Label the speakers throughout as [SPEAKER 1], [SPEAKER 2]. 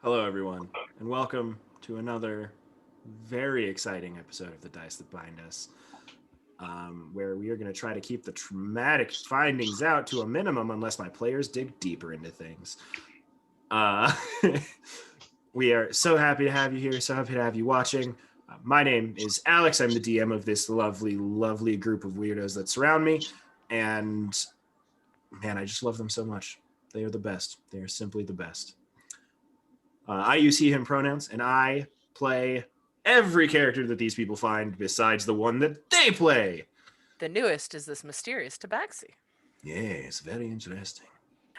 [SPEAKER 1] Hello, everyone, and welcome to another very exciting episode of The Dice That Bind Us, where we are going to try to keep the traumatic findings out to a minimum unless my players dig deeper into things. Uh, we are so happy to have you here, so happy to have you watching. My name is Alex. I'm the DM of this lovely, lovely group of weirdos that surround me, and man, I just love them so much. They are the best. They are simply the best. I use he, him pronouns, and I play every character that these people find besides the one that they play.
[SPEAKER 2] The newest is this mysterious tabaxi.
[SPEAKER 1] Yes, very interesting.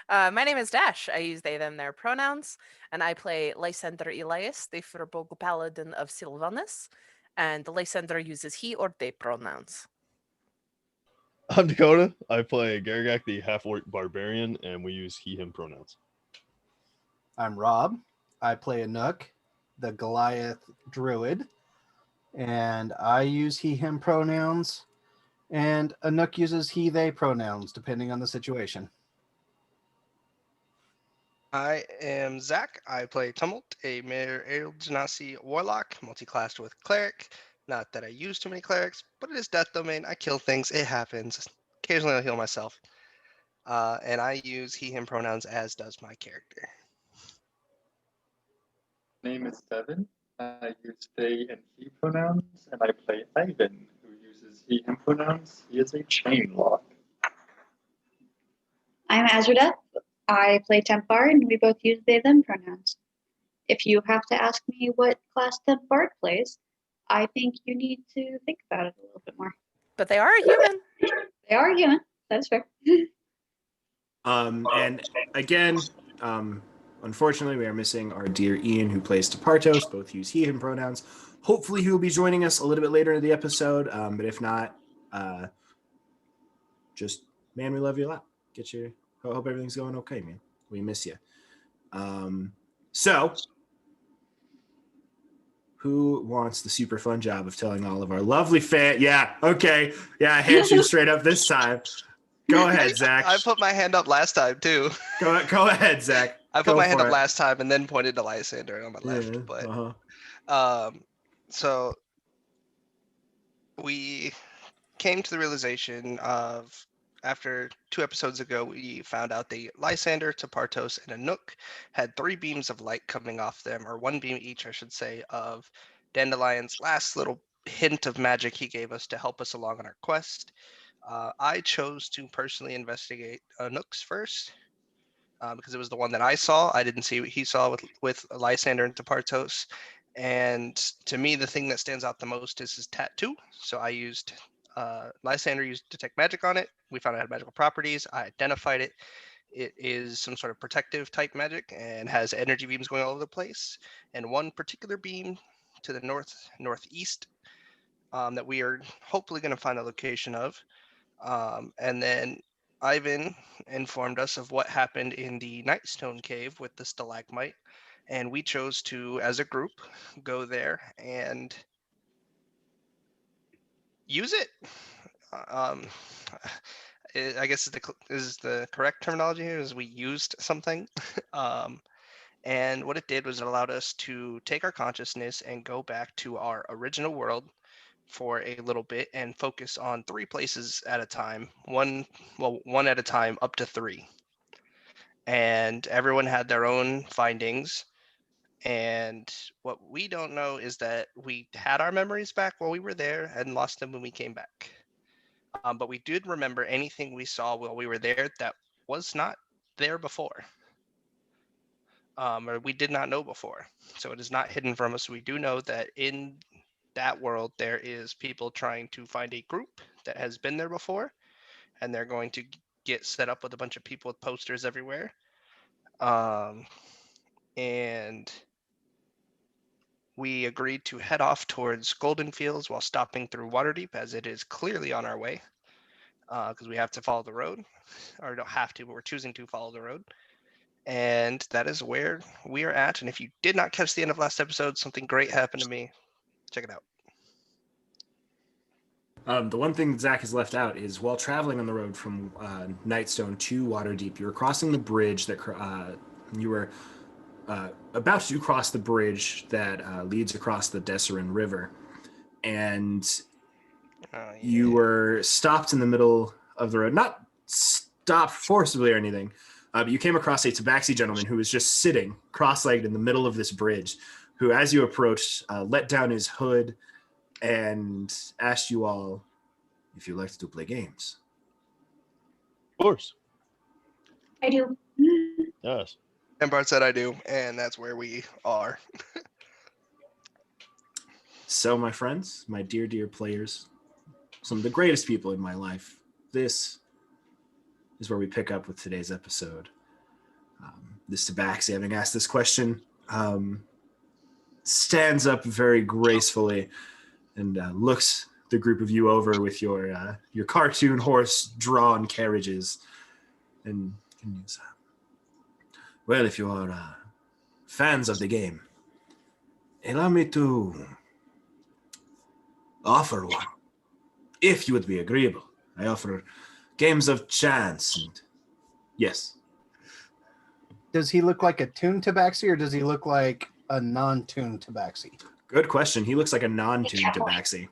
[SPEAKER 2] My name is Dash. I use they, them, their pronouns, and I play Lysander Elias, the Firbolg Paladin of Sylvanus, and the Lysander uses he or they pronouns.
[SPEAKER 3] I'm Dakota. I play Garagak, the half-orc barbarian, and we use he/him pronouns.
[SPEAKER 4] I'm Rob. I play Anook, the Goliath druid, and I use he, him pronouns, and Anook uses he, they pronouns, depending on the situation.
[SPEAKER 5] I am Zach. I play Tumult, a Mayor Ael Genasi warlock, multi-classed with cleric. Not that I use too many clerics, but it is death domain. I kill things. It happens. Occasionally I'll heal myself. And I use he, him pronouns, as does my character.
[SPEAKER 6] Name is Devin. I use they and he pronouns, and I play Ivan, who uses he him pronouns. He is a chain lock.
[SPEAKER 7] I'm Azradeath. I play Temp Bard, and we both use they, them pronouns. If you have to ask me what class Temp Bard plays, I think you need to think about it a little bit more.
[SPEAKER 2] But they are a human.
[SPEAKER 7] They are human. That is fair.
[SPEAKER 1] And again, unfortunately, we are missing our dear Ian, who plays Tepartos. Both use he, him pronouns. Hopefully, he will be joining us a little bit later in the episode. But if not, just, man, we love you a lot. I hope everything's going okay, man. We miss you. So, who wants the super fun job of telling all of our lovely fans? Yeah, okay. Yeah, I hand you straight up this time. Go ahead, Zach.
[SPEAKER 5] I put my hand up last time, too.
[SPEAKER 1] Go ahead, Zach.
[SPEAKER 5] I put my hand up last time and then pointed to Lysander on my left. So we came to the realization of, after 2 episodes ago, we found out that Lysander, Tepartos, and Anook had 3 beams of light coming off them, or 1 beam each, I should say, of Dandelion's last little hint of magic he gave us to help us along on our quest. I chose to personally investigate Anook's first, because it was the one that I saw. I didn't see what he saw with Lysander and Tepartos. And to me, the thing that stands out the most is his tattoo. So I used Lysander used detect magic on it. We found it had magical properties. I identified it. It is some sort of protective type magic and has energy beams going all over the place. And one particular beam to the northeast that we are hopefully going to find the location of. And then Ivan informed us of what happened in the Nightstone Cave with the stalagmite. And we chose to, as a group, go there and use it. I guess is the correct terminology here is we used something. And what it did was it allowed us to take our consciousness and go back to our original world for a little bit and focus on 3 places at a time. One at a time, up to 3. And everyone had their own findings. And what we don't know is that we had our memories back while we were there and lost them when we came back. But we did remember anything we saw while we were there that was not there before. Or we did not know before. So it is not hidden from us. We do know that in that world, there is people trying to find a group that has been there before. And they're going to get set up with a bunch of people with posters everywhere. And we agreed to head off towards Golden Fields while stopping through Waterdeep, as it is clearly on our way, because we have to follow the road, or don't have to, but we're choosing to follow the road. And that is where we are at. And if you did not catch the end of last episode, something great happened to me. Check it out.
[SPEAKER 1] The one thing that Zach has left out is while traveling on the road from Nightstone to Waterdeep, you were crossing the bridge that you were about to cross the bridge that leads across the Desserin River, and you were stopped in the middle of the road. Not stopped forcibly or anything, but you came across a tabaxi gentleman who was just sitting cross-legged in the middle of this bridge, who, as you approached, let down his hood and asked you all if you liked to play games.
[SPEAKER 3] Of course.
[SPEAKER 7] I do.
[SPEAKER 3] Yes.
[SPEAKER 5] And Bart said I do, and that's where we are.
[SPEAKER 1] So, my friends, my dear, dear players, some of the greatest people in my life, this is where we pick up with today's episode. This tabaxi, having asked this question, stands up very gracefully and looks the group of you over with your cartoon horse-drawn carriages, and continues, well, if you are fans of the game, allow me to offer one, if you would be agreeable. I offer games of chance, and yes.
[SPEAKER 4] Does he look like a tuned tabaxi or does he look like a non-tuned tabaxi?
[SPEAKER 1] Good question. He looks like a non-tuned
[SPEAKER 7] Cat boy.
[SPEAKER 1] tabaxi.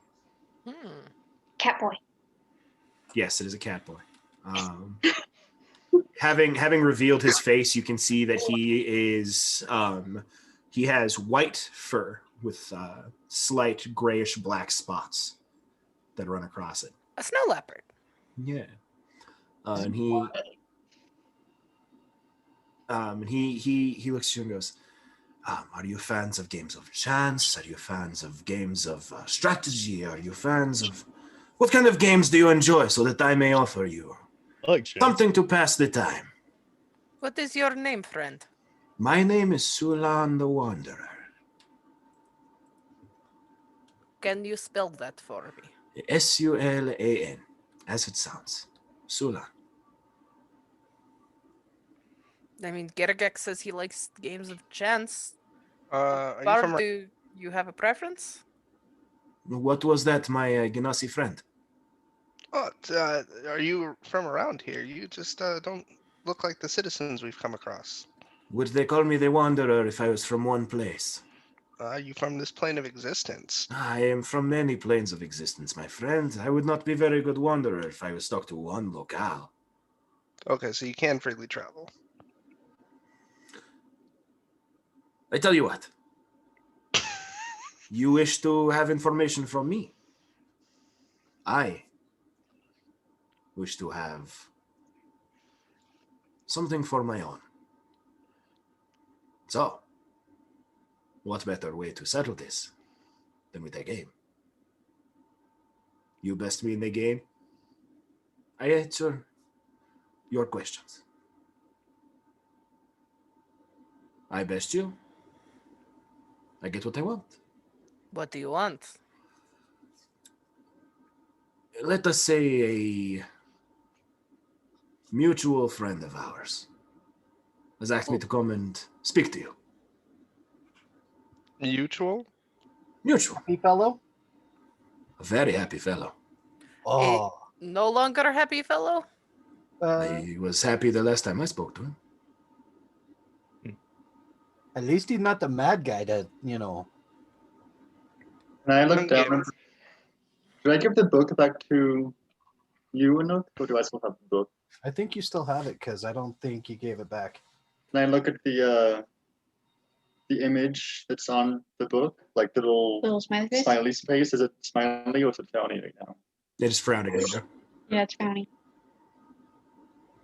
[SPEAKER 7] Cat boy.
[SPEAKER 1] Yes, it is a cat boy. Having revealed his face, you can see that he has white fur with slight grayish black spots that run across it.
[SPEAKER 2] A snow leopard.
[SPEAKER 1] Yeah. And he looks at you and goes, are you fans of games of chance? Are you fans of games of strategy? Are you fans of... What kind of games do you enjoy so that I may offer you
[SPEAKER 3] I like chance.
[SPEAKER 1] something to pass the time?
[SPEAKER 2] What is your name, friend?
[SPEAKER 1] My name is Sulan the Wanderer.
[SPEAKER 2] Can you spell that for me?
[SPEAKER 1] Sulan, as it sounds. Sulan.
[SPEAKER 2] I mean, Gergek says he likes games of chance.
[SPEAKER 5] Are you
[SPEAKER 2] Bard,
[SPEAKER 5] from?
[SPEAKER 2] do you have a preference?
[SPEAKER 1] What was that, my Genasi friend?
[SPEAKER 5] Oh, are you from around here? You just don't look like the citizens we've come across.
[SPEAKER 1] Would they call me the Wanderer if I was from one place?
[SPEAKER 5] You from this plane of existence?
[SPEAKER 1] I am from many planes of existence, my friend. I would not be a very good wanderer if I was stuck to one locale.
[SPEAKER 5] Okay, so you can freely travel.
[SPEAKER 1] I tell you what. You wish to have information from me? I wish to have something for my own. So, what better way to settle this than with a game? You best me in the game. I answer your questions. I best you. I get what I want.
[SPEAKER 2] What do you want?
[SPEAKER 1] Let us say a mutual friend of ours has asked me to come and speak to you.
[SPEAKER 5] Mutual?
[SPEAKER 1] Mutual.
[SPEAKER 4] Happy fellow?
[SPEAKER 1] A very happy fellow.
[SPEAKER 4] Oh.
[SPEAKER 2] No longer a happy fellow?
[SPEAKER 1] I was happy the last time I spoke to him.
[SPEAKER 4] At least he's not the mad guy that,
[SPEAKER 6] And I look down and do I give the book back to you, Anouk, or do I still have the book?
[SPEAKER 4] I think you still have it because I don't think you gave it back.
[SPEAKER 6] And I look at the image that's on the book, like the
[SPEAKER 7] Little smiley face?
[SPEAKER 6] smiley face. Is it smiley or is it frowny right now?
[SPEAKER 1] It is frowning at you.
[SPEAKER 7] Yeah, it's frowny.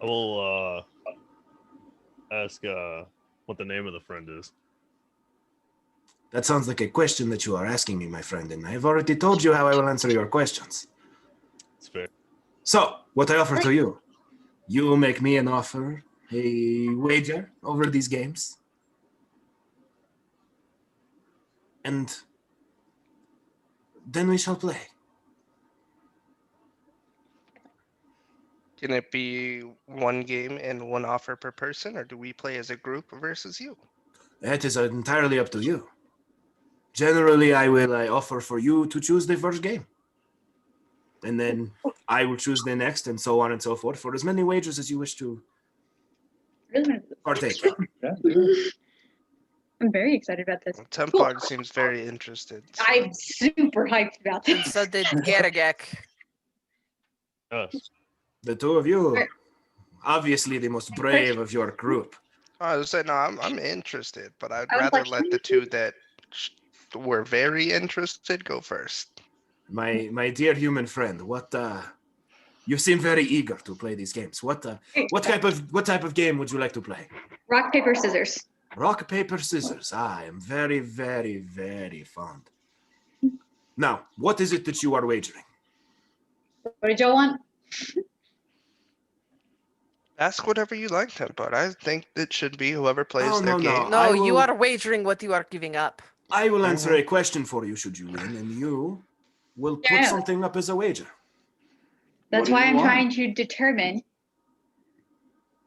[SPEAKER 3] I will ask what the name of the friend is.
[SPEAKER 1] That sounds like a question that you are asking me, my friend, and I have already told you how I will answer your questions.
[SPEAKER 3] It's fair.
[SPEAKER 1] So, what I offer to you, you will make me an offer, a wager over these games. And then we shall play.
[SPEAKER 5] Can it be one game and one offer per person, or do we play as a group versus you?
[SPEAKER 1] That is entirely up to you. Generally, I will offer for you to choose the first game. And then I will choose the next, and so on and so forth, for as many wagers as you wish to partake.
[SPEAKER 6] Yeah.
[SPEAKER 7] I'm very excited about this.
[SPEAKER 5] Tempard seems very interested. so-
[SPEAKER 7] I'm super hyped about
[SPEAKER 2] And
[SPEAKER 7] this.
[SPEAKER 2] so did Garagek.
[SPEAKER 3] Yes.
[SPEAKER 1] The two of you,
[SPEAKER 7] Right.
[SPEAKER 1] obviously the most brave of your group.
[SPEAKER 5] I was saying, no, I'm interested, but I'd
[SPEAKER 7] I was
[SPEAKER 5] rather
[SPEAKER 7] like,
[SPEAKER 5] let the two that were very interested go first.
[SPEAKER 1] My dear human friend, you seem very eager to play these games. What type of game would you like to play?
[SPEAKER 7] Rock, paper, scissors.
[SPEAKER 1] Rock, paper, scissors. I am very, very, very fond. Now, what is it that you are wagering?
[SPEAKER 7] What did y'all want?
[SPEAKER 5] Ask whatever you like, Tempard. I think it should be whoever plays
[SPEAKER 1] Oh,
[SPEAKER 5] their
[SPEAKER 1] no,
[SPEAKER 5] game.
[SPEAKER 2] No,
[SPEAKER 1] I
[SPEAKER 2] you
[SPEAKER 1] will-
[SPEAKER 2] are wagering what you are giving up.
[SPEAKER 1] I will answer
[SPEAKER 5] Mhm.
[SPEAKER 1] a question for you should you win, and you will put
[SPEAKER 7] Yeah.
[SPEAKER 1] something up as a wager.
[SPEAKER 7] That's
[SPEAKER 6] do
[SPEAKER 7] why
[SPEAKER 6] you
[SPEAKER 7] I'm
[SPEAKER 6] want?
[SPEAKER 7] trying to determine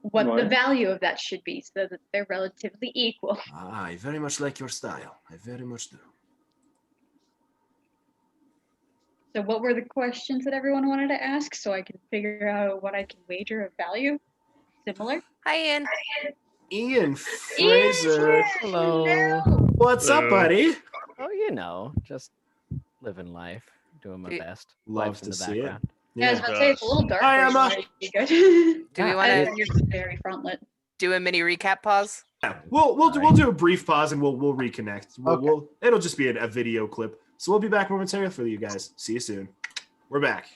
[SPEAKER 7] what the
[SPEAKER 6] Right.
[SPEAKER 7] value of that should be so that they're relatively equal.
[SPEAKER 1] I very much like your style. I very much do.
[SPEAKER 7] So what were the questions that everyone wanted to ask so I can figure out what I can wager of value? Similar?
[SPEAKER 2] Hi, Ian.
[SPEAKER 1] Ian Fraser.
[SPEAKER 8] Hello.
[SPEAKER 1] What's up, buddy?
[SPEAKER 8] Oh, just living life, doing my
[SPEAKER 2] Y-
[SPEAKER 8] best.
[SPEAKER 1] Love
[SPEAKER 8] Life's in
[SPEAKER 1] to
[SPEAKER 8] the
[SPEAKER 1] see it.
[SPEAKER 8] background.
[SPEAKER 7] Yeah, I was about to say it's a little dark.
[SPEAKER 1] Hi,
[SPEAKER 7] where you
[SPEAKER 1] Emma.
[SPEAKER 7] are. It'd be good.
[SPEAKER 2] Do we
[SPEAKER 8] Yeah,
[SPEAKER 2] want
[SPEAKER 7] I
[SPEAKER 2] to
[SPEAKER 7] know you're very frontlit.
[SPEAKER 2] do a mini recap pause?
[SPEAKER 1] Yeah, we'll do a brief pause and we'll reconnect.
[SPEAKER 4] Okay.
[SPEAKER 1] It'll just be a video clip. So we'll be back momentarily for you guys. See you soon. We're back.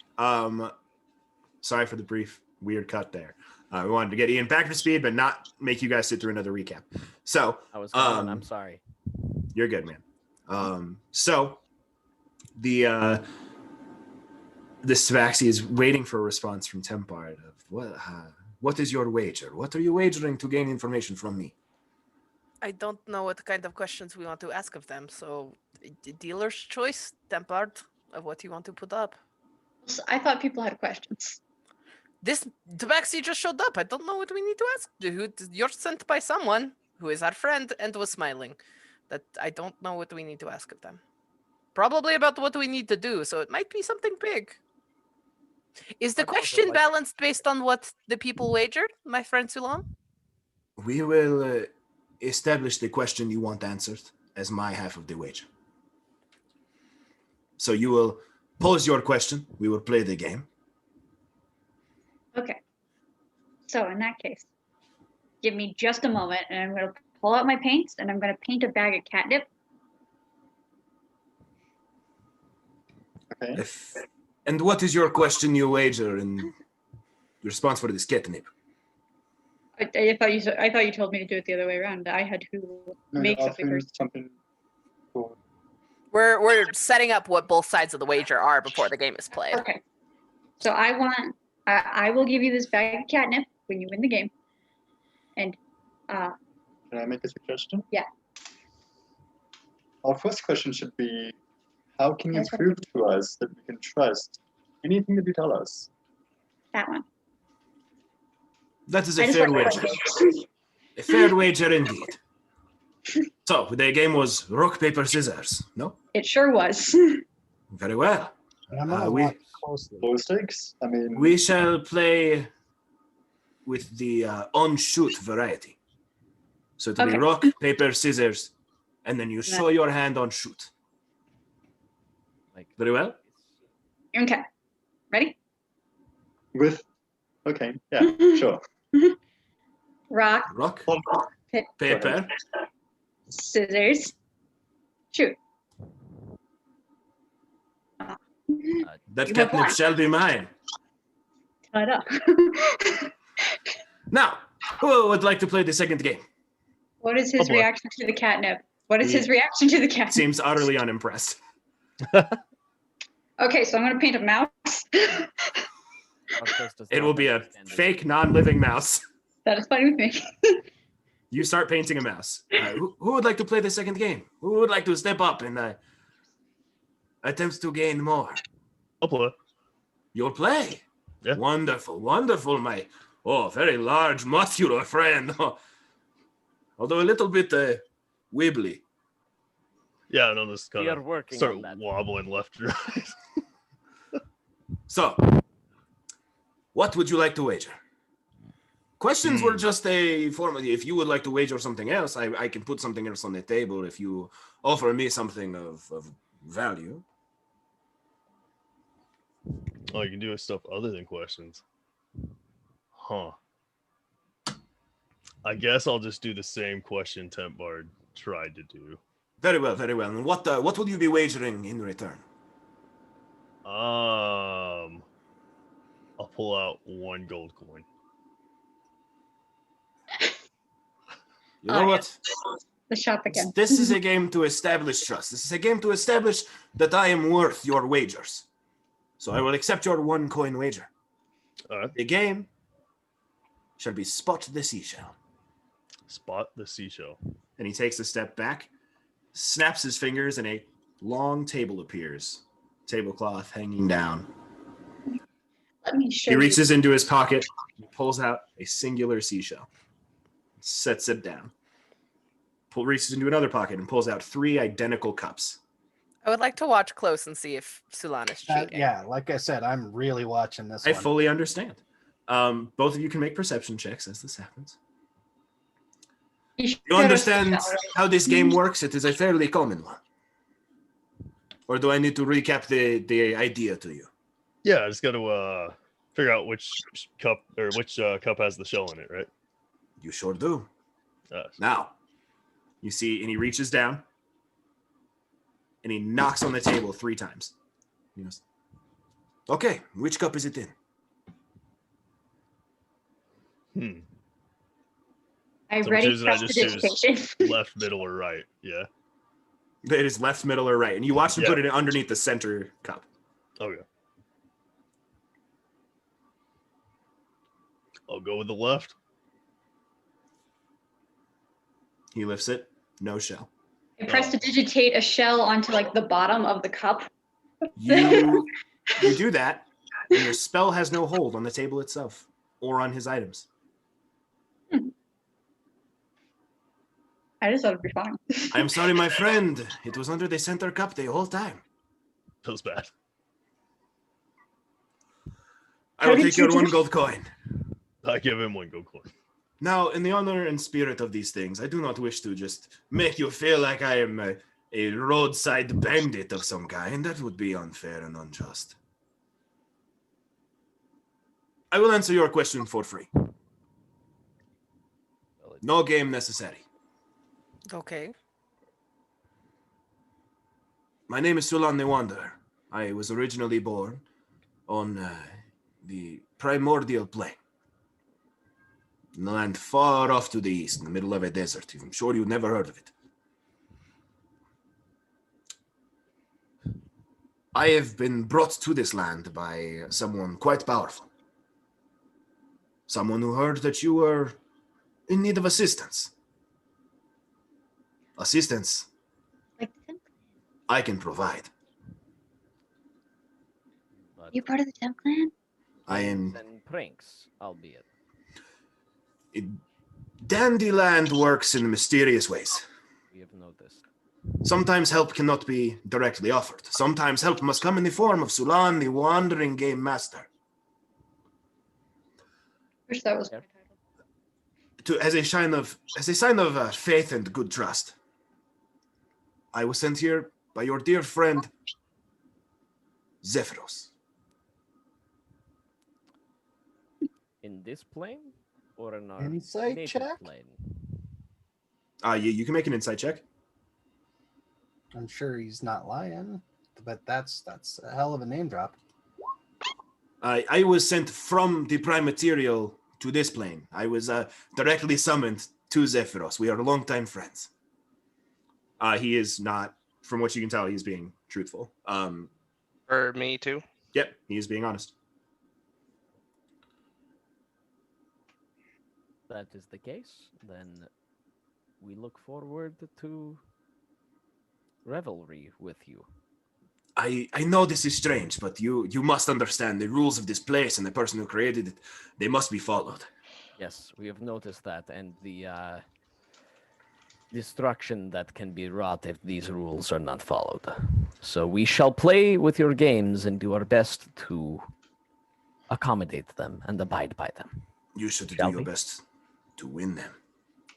[SPEAKER 1] Sorry for the brief weird cut there. We wanted to get Ian back to speed, but not make you guys sit through another recap. So
[SPEAKER 8] I was gone. I'm
[SPEAKER 1] Um,
[SPEAKER 8] sorry.
[SPEAKER 1] you're good, man. So the Svaxi is waiting for a response from Tempard of what is your wager? What are you wagering to gain information from me?
[SPEAKER 2] I don't know what kind of questions we want to ask of them, so dealer's choice, Tempard, of what you want to put up.
[SPEAKER 7] So I thought people had questions.
[SPEAKER 2] This Tabaxi just showed up. I don't know what we need to ask. You're sent by someone who is our friend and was smiling. That I don't know what we need to ask of them. Probably about what we need to do, so it might be something big. Is the
[SPEAKER 8] I'd also
[SPEAKER 2] question
[SPEAKER 8] like-
[SPEAKER 2] balanced based on what the people wagered, my friend Sulam?
[SPEAKER 1] We will establish the question you want answered as my half of the wager. So you will pose your question. We will play the game.
[SPEAKER 7] Okay. So in that case, give me just a moment and I'm going to pull out my paints and I'm going to paint a bag of catnip.
[SPEAKER 6] Okay.
[SPEAKER 1] And what is your question you wager in response for this catnip?
[SPEAKER 7] I thought you told me to do it the other way around. I had to
[SPEAKER 6] No,
[SPEAKER 7] make
[SPEAKER 6] you're
[SPEAKER 7] something
[SPEAKER 6] asking
[SPEAKER 7] first.
[SPEAKER 6] something cool.
[SPEAKER 2] We're setting up what both sides of the wager are before the game is played.
[SPEAKER 7] Okay. So I will give you this bag of catnip when you win the game. And
[SPEAKER 6] Can I make a suggestion?
[SPEAKER 7] Yeah.
[SPEAKER 6] Our first question should be, how can you
[SPEAKER 7] That's what
[SPEAKER 6] prove to us that we can trust anything that you tell us?
[SPEAKER 7] that one.
[SPEAKER 1] That is
[SPEAKER 7] I
[SPEAKER 1] a
[SPEAKER 7] just
[SPEAKER 1] fair
[SPEAKER 7] like
[SPEAKER 1] wager.
[SPEAKER 7] questions.
[SPEAKER 1] A fair wager indeed. So the game was rock, paper, scissors. No?
[SPEAKER 7] It sure was.
[SPEAKER 1] Very well.
[SPEAKER 4] I'm gonna
[SPEAKER 1] we-
[SPEAKER 4] watch closely.
[SPEAKER 6] Low stakes? I mean,
[SPEAKER 1] We shall play with the on-shoot variety. So it'll be
[SPEAKER 7] Okay.
[SPEAKER 1] rock, paper, scissors, and then you show your hand on shoot.
[SPEAKER 8] Like,
[SPEAKER 1] Very well.
[SPEAKER 7] Okay. Ready?
[SPEAKER 6] with, okay, yeah, sure.
[SPEAKER 7] Rock,
[SPEAKER 1] Rock,
[SPEAKER 7] pa-
[SPEAKER 1] paper,
[SPEAKER 7] scissors, shoot.
[SPEAKER 1] that
[SPEAKER 7] You have
[SPEAKER 1] catnip
[SPEAKER 7] one.
[SPEAKER 1] shall be mine.
[SPEAKER 7] Ta-da.
[SPEAKER 1] Now, who would like to play the second game?
[SPEAKER 7] What is his
[SPEAKER 3] boy.
[SPEAKER 7] reaction to the catnip? What is
[SPEAKER 1] He-
[SPEAKER 7] his reaction to the catnip?
[SPEAKER 1] Seems utterly unimpressed.
[SPEAKER 7] Okay, so I'm gonna paint a mouse.
[SPEAKER 8] Outpost does
[SPEAKER 1] It
[SPEAKER 8] not
[SPEAKER 1] will be a
[SPEAKER 8] understand this.
[SPEAKER 1] fake, non-living mouse.
[SPEAKER 7] That is fine with me.
[SPEAKER 1] You start painting a mouse. Who would like to play the second game? Who would like to step up and attempt to gain more?
[SPEAKER 3] I'll play.
[SPEAKER 1] You'll play.
[SPEAKER 3] Yeah.
[SPEAKER 1] Wonderful, wonderful, my very large, muscular friend. Although a little bit wibbly.
[SPEAKER 3] Yeah, and I'll just
[SPEAKER 8] We
[SPEAKER 3] kind
[SPEAKER 8] are
[SPEAKER 3] of
[SPEAKER 8] working
[SPEAKER 3] start
[SPEAKER 8] on that.
[SPEAKER 3] wobbling left and right.
[SPEAKER 1] So, what would you like to wager? Questions were just a form of, if you would like to wager something else, I can put something else on the table if you offer me something of value.
[SPEAKER 3] Oh, you can do stuff other than questions. Huh. I guess I'll just do the same question Temp Bard tried to do.
[SPEAKER 1] Very well, very well. And what will you be wagering in return?
[SPEAKER 3] I'll pull out 1 gold coin.
[SPEAKER 1] You know what?
[SPEAKER 7] The shop again.
[SPEAKER 1] This is a game to establish trust. This is a game to establish that I am worth your wagers. So I will accept your 1 coin wager.
[SPEAKER 3] All right.
[SPEAKER 1] The game shall be Spot the Seashell.
[SPEAKER 3] Spot the seashell.
[SPEAKER 1] And he takes a step back, snaps his fingers, and a long table appears. Tablecloth hanging down.
[SPEAKER 7] Let me show
[SPEAKER 1] He
[SPEAKER 7] you.
[SPEAKER 1] reaches into his pocket, and pulls out a singular seashell, sets it down. Reaches into another pocket and pulls out 3 identical cups.
[SPEAKER 2] I would like to watch close and see if Sulan is cheating.
[SPEAKER 4] Yeah, like I said, I'm really watching this
[SPEAKER 1] I
[SPEAKER 4] one.
[SPEAKER 1] fully understand. Both of you can make perception checks as this happens. You understand how this game works? It is a fairly common one. Or do I need to recap the idea to you?
[SPEAKER 3] Yeah, I just got to figure out which cup has the shell in it, right?
[SPEAKER 1] You sure do. Now, you see, and he reaches down, and he knocks on the table 3 times. He goes, okay, which cup is it in?
[SPEAKER 7] I
[SPEAKER 3] So
[SPEAKER 7] ready
[SPEAKER 3] choosing, I just choose
[SPEAKER 7] prestidigitation.
[SPEAKER 3] left, middle, or right. Yeah.
[SPEAKER 1] It is left, middle, or right. And you watch him
[SPEAKER 3] Yeah.
[SPEAKER 1] put it underneath the center cup.
[SPEAKER 3] Okay. I'll go with the left.
[SPEAKER 1] He lifts it, no shell.
[SPEAKER 7] I prestidigitate a shell onto like the bottom of the cup.
[SPEAKER 1] You do that, and your spell has no hold on the table itself or on his items.
[SPEAKER 7] I just thought it'd be fine.
[SPEAKER 1] I'm sorry, my friend. It was under the center cup the whole time.
[SPEAKER 3] Feels bad.
[SPEAKER 1] I will
[SPEAKER 7] How did
[SPEAKER 1] take your
[SPEAKER 7] you
[SPEAKER 1] 1
[SPEAKER 7] do-
[SPEAKER 1] gold coin.
[SPEAKER 3] I give him 1 gold coin.
[SPEAKER 1] Now, in the honor and spirit of these things, I do not wish to just make you feel like I am a roadside bandit of some kind. That would be unfair and unjust. I will answer your question for free. No game necessary.
[SPEAKER 2] Okay.
[SPEAKER 1] My name is Sulan the Wanderer. I was originally born on the primordial plane. In a land far off to the east, in the middle of a desert. I'm sure you've never heard of it. I have been brought to this land by someone quite powerful. Someone who heard that you were in need of assistance. Assistance
[SPEAKER 7] Like, the Temp
[SPEAKER 1] I can provide.
[SPEAKER 8] But
[SPEAKER 7] you part of the Temp Clan?
[SPEAKER 1] I am...
[SPEAKER 8] games and pranks, albeit.
[SPEAKER 1] Dandyland works in mysterious ways.
[SPEAKER 8] We have noticed.
[SPEAKER 1] Sometimes help cannot be directly offered. Sometimes help must come in the form of Sulan, the wandering game master.
[SPEAKER 7] Wish that was
[SPEAKER 8] Yeah.
[SPEAKER 7] my title.
[SPEAKER 1] As a sign of faith and good trust. I was sent here by your dear friend Zephyros.
[SPEAKER 8] In this plane or in our
[SPEAKER 4] Insight
[SPEAKER 8] native
[SPEAKER 4] check?
[SPEAKER 8] plane?
[SPEAKER 1] You can make an insight check.
[SPEAKER 4] I'm sure he's not lying, but that's a hell of a name drop.
[SPEAKER 1] I was sent from the prime material to this plane. I was directly summoned to Zephyros. We are longtime friends. He is not, from what you can tell, he's being truthful.
[SPEAKER 5] For me too.
[SPEAKER 1] Yep, he is being honest.
[SPEAKER 8] That is the case, then we look forward to revelry with you.
[SPEAKER 1] I know this is strange, but you must understand the rules of this place and the person who created it, they must be followed.
[SPEAKER 8] Yes, we have noticed that, and the destruction that can be wrought if these rules are not followed. So we shall play with your games and do our best to accommodate them and abide by them.
[SPEAKER 1] You should do
[SPEAKER 8] Shall
[SPEAKER 1] your
[SPEAKER 8] we?
[SPEAKER 1] best to win them.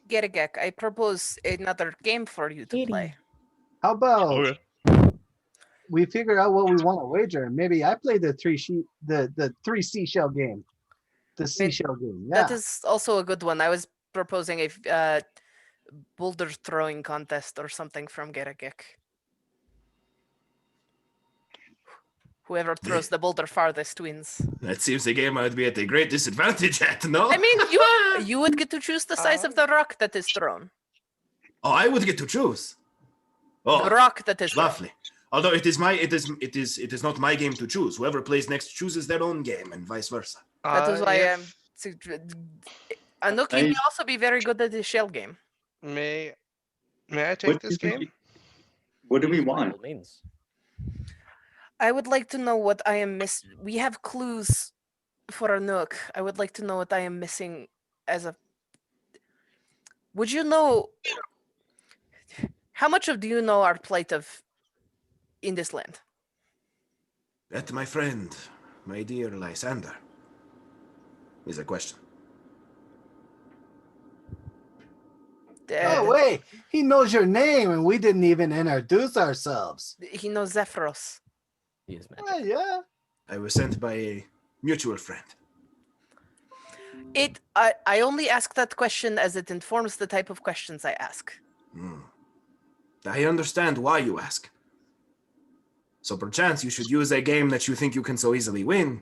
[SPEAKER 2] Gergek, I propose another game for you to play.
[SPEAKER 4] How about
[SPEAKER 3] Okay.
[SPEAKER 4] we figure out what we want to wager? Maybe I play the three seashell game. The seashell game. Yeah.
[SPEAKER 2] That is also a good one. I was proposing a boulder throwing contest or something from Gergek. Whoever throws the boulder farthest wins.
[SPEAKER 1] That seems a game I would be at a great disadvantage at, no?
[SPEAKER 2] I mean, you would get to choose the size of the rock that is thrown.
[SPEAKER 1] Oh, I would get to choose.
[SPEAKER 2] The
[SPEAKER 1] Oh,
[SPEAKER 2] rock that is thrown.
[SPEAKER 1] lovely. Although it is not my game to choose. Whoever plays next chooses their own game, and vice versa.
[SPEAKER 2] That is why Anouk, you
[SPEAKER 6] I-
[SPEAKER 2] may also be very good at the shell game.
[SPEAKER 5] May I take this game?
[SPEAKER 6] What do we
[SPEAKER 8] By
[SPEAKER 6] want?
[SPEAKER 8] all means.
[SPEAKER 2] I would like to know what I am missing. We have clues for Anouk. I would like to know what I am missing as a. Would you know how much do you know our plight of in this land?
[SPEAKER 1] That, my friend, my dear Lysander, is a question.
[SPEAKER 4] Oh wait, he knows your name, and we didn't even introduce ourselves.
[SPEAKER 2] He knows Zephyros.
[SPEAKER 8] He is magic.
[SPEAKER 4] Yeah.
[SPEAKER 1] I was sent by a mutual friend.
[SPEAKER 2] I only ask that question as it informs the type of questions I ask.
[SPEAKER 1] I understand why you ask. So perchance you should use a game that you think you can so easily win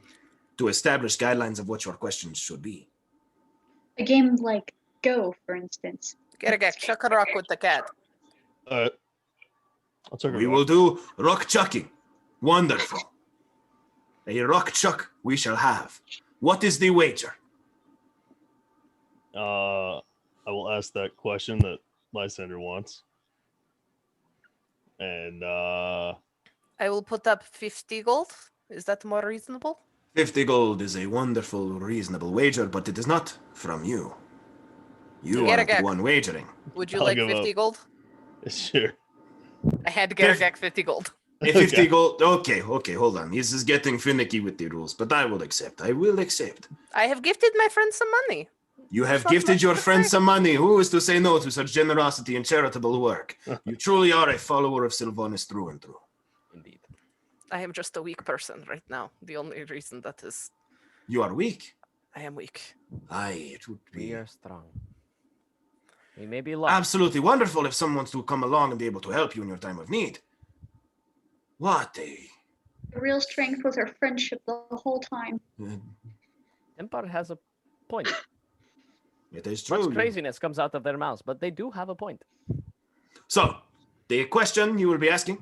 [SPEAKER 1] to establish guidelines of what your questions should be.
[SPEAKER 7] A game like Go, for instance.
[SPEAKER 2] Gergek, chuck a rock with the cat.
[SPEAKER 3] All right. I'll check it
[SPEAKER 1] We
[SPEAKER 3] out.
[SPEAKER 1] will do rock chucking. Wonderful. A rock chuck we shall have. What is the wager?
[SPEAKER 3] I will ask that question that Lysander wants. And
[SPEAKER 2] I will put up 50 gold. Is that more reasonable?
[SPEAKER 1] 50 gold is a wonderful, reasonable wager, but it is not from you. You are the
[SPEAKER 2] Gergek.
[SPEAKER 1] one wagering.
[SPEAKER 2] Would you
[SPEAKER 3] I'll
[SPEAKER 2] like
[SPEAKER 3] give
[SPEAKER 2] 50
[SPEAKER 3] up.
[SPEAKER 2] gold?
[SPEAKER 3] sure.
[SPEAKER 2] I had Gergek 50 gold.
[SPEAKER 1] A 50
[SPEAKER 3] Okay.
[SPEAKER 1] gold. Okay, hold on. This is getting finicky with the rules, but I will accept. I will accept.
[SPEAKER 2] I have gifted my friend some money.
[SPEAKER 1] You have
[SPEAKER 2] Not
[SPEAKER 1] gifted
[SPEAKER 2] much
[SPEAKER 1] your
[SPEAKER 2] to
[SPEAKER 1] friend
[SPEAKER 2] say.
[SPEAKER 1] some money. Who is to say no to such generosity and charitable work? You truly are a follower of Sylvanus through and through.
[SPEAKER 8] Indeed.
[SPEAKER 2] I am just a weak person right now. The only reason that is
[SPEAKER 1] You are weak.
[SPEAKER 2] I am weak.
[SPEAKER 1] Aye, it would
[SPEAKER 8] We
[SPEAKER 1] be
[SPEAKER 8] are strong. We may be lost.
[SPEAKER 1] absolutely wonderful if someone's to come along and be able to help you in your time of need. What a...
[SPEAKER 7] The real strength was our friendship the whole time.
[SPEAKER 8] Empire has a point.
[SPEAKER 1] It is
[SPEAKER 8] Much
[SPEAKER 1] true.
[SPEAKER 8] craziness comes out of their mouths, but they do have a point.
[SPEAKER 1] So, the question you will be asking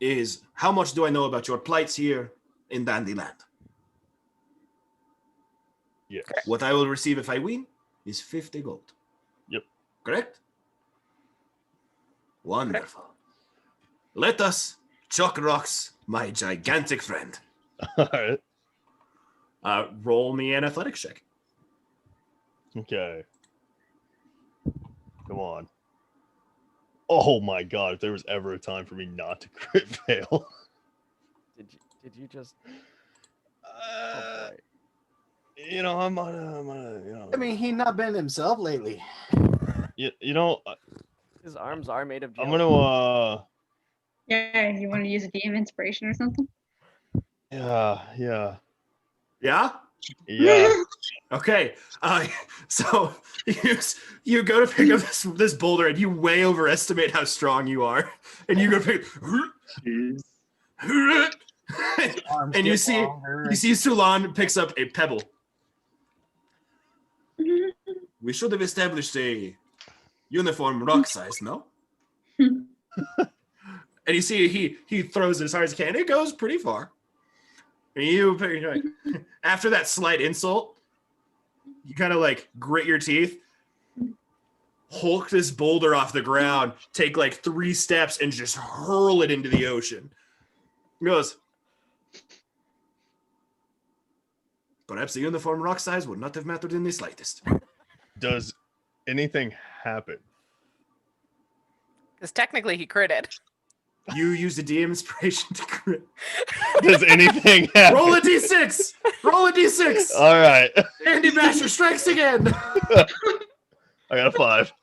[SPEAKER 1] is, how much do I know about your plights here in Dandyland?
[SPEAKER 3] Yes.
[SPEAKER 1] What I will receive if I win is 50 gold.
[SPEAKER 3] Yep.
[SPEAKER 1] Correct? Wonderful. Let us chuck rocks, my gigantic friend.
[SPEAKER 3] All right.
[SPEAKER 1] Roll me an athletics check.
[SPEAKER 3] Okay. Come on. Oh my god! If there was ever a time for me not to crit fail.
[SPEAKER 8] Did you just?
[SPEAKER 3] Uh,
[SPEAKER 8] boy.
[SPEAKER 3] you know, I'm on a, you know.
[SPEAKER 4] I mean, he not been himself lately.
[SPEAKER 3] you know,
[SPEAKER 8] His arms are made of.
[SPEAKER 3] I'm
[SPEAKER 8] gel.
[SPEAKER 3] gonna,
[SPEAKER 7] Yeah, you want to use a DM inspiration or something?
[SPEAKER 3] yeah.
[SPEAKER 1] Yeah?
[SPEAKER 3] Yeah.
[SPEAKER 1] Okay. So you go to pick up this boulder and you way overestimate how strong you are. And you go pick
[SPEAKER 6] Jeez.
[SPEAKER 4] Arms
[SPEAKER 1] and you
[SPEAKER 4] get
[SPEAKER 1] see
[SPEAKER 4] longer.
[SPEAKER 1] Sulan picks up a pebble. We should have established a uniform rock size, no? And you see he throws it as hard as he can. It goes pretty far. And you're like, after that slight insult, you kind of like grit your teeth, hulk this boulder off the ground, take like 3 steps, and just hurl it into the ocean. He goes, perhaps the uniform rock size would not have mattered in the slightest.
[SPEAKER 3] Does anything happen?
[SPEAKER 2] Because technically he critted.
[SPEAKER 1] You use a DM inspiration to crit.
[SPEAKER 3] Does anything happen?
[SPEAKER 1] Roll a d6. Roll a d6.
[SPEAKER 3] All right.
[SPEAKER 1] Andy Basher strikes again.
[SPEAKER 3] I got a 5.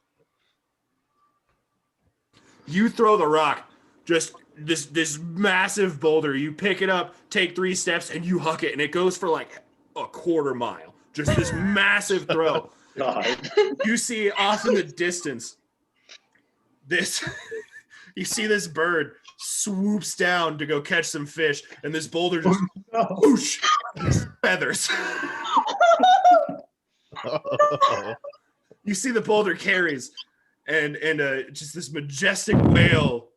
[SPEAKER 1] You throw the rock, just this massive boulder. You pick it up, take 3 steps, and you huck it, and it goes for like a quarter mile. Just this massive throw.
[SPEAKER 6] God.
[SPEAKER 1] You see off in the distance, you see this bird swoops down to go catch some fish, and this boulder just whoosh, feathers. You see the boulder carries, and just this majestic whale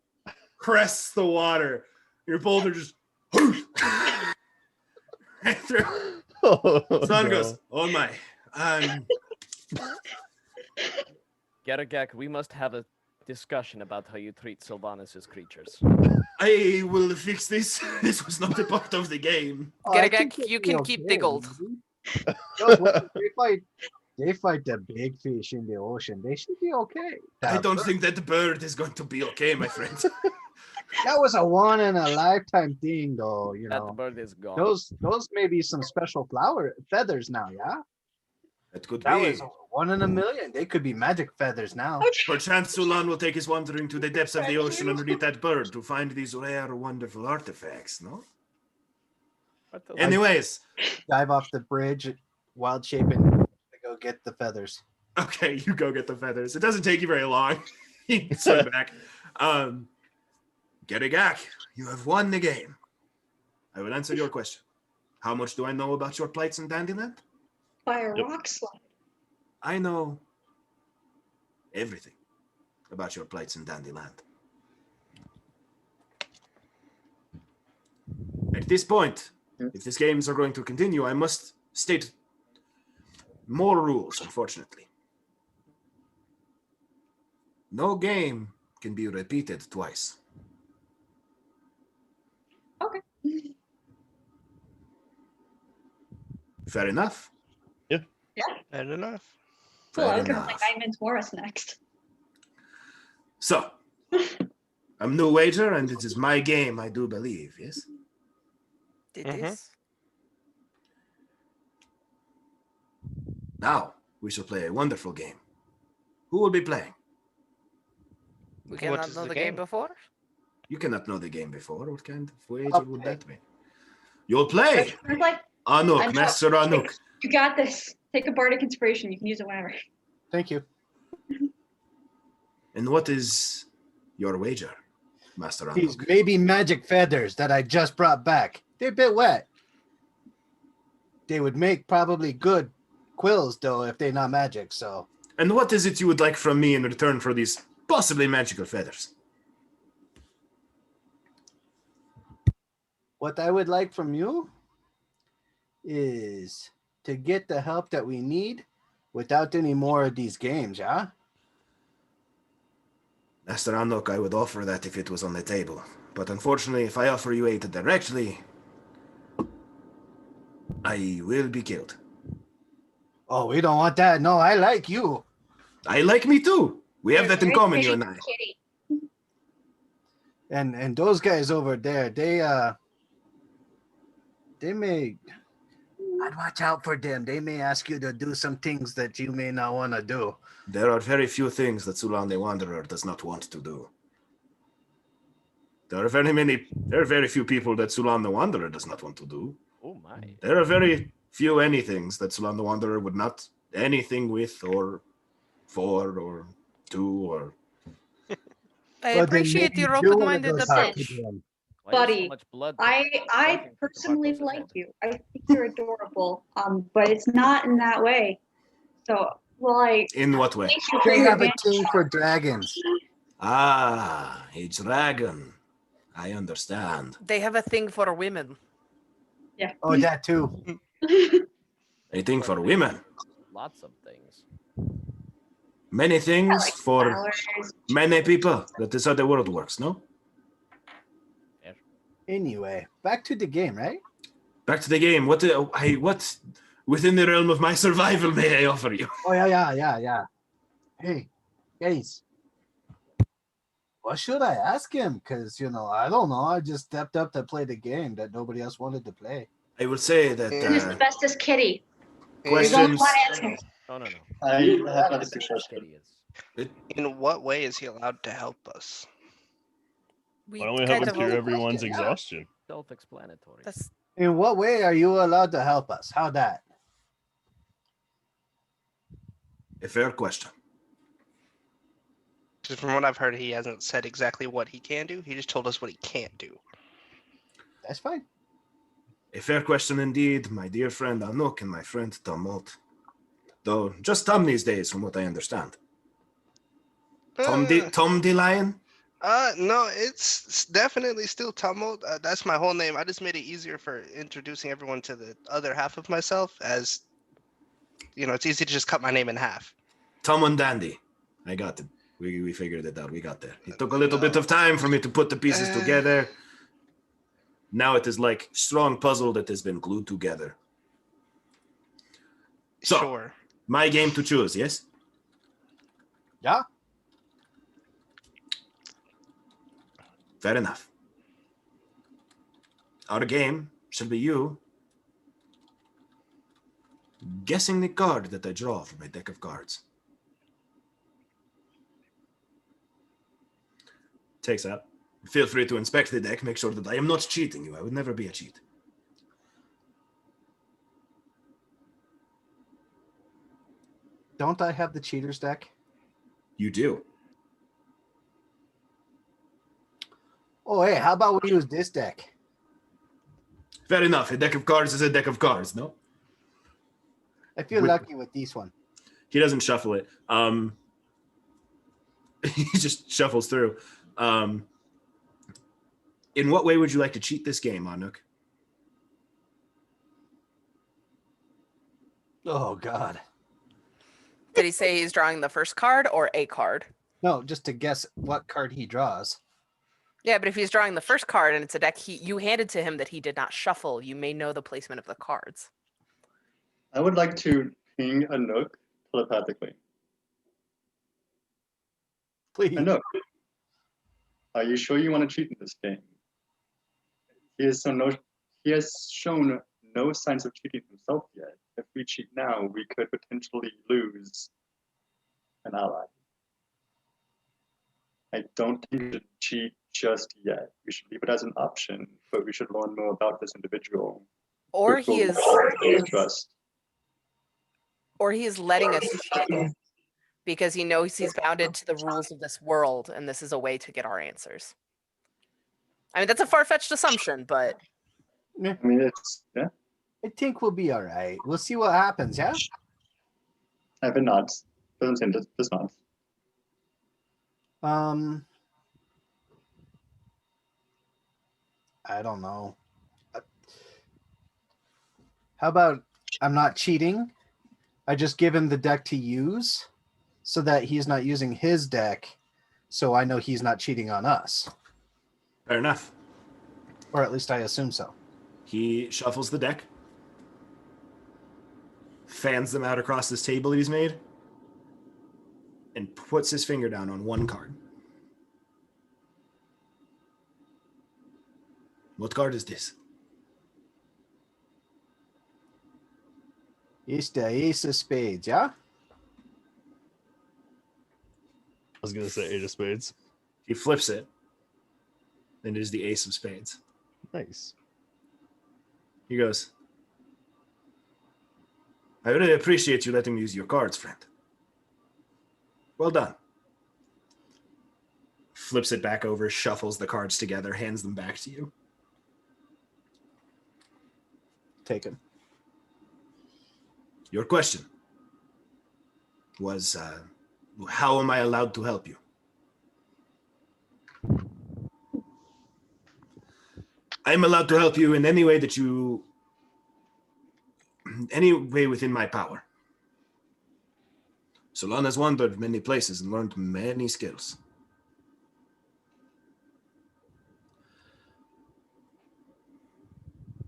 [SPEAKER 1] crests the water. Your boulder just whoosh, right through. Sun goes, oh my.
[SPEAKER 8] Garagak, we must have a discussion about how you treat Sylvanus' creatures.
[SPEAKER 1] I will fix this. This was not a part of the game.
[SPEAKER 2] Garagak, you can keep the gold.
[SPEAKER 4] They fight the big fish in the ocean. They should be okay.
[SPEAKER 1] I don't think that bird is going to be okay, my friend.
[SPEAKER 4] That was a one in a lifetime thing, though. You
[SPEAKER 8] That
[SPEAKER 4] know,
[SPEAKER 8] bird is gone.
[SPEAKER 4] those may be some special flower feathers now. Yeah,
[SPEAKER 1] That could
[SPEAKER 4] that
[SPEAKER 1] be.
[SPEAKER 4] was 1 in a million. They could be magic feathers now.
[SPEAKER 1] Perchance Sulan will take us wandering to the depths of the ocean underneath that bird to find these rare, wonderful artifacts, no?
[SPEAKER 8] What the-
[SPEAKER 1] Anyways,
[SPEAKER 4] Dive off the bridge, wild shaping to go get the feathers.
[SPEAKER 1] okay, you go get the feathers. It doesn't take you very long. You swim back. Garagak, you have won the game. I will answer your question. How much do I know about your plights in Dandyland?
[SPEAKER 7] By a
[SPEAKER 3] Yep.
[SPEAKER 7] rock slide.
[SPEAKER 1] I know everything about your plights in Dandyland. At this point, if these games are going to continue, I must state more rules, unfortunately. No game can be repeated twice.
[SPEAKER 7] Okay.
[SPEAKER 1] Fair enough.
[SPEAKER 5] Fair enough.
[SPEAKER 7] Cool. I
[SPEAKER 1] Fair
[SPEAKER 7] was gonna play
[SPEAKER 1] enough.
[SPEAKER 7] Nine Minutes Morris next.
[SPEAKER 1] So, I'm new wager, and it is my game, I do believe, yes?
[SPEAKER 2] It
[SPEAKER 5] Mhm.
[SPEAKER 2] is.
[SPEAKER 1] Now, we shall play a wonderful game. Who will be playing?
[SPEAKER 2] We
[SPEAKER 5] What
[SPEAKER 2] cannot
[SPEAKER 5] is
[SPEAKER 2] know
[SPEAKER 5] the
[SPEAKER 2] the game
[SPEAKER 5] game?
[SPEAKER 2] before.
[SPEAKER 1] You cannot know the game before. What kind of wager
[SPEAKER 4] I'll
[SPEAKER 1] would
[SPEAKER 4] play.
[SPEAKER 1] that be? You'll play!
[SPEAKER 7] It's like,
[SPEAKER 1] Anuk,
[SPEAKER 7] I know.
[SPEAKER 1] Master Anuk.
[SPEAKER 7] you got this. Take a bardic inspiration. You can use it whenever.
[SPEAKER 4] Thank you.
[SPEAKER 1] And what is your wager, Master
[SPEAKER 4] These
[SPEAKER 1] Anuk?
[SPEAKER 4] maybe magic feathers that I just brought back. They're a bit wet. They would make probably good quills, though, if they're not magic. So
[SPEAKER 1] And what is it you would like from me in return for these possibly magical feathers?
[SPEAKER 4] what I would like from you is to get the help that we need without any more of these games, yeah?
[SPEAKER 1] Master Anuk, I would offer that if it was on the table. But unfortunately, if I offer you aid directly, I will be killed.
[SPEAKER 4] Oh, we don't want that. No, I like you.
[SPEAKER 1] I like me too. We have
[SPEAKER 7] You're
[SPEAKER 1] that in
[SPEAKER 7] very
[SPEAKER 1] common, you
[SPEAKER 7] pretty
[SPEAKER 1] and I.
[SPEAKER 7] kitty.
[SPEAKER 4] And those guys over there, they may, I'd watch out for them. They may ask you to do some things that you may not want to do.
[SPEAKER 1] There are very few things that Sulan the Wanderer does not want to do. There are very few people that Sulan the Wanderer does not want to do.
[SPEAKER 8] Oh my.
[SPEAKER 1] There are very few anythings that Sulan the Wanderer would not anything with or for or do or
[SPEAKER 2] I
[SPEAKER 4] But then
[SPEAKER 2] appreciate
[SPEAKER 4] maybe
[SPEAKER 2] your
[SPEAKER 4] you wanna
[SPEAKER 2] open-minded
[SPEAKER 4] go talk to
[SPEAKER 2] approach.
[SPEAKER 4] them.
[SPEAKER 8] Why is so
[SPEAKER 7] Buddy,
[SPEAKER 8] much blood
[SPEAKER 7] I
[SPEAKER 8] flowing from
[SPEAKER 7] personally
[SPEAKER 8] Bartos's
[SPEAKER 7] like
[SPEAKER 8] head?
[SPEAKER 7] you. I think you're adorable. But it's not in that way. So, well, I
[SPEAKER 1] in what way?
[SPEAKER 7] thank you for
[SPEAKER 4] They
[SPEAKER 7] your
[SPEAKER 4] have a
[SPEAKER 7] advantage.
[SPEAKER 4] thing for dragons.
[SPEAKER 1] Ah, a dragon. I understand.
[SPEAKER 2] They have a thing for women.
[SPEAKER 7] Yeah.
[SPEAKER 4] Oh, that too.
[SPEAKER 1] A thing for women.
[SPEAKER 8] Lots of things.
[SPEAKER 1] Many things
[SPEAKER 7] like
[SPEAKER 1] for
[SPEAKER 7] flowers.
[SPEAKER 1] many people. That is how the world works, no?
[SPEAKER 4] Anyway, back to the game, right?
[SPEAKER 1] Back to the game. What within the realm of my survival may I offer you?
[SPEAKER 4] Oh, yeah. Hey, guys. What should I ask him? Because, I don't know. I just stepped up to play the game that nobody else wanted to play.
[SPEAKER 1] I would say that
[SPEAKER 7] Who's the bestest kitty? There's only
[SPEAKER 1] questions.
[SPEAKER 7] one answer.
[SPEAKER 8] No.
[SPEAKER 6] I have a suggestion.
[SPEAKER 5] In what way is he allowed to help us?
[SPEAKER 2] We
[SPEAKER 3] Why don't we
[SPEAKER 2] kind
[SPEAKER 3] have
[SPEAKER 2] of
[SPEAKER 3] him cure
[SPEAKER 2] hope-
[SPEAKER 3] everyone's
[SPEAKER 4] yeah.
[SPEAKER 3] exhaustion?
[SPEAKER 8] Self-explanatory.
[SPEAKER 2] That's
[SPEAKER 4] In what way are you allowed to help us? How that?
[SPEAKER 1] A fair question.
[SPEAKER 5] Because from what I've heard, he hasn't said exactly what he can do. He just told us what he can't do.
[SPEAKER 4] That's fine.
[SPEAKER 1] A fair question indeed, my dear friend Anuk and my friend Tumult. Though just Tom these days, from what I understand. Tom the Lion?
[SPEAKER 5] No, it's definitely still Tumult. That's my whole name. I just made it easier for introducing everyone to the other half of myself, as it's easy to just cut my name in half.
[SPEAKER 1] Tom and Dandy. I got it. We figured it out. We got there. It took a little bit of time for me to put the pieces together. Now it is like strong puzzle that has been glued together. So,
[SPEAKER 5] Sure.
[SPEAKER 1] my game to choose, yes?
[SPEAKER 4] Yeah.
[SPEAKER 1] Fair enough. Our game shall be you guessing the card that I draw from my deck of cards. Takes out. Feel free to inspect the deck, make sure that I am not cheating you. I would never be a cheat.
[SPEAKER 4] Don't I have the cheaters deck?
[SPEAKER 1] You do.
[SPEAKER 4] Oh, hey, how about we use this deck?
[SPEAKER 1] Fair enough. A deck of cards is a deck of cards, no?
[SPEAKER 4] I feel
[SPEAKER 1] With-
[SPEAKER 4] lucky with this one.
[SPEAKER 1] He doesn't shuffle it. He just shuffles through. In what way would you like to cheat this game, Anuk?
[SPEAKER 4] Oh, God.
[SPEAKER 2] Did he say he's drawing the first card or a card?
[SPEAKER 4] No, just to guess what card he draws.
[SPEAKER 2] Yeah, but if he's drawing the first card and it's a deck you handed to him that he did not shuffle, you may know the placement of the cards.
[SPEAKER 6] I would like to ping Anuk telepathically.
[SPEAKER 4] Please.
[SPEAKER 6] Anuk, are you sure you want to cheat in this game? He has shown no signs of cheating himself yet. If we cheat now, we could potentially lose an ally. I don't think we should cheat just yet. We should leave it as an option, but we should learn more about this individual.
[SPEAKER 2] Or
[SPEAKER 6] before
[SPEAKER 2] he
[SPEAKER 6] we
[SPEAKER 2] is
[SPEAKER 6] trust.
[SPEAKER 2] or he is letting us cheat because he knows he's bounded to the rules of this world and this is a way to get our answers. I mean, that's a far-fetched assumption, but
[SPEAKER 6] I mean, it's, yeah,
[SPEAKER 4] I think we'll be all right. We'll see what happens, yeah?
[SPEAKER 6] I have a nod. Doesn't seem to, does not.
[SPEAKER 4] I don't know. How about I'm not cheating? I just give him the deck to use so that he's not using his deck, so I know he's not cheating on us.
[SPEAKER 1] Fair enough.
[SPEAKER 4] Or at least I assume so.
[SPEAKER 1] He shuffles the deck, fans them out across this table he's made, and puts his finger down on one card. What card is this?
[SPEAKER 4] It's the ace of spades, yeah?
[SPEAKER 3] I was gonna say 8 of spades.
[SPEAKER 1] He flips it, and it is the ace of spades.
[SPEAKER 3] Nice.
[SPEAKER 1] He goes, I really appreciate you letting me use your cards, friend. Well done. Flips it back over, shuffles the cards together, hands them back to you.
[SPEAKER 4] Take him.
[SPEAKER 1] Your question was, how am I allowed to help you? I'm allowed to help you in any way that you, any way within my power. Solon has wandered many places and learned many skills.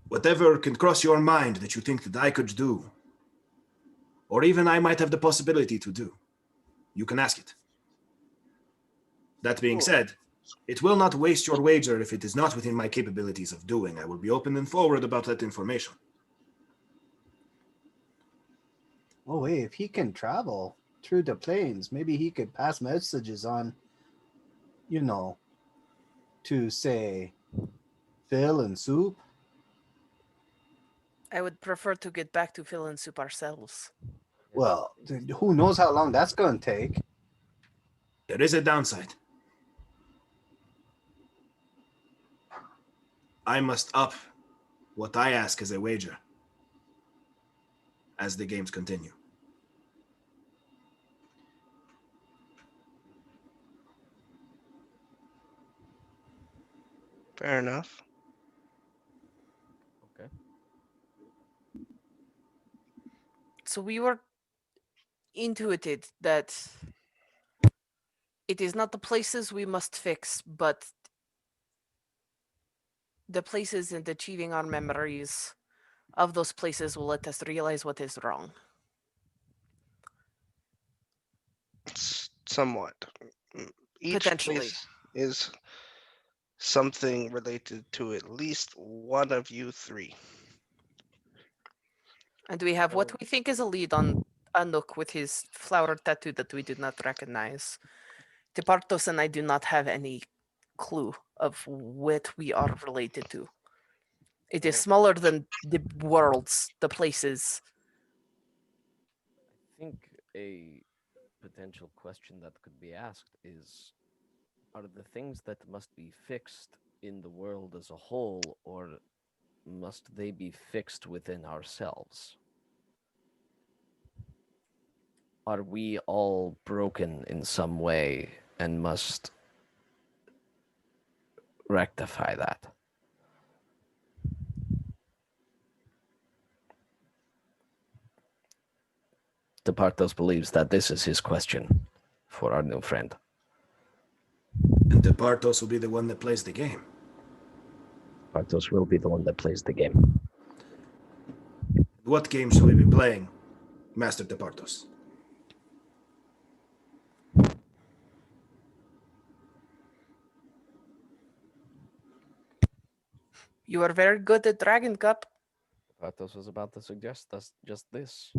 [SPEAKER 1] Whatever can cross your mind that you think that I could do, or even I might have the possibility to do, you can ask it. That being said, It will not waste your wager if it is not within my capabilities of doing. I will be open and forward about that information.
[SPEAKER 4] Oh wait, if he can travel through the plains, maybe he could pass messages on, to say Phil and Soup.
[SPEAKER 2] I would prefer to get back to Phil and Soup ourselves.
[SPEAKER 4] Well, who knows how long that's going to take?
[SPEAKER 1] There is a downside. I must up what I ask as a wager as the games continue.
[SPEAKER 5] Fair enough.
[SPEAKER 8] Okay.
[SPEAKER 2] So we were intuited that it is not the places we must fix, but the places and achieving our memories of those places will let us realize what is wrong.
[SPEAKER 5] Somewhat. Each
[SPEAKER 2] Potentially.
[SPEAKER 5] place is something related to at least one of you three.
[SPEAKER 2] And we have what we think is a lead on Anuk with his flower tattoo that we do not recognize. Tepartos and I do not have any clue of what we are related to. It is smaller than the worlds, the places.
[SPEAKER 8] I think a potential question that could be asked is, are the things that must be fixed in the world as a whole, or must they be fixed within ourselves? Are we all broken in some way and must rectify that? Departos believes that this is his question for our new friend.
[SPEAKER 1] And Departos will be the one that plays the game.
[SPEAKER 8] Departos will be the one that plays the game.
[SPEAKER 1] What game shall we be playing, Master Departos?
[SPEAKER 2] You are very good at Dragon Cup.
[SPEAKER 8] Departos was about to suggest just this.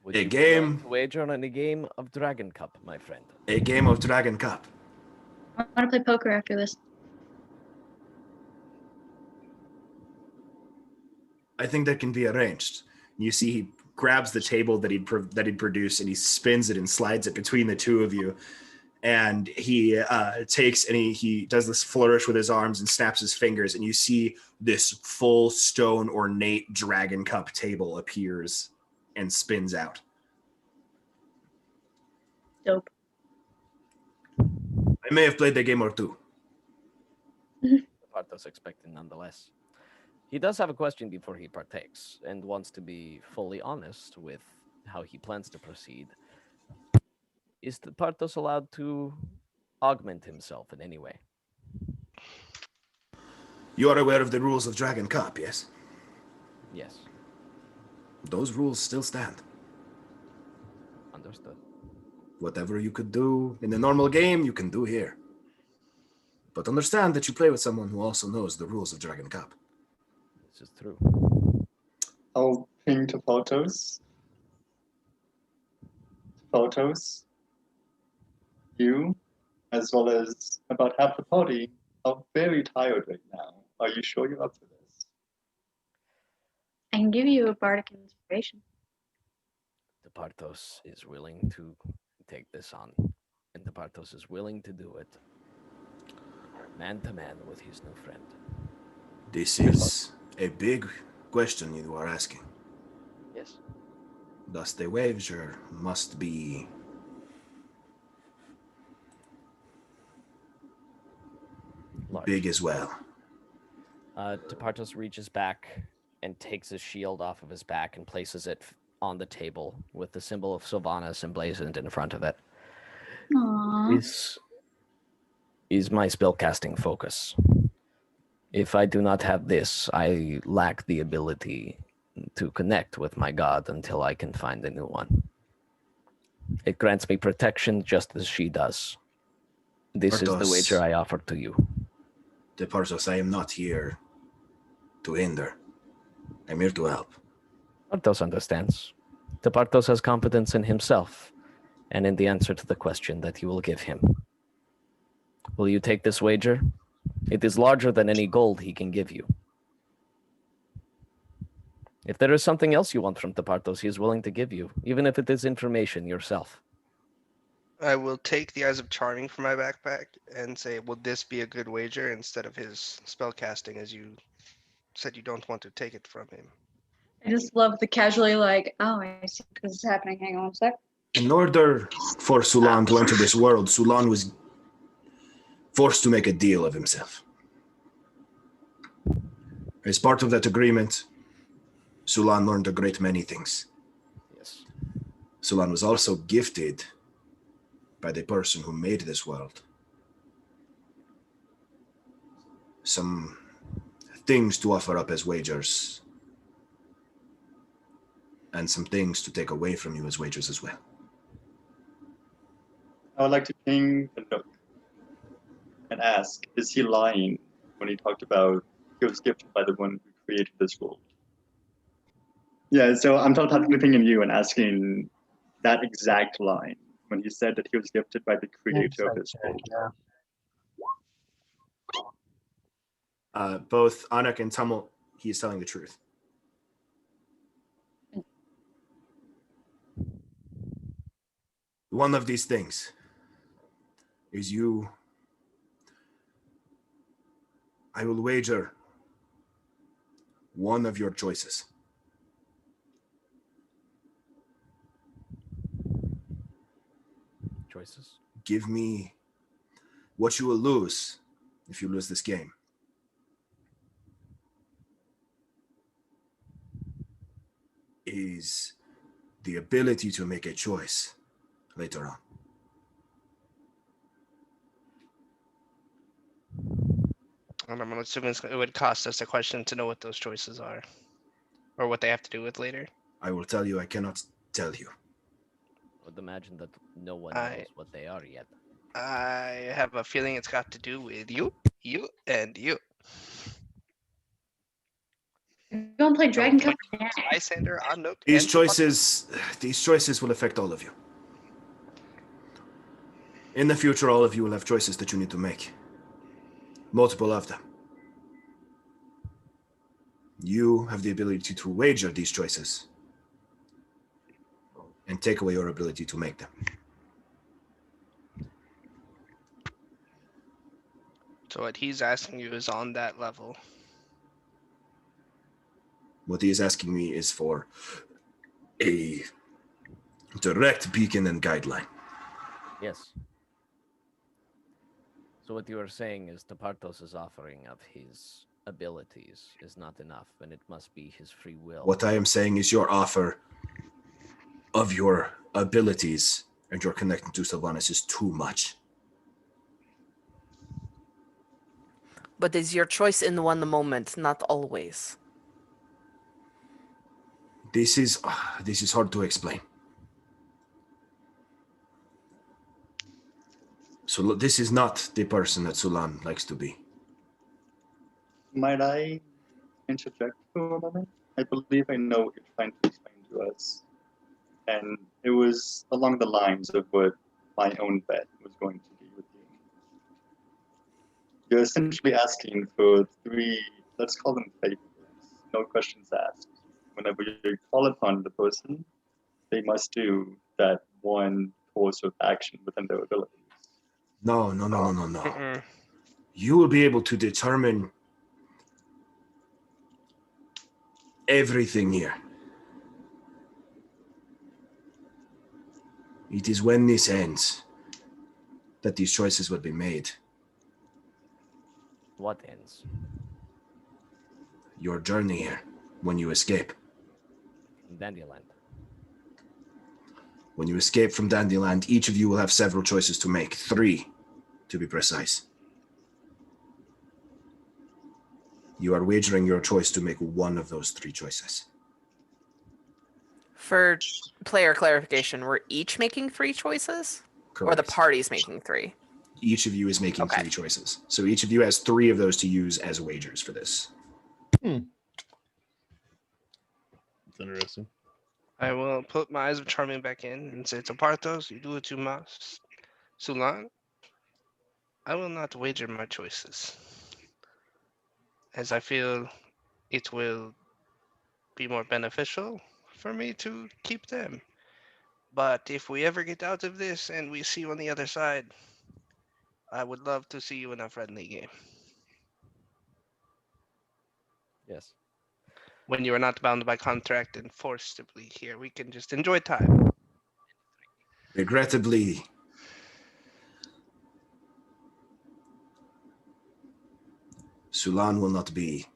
[SPEAKER 8] Would
[SPEAKER 1] A
[SPEAKER 8] you be willing
[SPEAKER 1] game.
[SPEAKER 8] to wager on a game of Dragon Cup, my friend?
[SPEAKER 1] A game of Dragon Cup.
[SPEAKER 7] I want to play poker after this.
[SPEAKER 1] I think that can be arranged. You see, he grabs the table that he'd produced and he spins it and slides it between the two of you. And he takes and he does this flourish with his arms and snaps his fingers, and you see this full stone ornate Dragon Cup table appears and spins out.
[SPEAKER 7] Dope.
[SPEAKER 1] I may have played the game or two.
[SPEAKER 8] Departos expecting nonetheless. He does have a question before he partakes and wants to be fully honest with how he plans to proceed. Is Departos allowed to augment himself in any way?
[SPEAKER 1] You are aware of the rules of Dragon Cup, yes?
[SPEAKER 8] Yes.
[SPEAKER 1] Those rules still stand.
[SPEAKER 8] Understood.
[SPEAKER 1] Whatever you could do in the normal game, you can do here. But understand that you play with someone who also knows the rules of Dragon Cup.
[SPEAKER 8] This is true.
[SPEAKER 6] I'll ping to photos. Photos. You, as well as about half the party, are very tired right now. Are you sure you're up for this?
[SPEAKER 7] I can give you a bardic inspiration.
[SPEAKER 8] Departos is willing to take this on, and Departos is willing to do it man to man with his new friend.
[SPEAKER 1] This is a big question you are asking.
[SPEAKER 8] Yes.
[SPEAKER 1] Thus, the wager must be
[SPEAKER 8] Large.
[SPEAKER 1] big as well.
[SPEAKER 8] Departos reaches back and takes his shield off of his back and places it on the table with the symbol of Sylvanas emblazoned in front of it.
[SPEAKER 7] Aww.
[SPEAKER 8] This is my spellcasting focus. If I do not have this, I lack the ability to connect with my god until I can find a new one. It grants me protection just as she does. This is the
[SPEAKER 1] Bartos.
[SPEAKER 8] wager I offer to you.
[SPEAKER 1] De Partos, I am not here to hinder. I'm here to help.
[SPEAKER 8] Partos understands. Tepartos has confidence in himself and in the answer to the question that you will give him. Will you take this wager? It is larger than any gold he can give you. If there is something else you want from Tepartos, he is willing to give you, even if it is information yourself.
[SPEAKER 5] I will take the Eyes of Charming from my backpack and say, would this be a good wager instead of his spell casting, as you said you don't want to take it from him.
[SPEAKER 7] I just love the casually like, oh, I see this is happening. Hang on a sec.
[SPEAKER 1] In order for Sulan to enter this world, Sulan was forced to make a deal of himself. As part of that agreement, Sulan learned a great many things.
[SPEAKER 8] Yes.
[SPEAKER 1] Sulan was also gifted by the person who made this world some things to offer up as wagers, and some things to take away from you as wagers as well.
[SPEAKER 6] I would like to ping the Nook and ask, is he lying when he talked about he was gifted by the one who created this world? Yeah, so I'm telepathically pinging you and asking that exact line when he said that he was gifted by the creator of this world.
[SPEAKER 4] Yeah.
[SPEAKER 1] Both Anak and Tamil, he is telling the truth. One of these things is you. I will wager one of your choices.
[SPEAKER 8] Choices?
[SPEAKER 1] Give me what you will lose if you lose this game. Is the ability to make a choice later on.
[SPEAKER 5] And I'm assuming it would cost us a question to know what those choices are, or what they have to do with later.
[SPEAKER 1] I will tell you, I cannot tell you.
[SPEAKER 8] I would imagine that no one
[SPEAKER 5] I-
[SPEAKER 8] knows what they are yet.
[SPEAKER 5] I have a feeling it's got to do with you, and you.
[SPEAKER 7] You don't play Dragon Cup
[SPEAKER 5] Put
[SPEAKER 7] now.
[SPEAKER 5] Lysander on Nook.
[SPEAKER 1] These
[SPEAKER 5] and
[SPEAKER 1] choices will affect all of you. In the future, all of you will have choices that you need to make. Multiple of them. You have the ability to wager these choices and take away your ability to make them.
[SPEAKER 5] So what he's asking you is on that level.
[SPEAKER 1] What he is asking me is for a direct beacon and guideline.
[SPEAKER 8] Yes. So what you are saying is Tepartos' offering of his abilities is not enough, and it must be his free will.
[SPEAKER 1] What I am saying is your offer of your abilities and your connection to Sylvanas is too much.
[SPEAKER 2] But is your choice in one moment, not always.
[SPEAKER 1] This is hard to explain. So this is not the person that Sulan likes to be.
[SPEAKER 6] Might I interject for a moment? I believe I know what you're trying to explain to us. And it was along the lines of what my own bet was going to be with you. You're essentially asking for 3, let's call them favors, no questions asked. Whenever you call upon the person, they must do that one course of action within their abilities.
[SPEAKER 1] No.
[SPEAKER 5] Mm-mm.
[SPEAKER 1] You will be able to determine everything here. It is when this ends that these choices will be made.
[SPEAKER 8] What ends?
[SPEAKER 1] Your journey here, when you escape.
[SPEAKER 8] Dandelion.
[SPEAKER 1] When you escape from Dandyland, each of you will have several choices to make. 3, to be precise. You are wagering your choice to make one of those 3 choices.
[SPEAKER 2] For player clarification, we're each making 3 choices? Or the
[SPEAKER 1] Correct.
[SPEAKER 2] party's making 3?
[SPEAKER 1] Each of you is making
[SPEAKER 2] Okay.
[SPEAKER 1] 3 choices. So each of you has 3 of those to use as wagers for this.
[SPEAKER 3] It's interesting.
[SPEAKER 5] I will put my eyes of charming back in and say to Parthos, you do what you must. Sulan, I will not wager my choices, as I feel it will be more beneficial for me to keep them. But if we ever get out of this and we see you on the other side, I would love to see you in a friendly game.
[SPEAKER 8] Yes.
[SPEAKER 5] When you are not bound by contract and forced to be here, we can just enjoy time.
[SPEAKER 1] Regrettably, Sulan will not be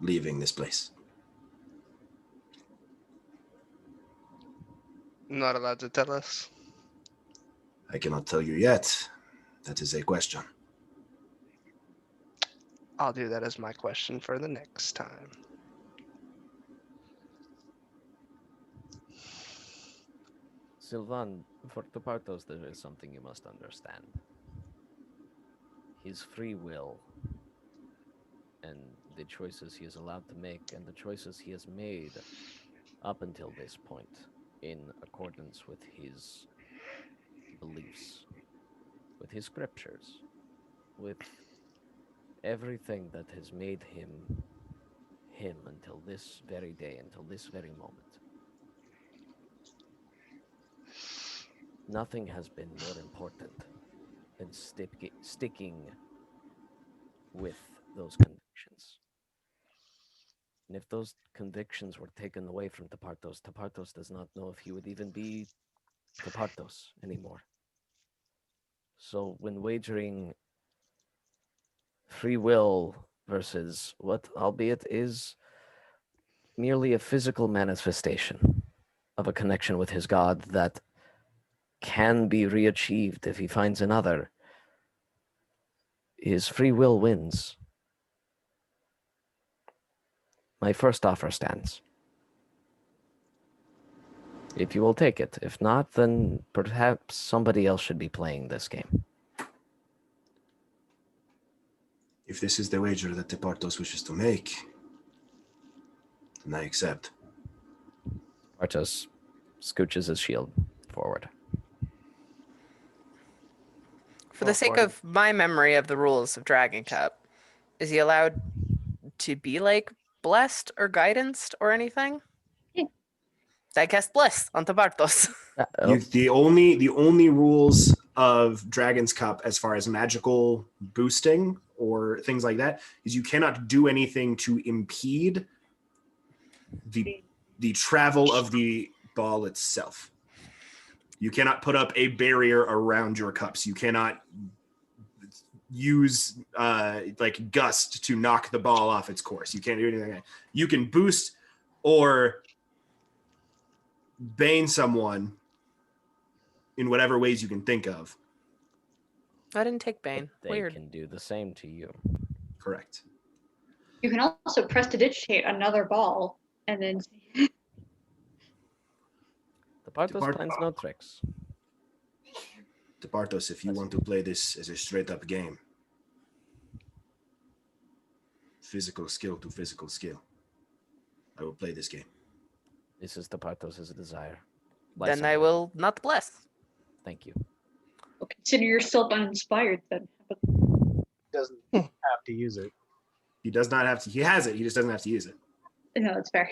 [SPEAKER 1] leaving this place.
[SPEAKER 5] Not allowed to tell us.
[SPEAKER 1] I cannot tell you yet. That is a question.
[SPEAKER 5] I'll do that as my question for the next time.
[SPEAKER 8] Sylvan, for Tupartos, there is something you must understand. His free will and the choices he is allowed to make and the choices he has made up until this point in accordance with his beliefs, with his scriptures, with everything that has made him him until this very day, until this very moment. Nothing has been more important than sticking with those convictions. And if those convictions were taken away from Tepartos, Tepartos does not know if he would even be Tepartos anymore. So when wagering free will versus what, albeit is merely a physical manifestation of a connection with his God that can be reachieved if he finds another, his free will wins. My first offer stands. If you will take it. If not, then perhaps somebody else should be playing this game.
[SPEAKER 1] If this is the wager that Tepartos wishes to make, then I accept.
[SPEAKER 8] Bartos scooches his shield forward.
[SPEAKER 2] For the sake of my memory of the rules of Dragon Cup, is he allowed to be like blessed or guidanced or anything?
[SPEAKER 7] Yeah.
[SPEAKER 2] I cast bless on Bartos.
[SPEAKER 1] The only rules of Dragon's Cup as far as magical boosting or things like that is you cannot do anything to impede the travel of the ball itself. You cannot put up a barrier around your cups. You cannot use like gust to knock the ball off its course. You can't do anything like that. You can boost or bane someone in whatever ways you can think of.
[SPEAKER 2] I didn't take Bane.
[SPEAKER 8] They
[SPEAKER 2] Weird.
[SPEAKER 8] can do the same to you.
[SPEAKER 1] Correct.
[SPEAKER 7] You can also prestidigitate another ball and then
[SPEAKER 8] The Bartos plans no tricks.
[SPEAKER 1] Tepartos, if you want to play this as a straight up game, physical skill to physical skill, I will play this game.
[SPEAKER 8] This is the Bartos' desire.
[SPEAKER 2] Then I will not bless.
[SPEAKER 8] Thank you.
[SPEAKER 7] well, consider yourself uninspired then.
[SPEAKER 4] Doesn't have to use it.
[SPEAKER 1] He does not have to. He has it. He just doesn't have to use it.
[SPEAKER 7] No, that's fair.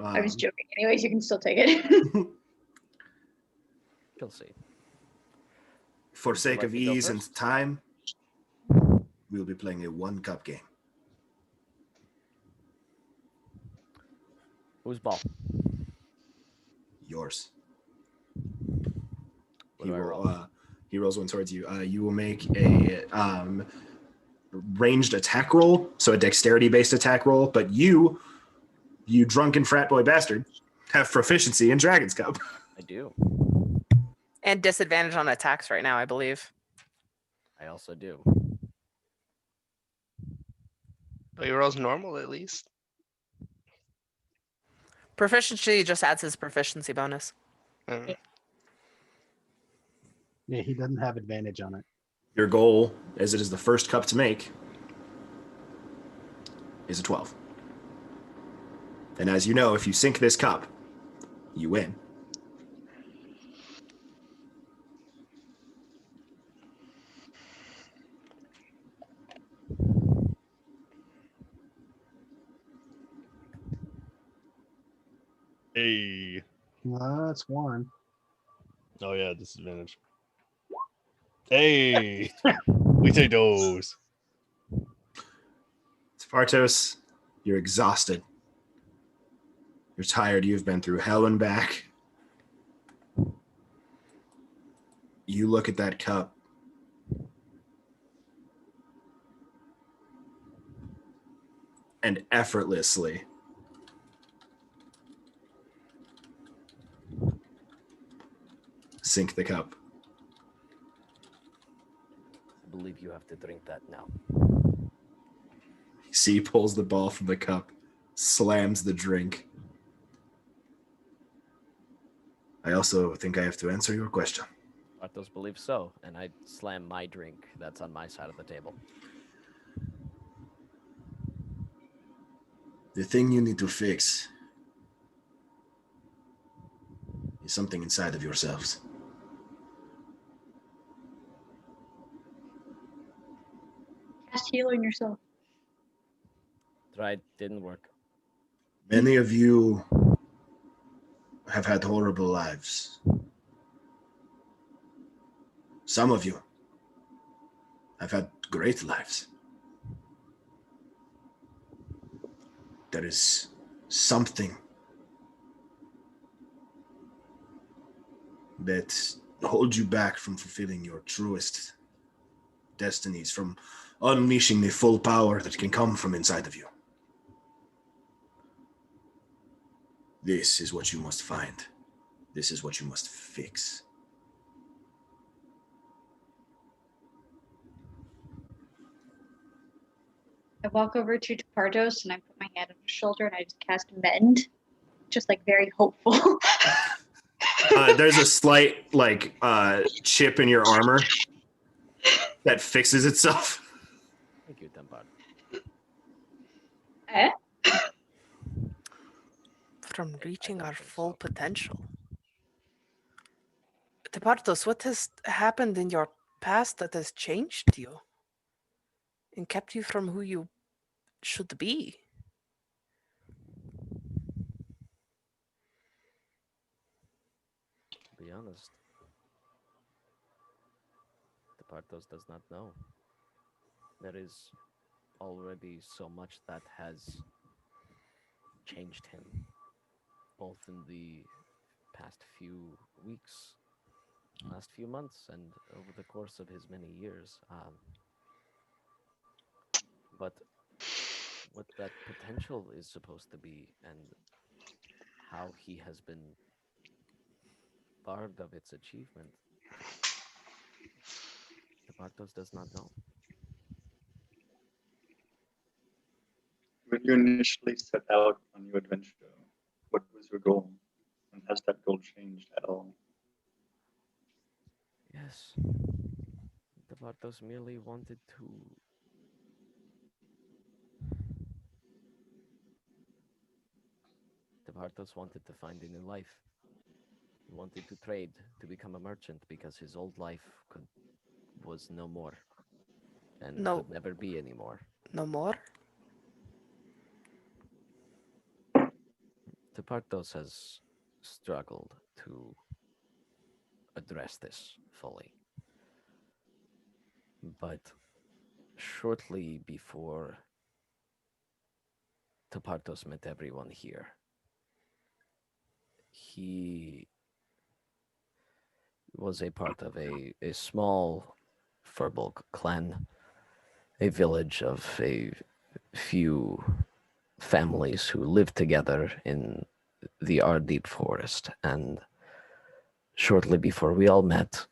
[SPEAKER 7] I was joking. Anyways, you can still take it.
[SPEAKER 8] You'll see.
[SPEAKER 1] For
[SPEAKER 8] Would you
[SPEAKER 1] sake
[SPEAKER 8] like
[SPEAKER 1] of
[SPEAKER 8] to go
[SPEAKER 1] ease and
[SPEAKER 8] first?
[SPEAKER 1] time, we will be playing a 1 cup game.
[SPEAKER 8] Whose ball?
[SPEAKER 1] Yours.
[SPEAKER 8] What do I roll?
[SPEAKER 1] He rolls one towards you. You will make a ranged attack roll, so a dexterity-based attack roll. But you drunken frat boy bastard, have proficiency in Dragon's Cup.
[SPEAKER 8] I do.
[SPEAKER 2] And disadvantage on attacks right now, I believe.
[SPEAKER 8] I also do.
[SPEAKER 5] But he rolls normal at least.
[SPEAKER 2] Proficiency just adds his proficiency bonus.
[SPEAKER 5] Mm.
[SPEAKER 4] Yeah, he doesn't have advantage on it.
[SPEAKER 1] Your goal, as it is the first cup to make, is a 12. And as you know, if you sink this cup, you win.
[SPEAKER 3] Hey.
[SPEAKER 4] That's one.
[SPEAKER 3] Oh yeah, disadvantage. Hey. We take those.
[SPEAKER 1] Spartos, you're exhausted. You're tired. You've been through hell and back. You look at that cup. And effortlessly sink the cup.
[SPEAKER 8] I believe you have to drink that now.
[SPEAKER 1] C pulls the ball from the cup, slams the drink. I also think I have to answer your question.
[SPEAKER 8] Bartos believes so, and I slam my drink that's on my side of the table.
[SPEAKER 1] The thing you need to fix is something inside of yourselves.
[SPEAKER 7] Cast heal on yourself.
[SPEAKER 8] Tried, didn't work.
[SPEAKER 1] Many of you have had horrible lives. Some of you have had great lives. There is something that holds you back from fulfilling your truest destinies, from unleashing the full power that can come from inside of you. This is what you must find. This is what you must fix.
[SPEAKER 7] I walk over to Pardos and I put my hand on his shoulder and I just cast Mend, just like very hopeful.
[SPEAKER 1] There's a slight chip in your armor that fixes itself.
[SPEAKER 8] Thank you, Tempar.
[SPEAKER 7] Eh?
[SPEAKER 2] From reaching our full potential. Tepartos, what has happened in your past that has changed you and kept you from who you should be?
[SPEAKER 8] To be honest, Tepartos does not know. There is already so much that has changed him, both in the past few weeks, last few months, and over the course of his many years. But what that potential is supposed to be and how he has been barred of its achievement, the Bartos does not know.
[SPEAKER 6] When you initially set out on your adventure, what was your goal? And has that goal changed at all?
[SPEAKER 8] Yes, the Bartos merely wanted to The Bartos wanted to find a new life. He wanted to trade, to become a merchant, because his old life was no more. And
[SPEAKER 2] No.
[SPEAKER 8] could never be anymore.
[SPEAKER 2] No more?
[SPEAKER 8] The Bartos has struggled to address this fully. But shortly before Tepartos met everyone here, he was a part of a small Furbolg clan, a village of a few families who lived together in the Ardit forest. And shortly before we all met,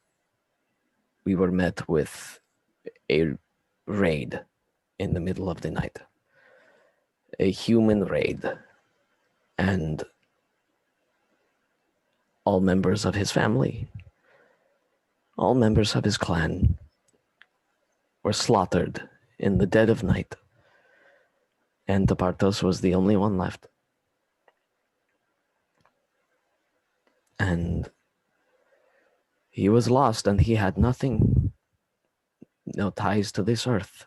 [SPEAKER 8] we were met with a raid in the middle of the night. A human raid. And all members of his family, all members of his clan were slaughtered in the dead of night, and Tepartos was the only one left. And he was lost, and he had nothing, no ties to this earth,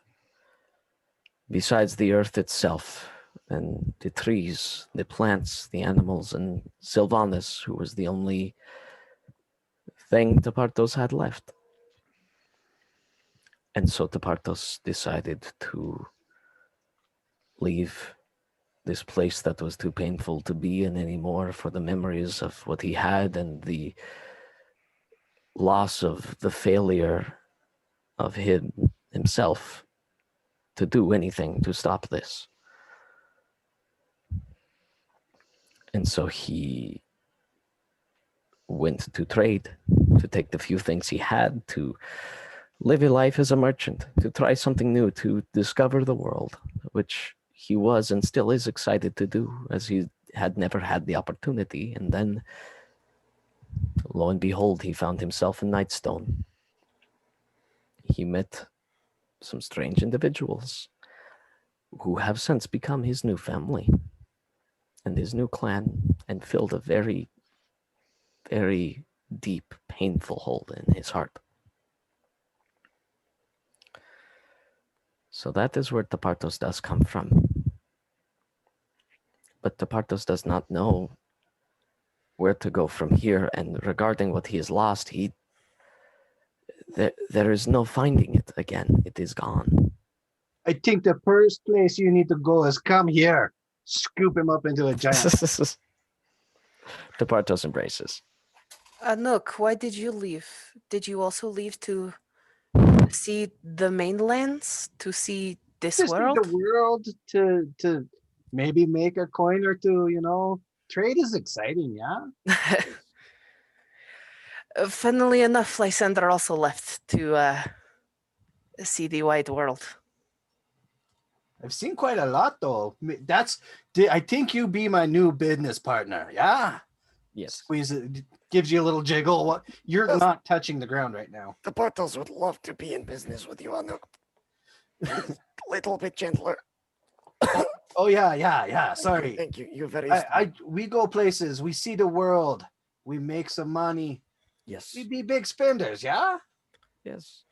[SPEAKER 8] besides the earth itself, and the trees, the plants, the animals, and Sylvanus, who was the only thing Tepartos had left. And so Tepartos decided to leave this place that was too painful to be in anymore for the memories of what he had and the loss of the failure of himself to do anything to stop this. And so he went to trade, to take the few things he had, to live a life as a merchant, to try something new, to discover the world, which he was and still is excited to do, as he had never had the opportunity. And then, lo and behold, he found himself in Nightstone. He met some strange individuals who have since become his new family and his new clan, and filled a very, very deep, painful hole in his heart. So that is where Tepartos does come from. But Tepartos does not know where to go from here, and regarding what he has lost, there is no finding it again. It is gone.
[SPEAKER 4] I think the first place you need to go is come here. Scoop him up into a giant.
[SPEAKER 8] Tepartos embraces.
[SPEAKER 2] Nook, why did you leave? Did you also leave to see the mainlands? To see this
[SPEAKER 4] Just
[SPEAKER 2] world?
[SPEAKER 4] the world to maybe make a coin or two, you know. Trade is exciting, yeah.
[SPEAKER 2] Funnily enough, Lysander also left to see the wide world.
[SPEAKER 4] I've seen quite a lot though. I think you be my new business partner, yeah.
[SPEAKER 8] Yes.
[SPEAKER 4] Squeeze it, gives you a little jiggle. What? You're not touching the ground right now.
[SPEAKER 9] The Portals would love to be in business with you, Anuk. Little bit gentler.
[SPEAKER 4] Oh yeah. Sorry.
[SPEAKER 9] Thank you. You're very.
[SPEAKER 4] We go places. We see the world. We make some money.
[SPEAKER 8] Yes.
[SPEAKER 4] We be big spenders, yeah.
[SPEAKER 8] Yes.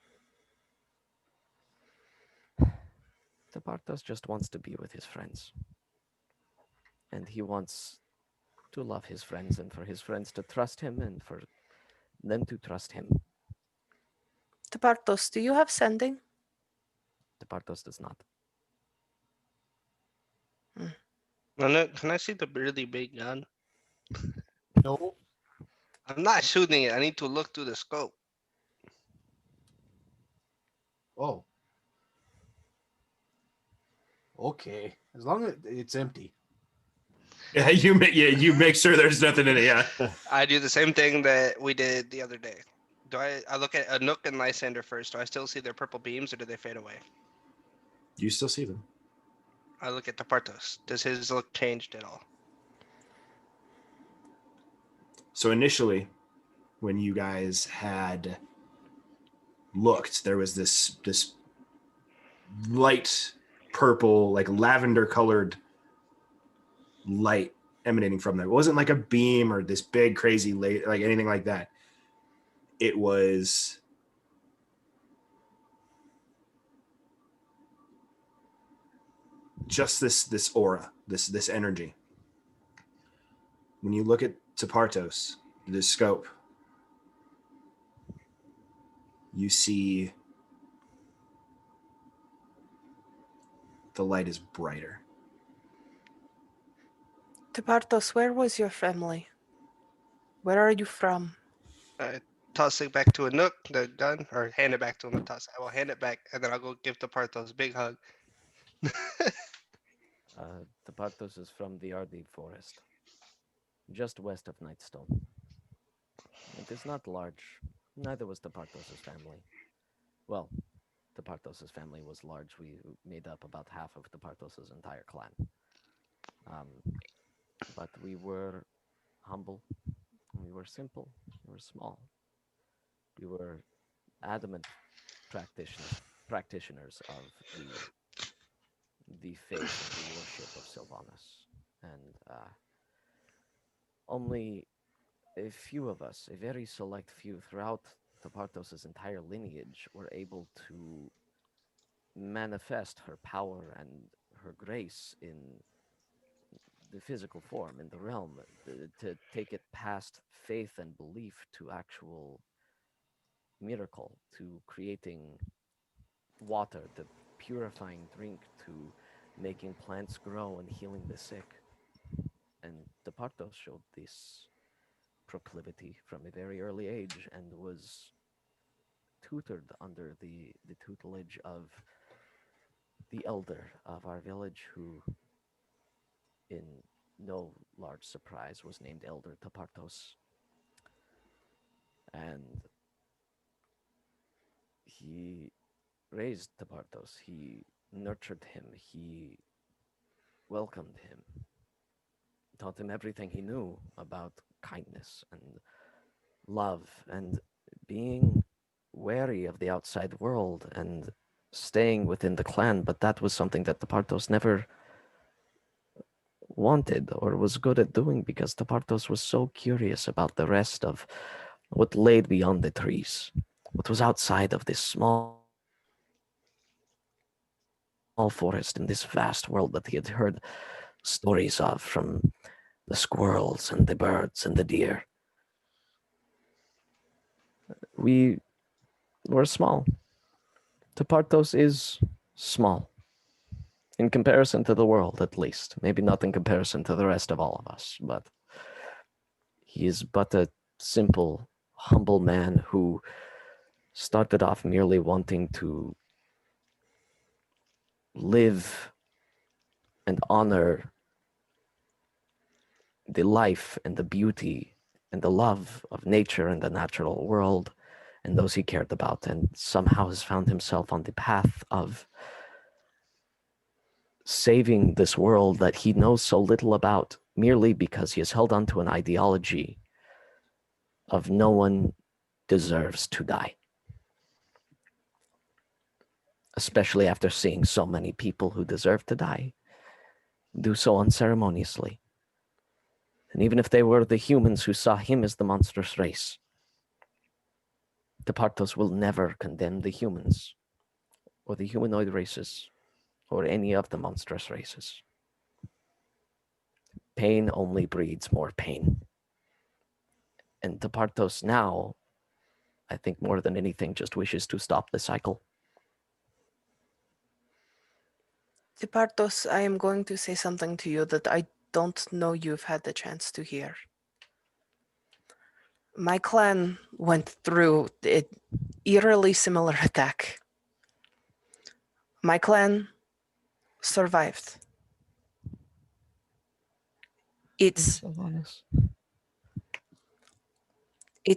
[SPEAKER 8] Tepartos just wants to be with his friends. And he wants to love his friends, and for his friends to trust him, and for them to trust him.
[SPEAKER 2] Tepartos, do you have sending?
[SPEAKER 8] Tepartos does not.
[SPEAKER 5] Can I see the really big gun?
[SPEAKER 4] No.
[SPEAKER 5] I'm not shooting it. I need to look through the scope.
[SPEAKER 4] Oh. Okay. As long as it's empty.
[SPEAKER 1] Yeah, you make sure there's nothing in it. Yeah.
[SPEAKER 5] I do the same thing that we did the other day. Do I look at Anook and Lysander first? Do I still see their purple beams, or do they fade away?
[SPEAKER 1] You still see them.
[SPEAKER 5] I look at Tepartos. Does his look changed at all?
[SPEAKER 1] So initially, when you guys had looked, there was this light purple, like lavender colored light emanating from them. It wasn't like a beam or this big crazy light, like anything like that. It was just this aura, this energy. When you look at Tepartos, the scope, you see the light is brighter.
[SPEAKER 2] Tepartos, where was your family? Where are you from?
[SPEAKER 5] I toss it back to Anook, the gun, or hand it back to him. I will hand it back, and then I'll go give Tepartos a big hug.
[SPEAKER 8] Tepartos is from the Ardi forest, just west of Nightstone. It is not large. Neither was Tepartos' family. Well, Tepartos' family was large. We made up about half of Tepartos' entire clan. But we were humble. We were simple. We were small. We were adamant practitioners of the faith and the worship of Sylvanus, and only a few of us, a very select few throughout Tepartos' entire lineage, were able to manifest her power and her grace in the physical form, in the realm, to take it past faith and belief to actual miracle, to creating water, to purifying drink, to making plants grow and healing the sick. And Tepartos showed this proclivity from a very early age and was tutored under the tutelage of the elder of our village, who, in no large surprise, was named Elder Tepartos. And he raised Tepartos, he nurtured him, he welcomed him, taught him everything he knew about kindness and love and being wary of the outside world and staying within the clan. But that was something that Tepartos never wanted or was good at doing, because Tepartos was so curious about the rest of what laid beyond the trees, what was outside of this small forest in this vast world that he had heard stories of from the squirrels and the birds and the deer. We were small. Tepartos is small. In comparison to the world, at least. Maybe not in comparison to the rest of all of us, but he is but a simple, humble man who started off merely wanting to live and honor the life and the beauty and the love of nature and the natural world and those he cared about, and somehow has found himself on the path of saving this world that he knows so little about, merely because he has held on to an ideology of no one deserves to die. Especially after seeing so many people who deserve to die do so unceremoniously. And even if they were the humans who saw him as the monstrous race, Tepartos will never condemn the humans or the humanoid races or any of the monstrous races. Pain only breeds more pain. And Tepartos now, I think more than anything, just wishes to stop the cycle.
[SPEAKER 2] Tepartos, I am going to say something to you that I don't know you've had the chance to hear. My clan went through an eerily similar attack. My clan survived. It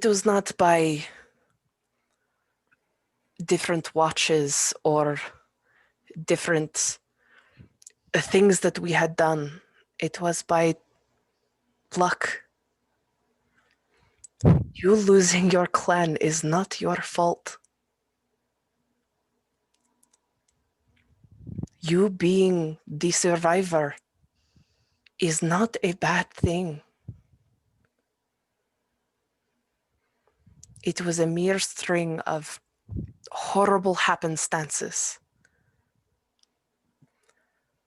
[SPEAKER 2] was not by different watches or different things that we had done. It was by luck. You losing your clan is not your fault. You being the survivor is not a bad thing. It was a mere string of horrible happenstances.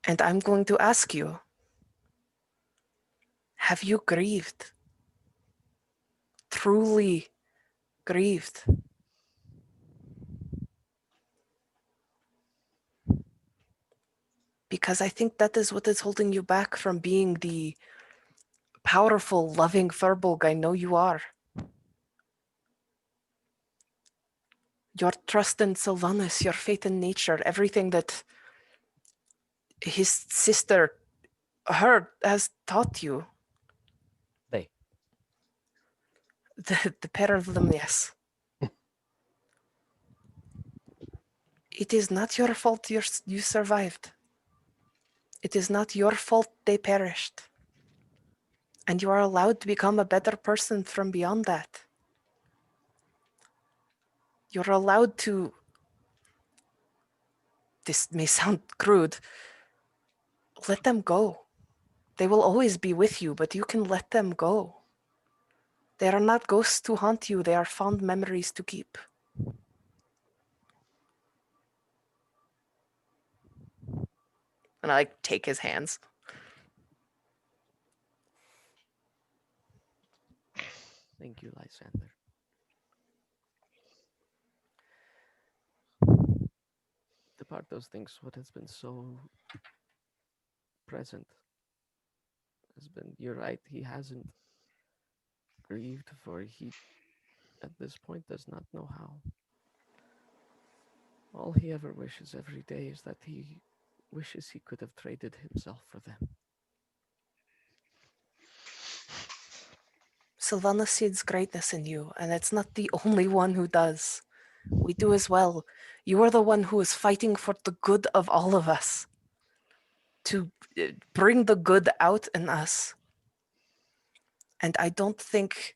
[SPEAKER 2] And I'm going to ask you, have you grieved? Truly grieved? Because I think that is what is holding you back from being the powerful, loving Furbolg I know you are. Your trust in Sylvanus, your faith in nature, everything that his sister, her, has taught you.
[SPEAKER 8] They.
[SPEAKER 2] The pair of them, yes. It is not your fault you survived. It is not your fault they perished. And you are allowed to become a better person from beyond that. You're allowed to, this may sound crude, let them go. They will always be with you, but you can let them go. They are not ghosts to haunt you, they are fond memories to keep. And I take his hands.
[SPEAKER 8] Thank you, Lysander. The Partos thinks what has been so present has been, you're right, he hasn't grieved, for he at this point does not know how. All he ever wishes every day is that he wishes he could have traded himself for them.
[SPEAKER 2] Sylvanas sees greatness in you, and it's not the only one who does. We do as well. You are the one who is fighting for the good of all of us. To bring the good out in us. And I don't think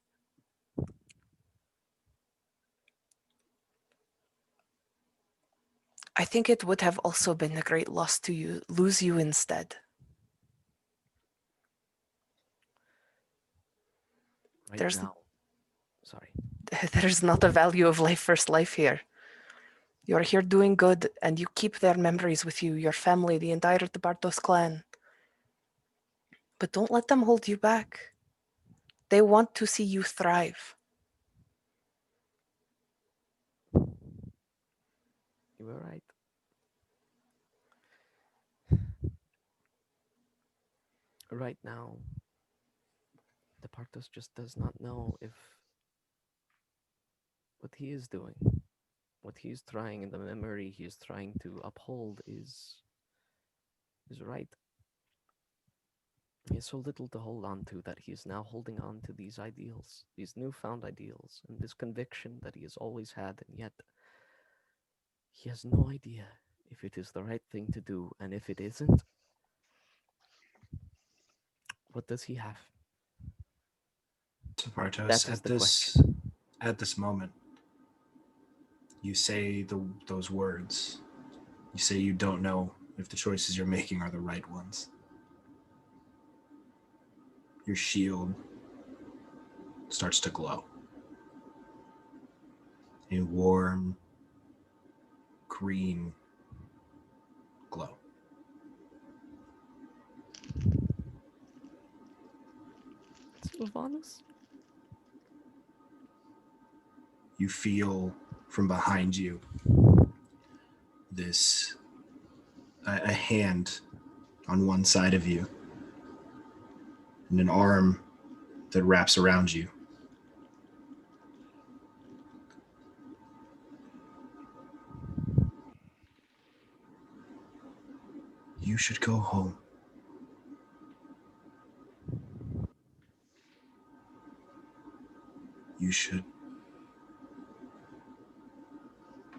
[SPEAKER 2] it would have also been a great loss to you, lose you instead.
[SPEAKER 8] Right
[SPEAKER 2] There's
[SPEAKER 8] now, sorry.
[SPEAKER 2] There's not a value of life first life here. You're here doing good, and you keep their memories with you, your family, the entire Bartos clan. But don't let them hold you back. They want to see you thrive.
[SPEAKER 8] You were right. Right now, the Partos just does not know if what he is doing, what he is trying, and the memory he is trying to uphold is right. He has so little to hold on to that he is now holding on to these ideals, these newfound ideals, and this conviction that he has always had, and yet he has no idea if it is the right thing to do, and if it isn't, what does he have?
[SPEAKER 1] So Bartos,
[SPEAKER 8] That is the question.
[SPEAKER 1] at this moment, you say those words. You say you don't know if the choices you're making are the right ones. Your shield starts to glow. A warm green glow.
[SPEAKER 8] Sylvanas?
[SPEAKER 1] You feel from behind you this a hand on one side of you and an arm that wraps around you. You should go home. You should.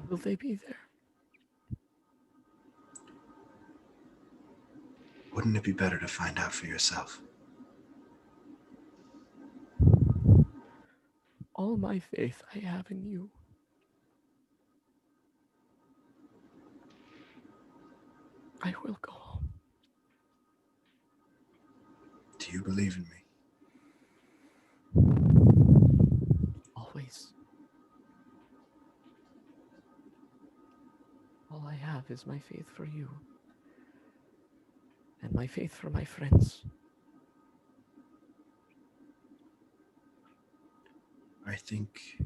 [SPEAKER 8] Will they be there?
[SPEAKER 1] Wouldn't it be better to find out for yourself?
[SPEAKER 8] All my faith I have in you. I will go home.
[SPEAKER 1] Do you believe in me?
[SPEAKER 8] Always. All I have is my faith for you. And my faith for my friends.
[SPEAKER 1] I think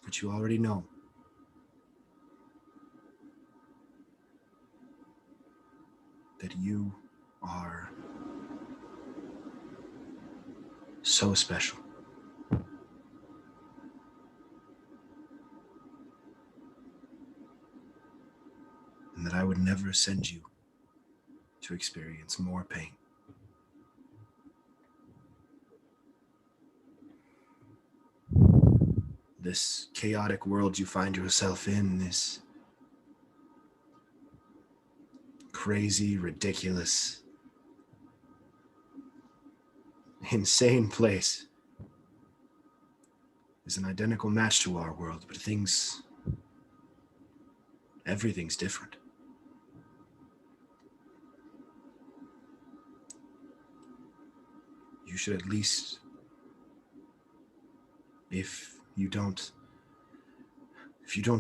[SPEAKER 1] what you already know. That you are so special. And that I would never send you to experience more pain. This chaotic world you find yourself in, this crazy, ridiculous, insane place is an identical match to our world, but everything's different. You should at least, if you don't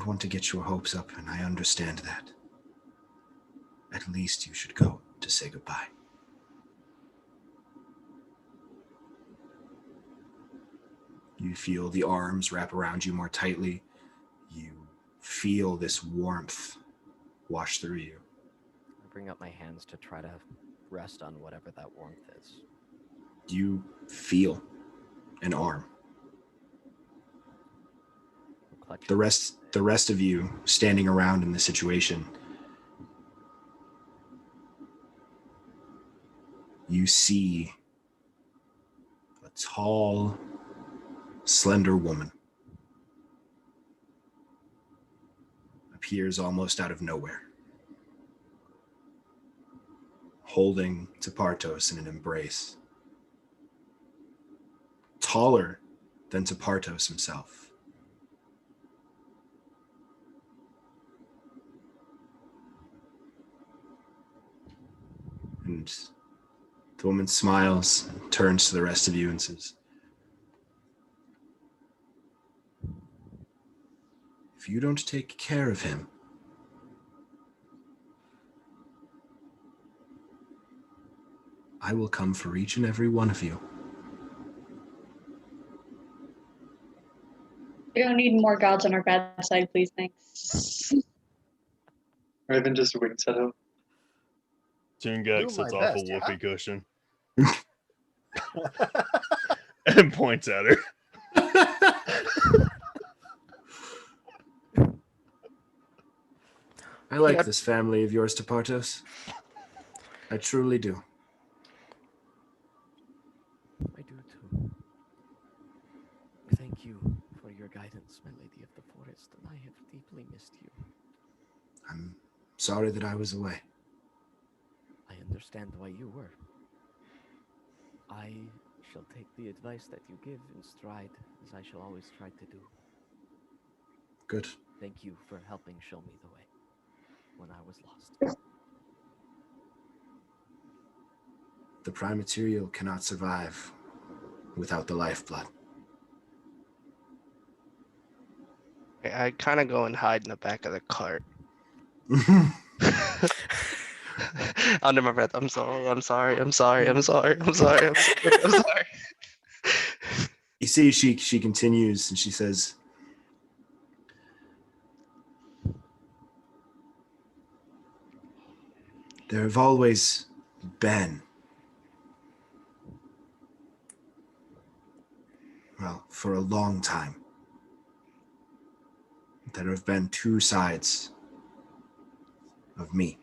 [SPEAKER 1] want to get your hopes up, and I understand that, at least you should go to say goodbye. You feel the arms wrap around you more tightly. You feel this warmth wash through you.
[SPEAKER 8] I bring up my hands to try to rest on whatever that warmth is.
[SPEAKER 1] You feel an arm. The rest of you standing around in the situation, you see a tall, slender woman appears almost out of nowhere, holding Tepartos in an embrace. Taller than Tepartos himself. And the woman smiles and turns to the rest of you and says, if you don't take care of him, I will come for each and every one of you.
[SPEAKER 7] We don't need more gods on our bad side, please, thanks.
[SPEAKER 6] Raven just winks at him.
[SPEAKER 3] Tungak
[SPEAKER 4] Do
[SPEAKER 3] sits
[SPEAKER 4] my
[SPEAKER 3] off
[SPEAKER 4] best,
[SPEAKER 3] a
[SPEAKER 4] yeah?
[SPEAKER 3] whoopee cushion and points at her.
[SPEAKER 1] I like this family of yours, Tepartos. I truly do.
[SPEAKER 8] I do too. Thank you for your guidance, my lady of the forest, and I have deeply missed you.
[SPEAKER 1] I'm sorry that I was away.
[SPEAKER 8] I understand why you were. I shall take the advice that you give in stride, as I shall always try to do.
[SPEAKER 1] Good.
[SPEAKER 8] Thank you for helping show me the way when I was lost.
[SPEAKER 1] The prime material cannot survive without the lifeblood.
[SPEAKER 5] I kind of go and hide in the back of the cart. Under my breath, I'm sorry.
[SPEAKER 1] You see, she continues and she says, there have always been, well, for a long time, there have been two sides of me.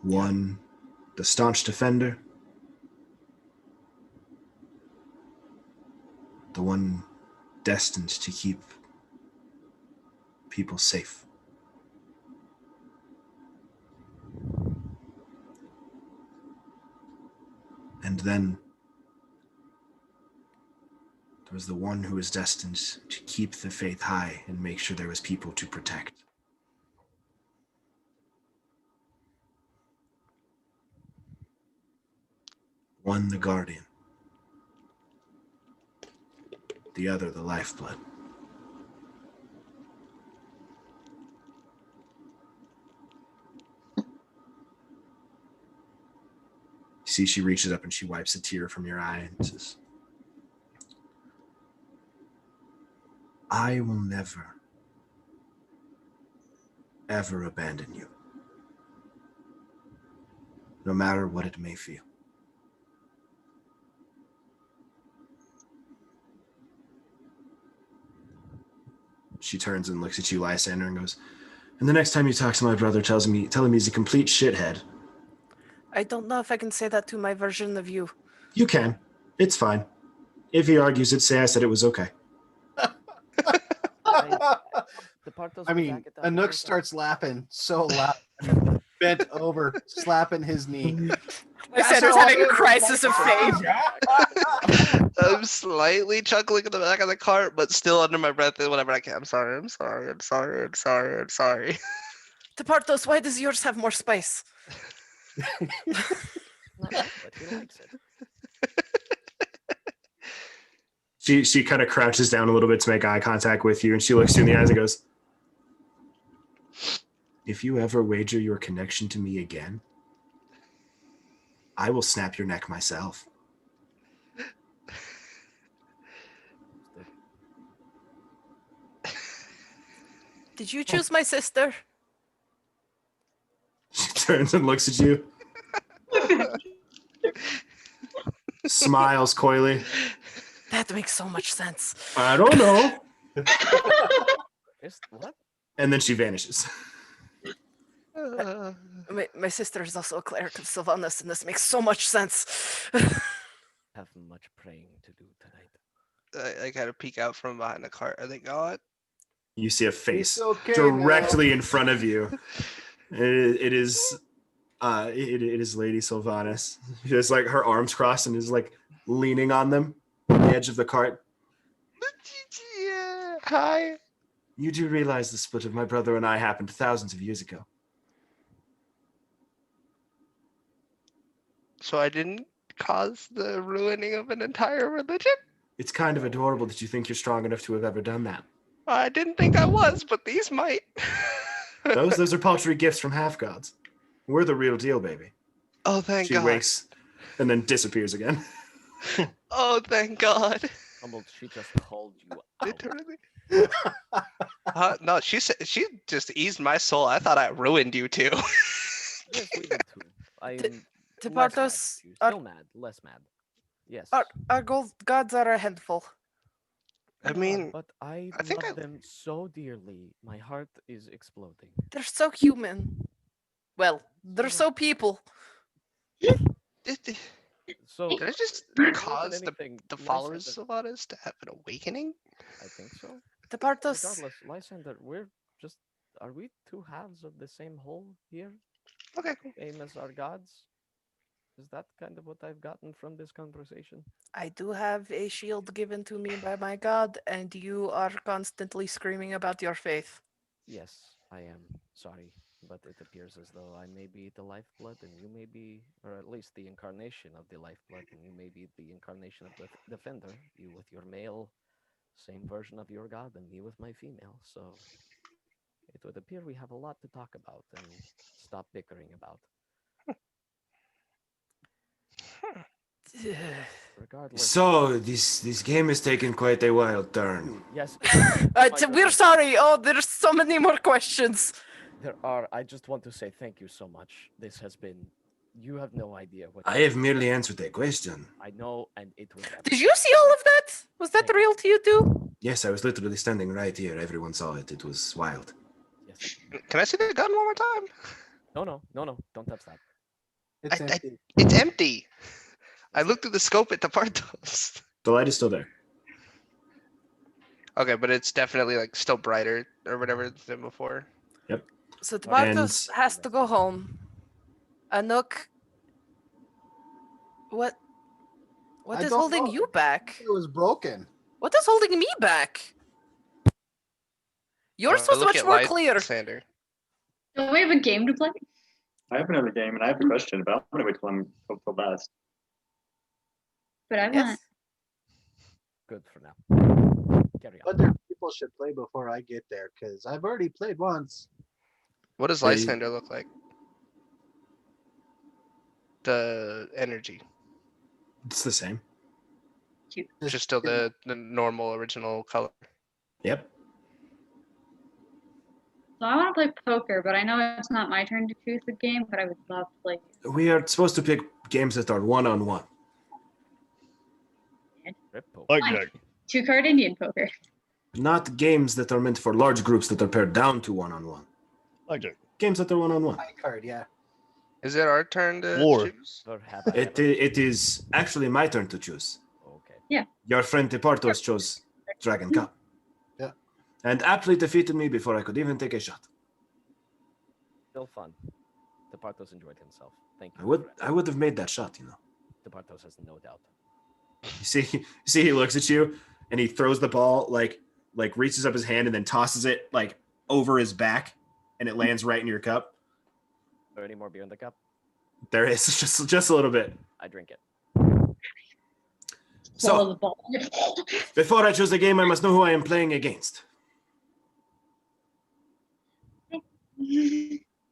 [SPEAKER 1] One, the staunch defender, the one destined to keep people safe. And then there was the one who was destined to keep the faith high and make sure there was people to protect. One, the guardian. The other, the lifeblood. You see, she reaches up and she wipes a tear from your eye and says, I will never, ever abandon you, no matter what it may feel. She turns and looks at you, Lysander, and goes, and the next time you talk to my brother, tell him he's a complete shithead.
[SPEAKER 2] I don't know if I can say that to my version of you.
[SPEAKER 1] You can. It's fine. If he argues it, say I said it was okay.
[SPEAKER 4] I mean, Anook starts laughing so loud, bent over, slapping his knee.
[SPEAKER 2] Lysander's having a crisis of faith.
[SPEAKER 5] I'm slightly chuckling in the back of the cart, but still under my breath whenever I can. I'm sorry.
[SPEAKER 2] Tepartos, why does yours have more spice?
[SPEAKER 8] Not yet, but he likes it.
[SPEAKER 1] She kind of crouches down a little bit to make eye contact with you, and she looks you in the eyes and goes, "If you ever wager your connection to me again, I will snap your neck myself."
[SPEAKER 2] Did you choose my sister?
[SPEAKER 1] She turns and looks at you, smiles coyly.
[SPEAKER 2] That makes so much sense.
[SPEAKER 1] I don't know.
[SPEAKER 8] What?
[SPEAKER 1] And then she vanishes.
[SPEAKER 2] My sister is also a cleric of Sylvanas, and this makes so much sense.
[SPEAKER 8] Have much praying to do tonight.
[SPEAKER 5] I kind of peek out from behind the cart. Are they gone?
[SPEAKER 1] You see a face
[SPEAKER 4] okay
[SPEAKER 1] directly in front of you. It is Lady Sylvanas. She has like her arms crossed and is like leaning on them on the edge of the cart.
[SPEAKER 5] Yeah. Hi.
[SPEAKER 1] You do realize the split of my brother and I happened thousands of years ago.
[SPEAKER 5] So I didn't cause the ruining of an entire religion?
[SPEAKER 1] It's kind of adorable that you think you're strong enough to have ever done that.
[SPEAKER 5] I didn't think I was, but these might.
[SPEAKER 1] Those are paltry gifts from half-gods. We're the real deal, baby.
[SPEAKER 5] Oh, thank
[SPEAKER 1] She
[SPEAKER 5] God.
[SPEAKER 1] winks and then disappears again.
[SPEAKER 5] Oh, thank God.
[SPEAKER 8] Humbled, she just called you out.
[SPEAKER 5] Literally. No, she just eased my soul. I thought I ruined you too.
[SPEAKER 8] Yes, we did too. I'm
[SPEAKER 2] Tepartos,
[SPEAKER 8] still mad, less mad. Yes.
[SPEAKER 2] our gods are a handful.
[SPEAKER 5] I mean,
[SPEAKER 8] but I
[SPEAKER 5] think
[SPEAKER 8] love them so dearly. My heart is exploding.
[SPEAKER 2] They're so human. Well, they're so people.
[SPEAKER 8] So
[SPEAKER 5] did I just
[SPEAKER 8] more than
[SPEAKER 5] cause
[SPEAKER 8] anything,
[SPEAKER 5] the
[SPEAKER 8] Lysander-
[SPEAKER 5] followers of us to have an awakening?
[SPEAKER 8] I think so.
[SPEAKER 2] Tepartos,
[SPEAKER 8] Regardless, Lysander, are we two halves of the same whole here?
[SPEAKER 5] Okay, cool.
[SPEAKER 8] Same as our gods? Is that kind of what I've gotten from this conversation?
[SPEAKER 2] I do have a shield given to me by my god, and you are constantly screaming about your faith.
[SPEAKER 8] Yes, I am. Sorry, but it appears as though I may be the lifeblood and you may be, or at least the incarnation of the lifeblood, and you may be the incarnation of the defender, you with your male, same version of your god, and me with my female. So it would appear we have a lot to talk about and stop bickering about. Regardless.
[SPEAKER 1] So this game has taken quite a wild turn.
[SPEAKER 8] Yes.
[SPEAKER 2] We're sorry. Oh, there's so many more questions.
[SPEAKER 8] There are. I just want to say thank you so much. This has been. You have no idea what.
[SPEAKER 1] I have merely answered a question.
[SPEAKER 8] I know, and it was.
[SPEAKER 2] Did you see all of that? Was that real to you too?
[SPEAKER 1] Yes, I was literally standing right here. Everyone saw it. It was wild.
[SPEAKER 8] Yes.
[SPEAKER 5] Can I see the gun one more time?
[SPEAKER 8] No. Don't touch that.
[SPEAKER 4] It's empty.
[SPEAKER 5] It's empty. I looked through the scope at the Partos.
[SPEAKER 1] The light is still there.
[SPEAKER 5] Okay, but it's definitely like still brighter or whatever than before.
[SPEAKER 1] Yep.
[SPEAKER 2] So Tepartos has to go home. Anouk, what
[SPEAKER 4] I
[SPEAKER 2] is
[SPEAKER 4] don't
[SPEAKER 2] holding
[SPEAKER 4] know.
[SPEAKER 2] you back?
[SPEAKER 4] It was broken.
[SPEAKER 2] What is holding me back? Yours was
[SPEAKER 5] Look
[SPEAKER 2] much
[SPEAKER 5] at
[SPEAKER 2] more clear.
[SPEAKER 5] Lysander.
[SPEAKER 7] Don't we have a game to play?
[SPEAKER 6] I have another game and I have a question, but I'm gonna wait till last.
[SPEAKER 7] But I
[SPEAKER 2] Yes.
[SPEAKER 7] want.
[SPEAKER 8] Good for now. Carry on.
[SPEAKER 4] Other people should play before I get there, because I've already played once.
[SPEAKER 5] What does
[SPEAKER 1] Hey.
[SPEAKER 5] Lysander look like? The energy.
[SPEAKER 1] It's the same.
[SPEAKER 5] Just still the normal original color.
[SPEAKER 1] Yep.
[SPEAKER 7] So I want to play poker, but I know it's not my turn to choose the game, but I would love to play.
[SPEAKER 1] We are supposed to pick games that are one-on-one.
[SPEAKER 3] Blackjack.
[SPEAKER 7] 2-card Indian poker.
[SPEAKER 1] Not games that are meant for large groups that are pared down to one-on-one.
[SPEAKER 3] Blackjack.
[SPEAKER 1] Games that are one-on-one.
[SPEAKER 4] My card, yeah.
[SPEAKER 5] Is it our turn to
[SPEAKER 3] War.
[SPEAKER 5] choose?
[SPEAKER 8] Or have I
[SPEAKER 1] It is actually my turn to choose.
[SPEAKER 8] Okay.
[SPEAKER 1] Your friend Tepartos chose Dragon Cup.
[SPEAKER 4] Yeah.
[SPEAKER 1] And aptly defeated me before I could even take a shot.
[SPEAKER 8] Still fun. DePartos enjoyed himself. Thank you.
[SPEAKER 1] I would have made that shot, you know.
[SPEAKER 8] DePartos has no doubt.
[SPEAKER 1] You see, he looks at you and he throws the ball like reaches up his hand and then tosses it like over his back, and it lands right in your cup.
[SPEAKER 8] Is there any more beer in the cup?
[SPEAKER 1] There is just a little bit.
[SPEAKER 8] I drink it.
[SPEAKER 7] Swallow the
[SPEAKER 1] So
[SPEAKER 7] ball.
[SPEAKER 1] before I choose the game, I must know who I am playing against.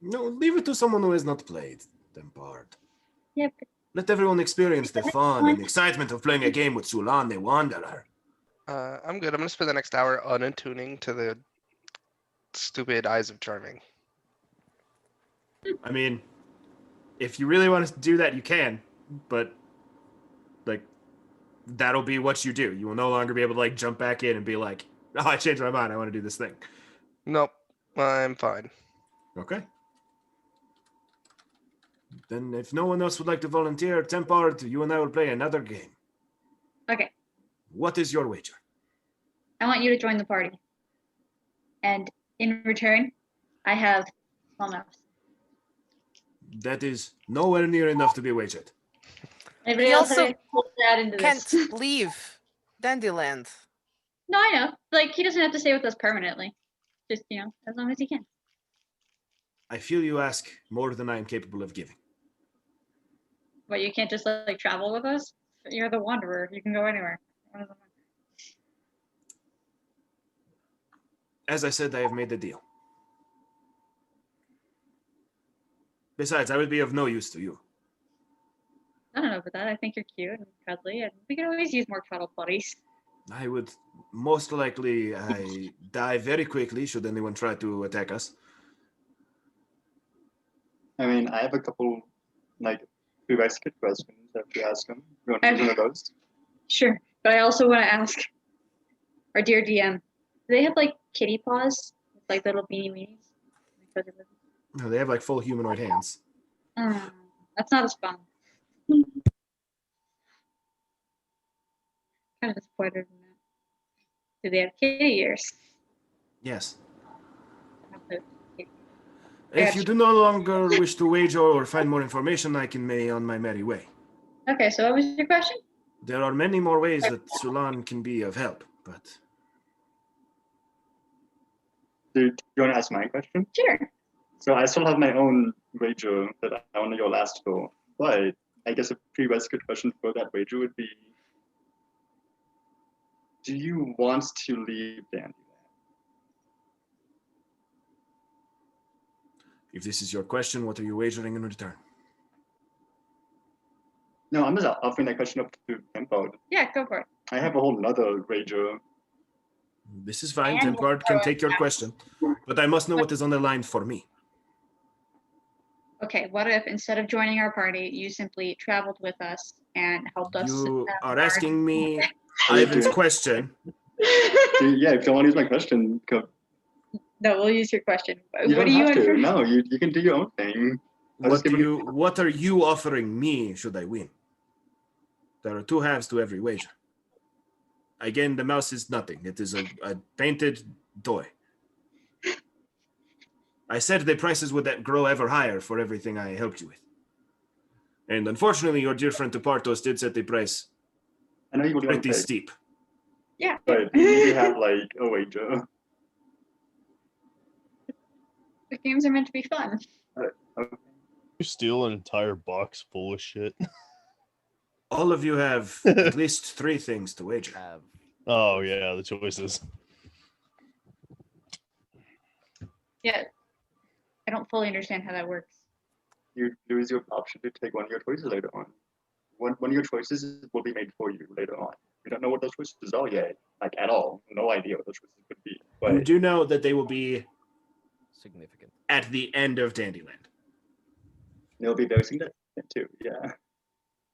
[SPEAKER 1] No, leave it to someone who has not played Tempard.
[SPEAKER 7] Yep.
[SPEAKER 1] Let everyone experience the fun and excitement of playing a game with Sulan the Wanderer.
[SPEAKER 5] I'm good. I'm gonna spend the next hour unattuning to the stupid Eyes of Charming.
[SPEAKER 1] I mean, if you really want to do that, you can, but like that'll be what you do. You will no longer be able to like jump back in and be like, "Oh, I changed my mind. I want to do this thing."
[SPEAKER 5] Nope, I'm fine.
[SPEAKER 1] Okay. Then, if no one else would like to volunteer, Tempard, you and I will play another game.
[SPEAKER 7] Okay.
[SPEAKER 1] What is your wager?
[SPEAKER 7] I want you to join the party. And in return, I have small mouse.
[SPEAKER 1] That is nowhere near enough to be wagered.
[SPEAKER 7] Anybody
[SPEAKER 2] He
[SPEAKER 7] else
[SPEAKER 2] also
[SPEAKER 7] have to add into
[SPEAKER 2] Can't
[SPEAKER 7] this?
[SPEAKER 2] leave Dandyland.
[SPEAKER 7] No, I know. Like, he doesn't have to stay with us permanently. Just, as long as he can.
[SPEAKER 1] I feel you ask more than I am capable of giving.
[SPEAKER 7] But you can't just, like, travel with us? You're the Wanderer. You can go anywhere.
[SPEAKER 1] As I said, I have made the deal. Besides, I would be of no use to you.
[SPEAKER 7] I don't know about that. I think you're cute and cuddly, and we can always use more cuddle buddies.
[SPEAKER 1] I would most likely die very quickly should anyone try to attack us.
[SPEAKER 6] I mean, I have a couple, like, prerequisite questions I have to ask him. You want to do one of those?
[SPEAKER 7] Sure. But I also want to ask our dear DM, do they have, like, kitty paws? With, like, little beanie weenies?
[SPEAKER 1] No, they have like full humanoid hands.
[SPEAKER 7] That's not as fun. Kind of disappointed in that. Do they have kitty ears?
[SPEAKER 1] Yes.
[SPEAKER 7] I have to-
[SPEAKER 1] If you do no longer wish to wager or find more information, I can be on my merry way.
[SPEAKER 7] Okay, so what was your question?
[SPEAKER 1] There are many more ways that Sulan can be of help, but
[SPEAKER 6] Do you want to ask my question?
[SPEAKER 7] Sure.
[SPEAKER 6] So I still have my own wager that I want to go last for, but I guess a prerequisite question for that wager would be, do you want to leave Dandyland?
[SPEAKER 1] if this is your question, what are you wagering in return?
[SPEAKER 6] No, I'm just offering that question up to Tempard.
[SPEAKER 7] Yeah, go for it.
[SPEAKER 6] I have a whole nother wager.
[SPEAKER 1] This is fine.
[SPEAKER 7] And-
[SPEAKER 1] Tempard can take your question, but I must know what is on the line for me.
[SPEAKER 7] Okay, what if instead of joining our party, you simply traveled with us and helped us?
[SPEAKER 1] You
[SPEAKER 7] have
[SPEAKER 1] are
[SPEAKER 7] our-
[SPEAKER 1] asking me Ivan's question.
[SPEAKER 6] Yeah, if you don't want to use my question,
[SPEAKER 7] No, we'll use your question.
[SPEAKER 6] you
[SPEAKER 7] What
[SPEAKER 6] don't
[SPEAKER 7] do you
[SPEAKER 6] have to.
[SPEAKER 7] want?
[SPEAKER 6] No, you can do your own thing. I'll just give it-
[SPEAKER 1] What are you offering me should I win? There are two halves to every wager. Again, the mouse is nothing. It is a painted toy. I said the prices would grow ever higher for everything I helped you with. And unfortunately, your dear friend Tupartos did set the price
[SPEAKER 6] I know you would want
[SPEAKER 1] pretty
[SPEAKER 6] to pay,
[SPEAKER 1] steep.
[SPEAKER 7] Yeah.
[SPEAKER 6] but you need to have like a wager.
[SPEAKER 7] The games are meant to be fun.
[SPEAKER 3] You steal an entire box full of shit.
[SPEAKER 1] All of you have at least three things to wager.
[SPEAKER 8] Have
[SPEAKER 3] Oh yeah, the choices.
[SPEAKER 7] Yeah. I don't fully understand how that works.
[SPEAKER 6] You lose your option to take one of your choices later on. One of your choices will be made for you later on. We don't know what those choices are yet, like at all. No idea what those choices could be.
[SPEAKER 1] You
[SPEAKER 6] But
[SPEAKER 1] do know that they will be
[SPEAKER 8] significant.
[SPEAKER 1] at the end of Dandyland.
[SPEAKER 6] it'll be very significant too. Yeah,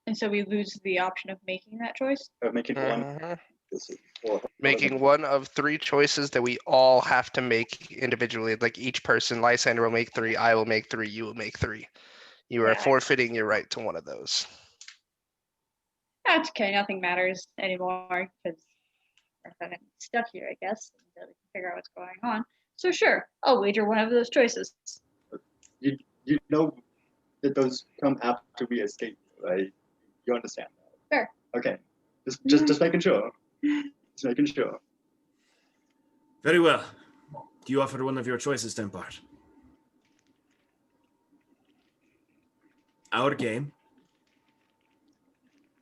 [SPEAKER 7] And so we lose the option of making that choice.
[SPEAKER 6] making one.
[SPEAKER 5] Mhm.
[SPEAKER 6] Or
[SPEAKER 5] Making one of three choices that we all have to make individually. Like each person, Lysander will make three, I will make three, you will make three. You are
[SPEAKER 7] Yeah.
[SPEAKER 5] forfeiting your right to one of those.
[SPEAKER 7] That's okay. Nothing matters anymore because we're kind of stuck here, I guess, until we can figure out what's going on. So sure, I'll wager one of those choices.
[SPEAKER 6] You know that those come after we escape, right? You understand that?
[SPEAKER 7] Sure.
[SPEAKER 6] Okay. Just making sure. Just making sure.
[SPEAKER 1] Very well. Do you offer one of your choices, Tempart? Our game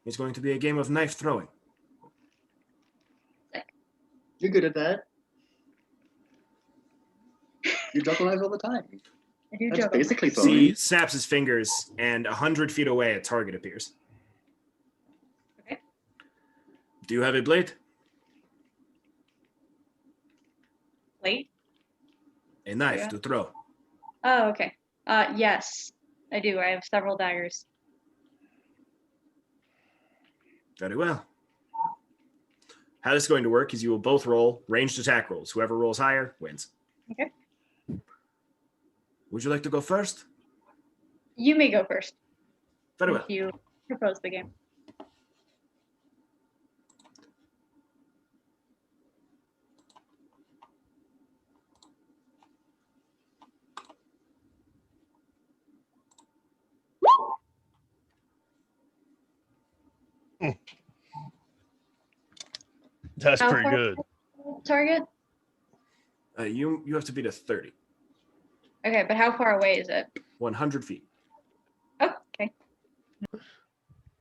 [SPEAKER 1] is going to be a game of knife throwing.
[SPEAKER 6] You're good at that. You juggle knives all the time.
[SPEAKER 7] I do
[SPEAKER 6] That's
[SPEAKER 7] juggle.
[SPEAKER 6] basically throwing.
[SPEAKER 1] He snaps his fingers, and 100 feet away, a target appears.
[SPEAKER 7] Okay.
[SPEAKER 1] Do you have a blade?
[SPEAKER 7] Plate?
[SPEAKER 1] A knife
[SPEAKER 7] Yeah.
[SPEAKER 1] to throw.
[SPEAKER 7] Oh, okay. Yes, I do. I have several daggers.
[SPEAKER 1] Very well. How this is going to work is you will both roll ranged attack rolls. Whoever rolls higher wins.
[SPEAKER 7] Okay.
[SPEAKER 1] Would you like to go first?
[SPEAKER 7] You may go first
[SPEAKER 1] Very well.
[SPEAKER 7] if you propose the game.
[SPEAKER 3] That's
[SPEAKER 7] How
[SPEAKER 3] pretty
[SPEAKER 7] far-
[SPEAKER 3] good.
[SPEAKER 7] Target?
[SPEAKER 1] You have to beat a 30.
[SPEAKER 7] Okay, but how far away is it?
[SPEAKER 1] 100 feet.
[SPEAKER 7] Oh, okay.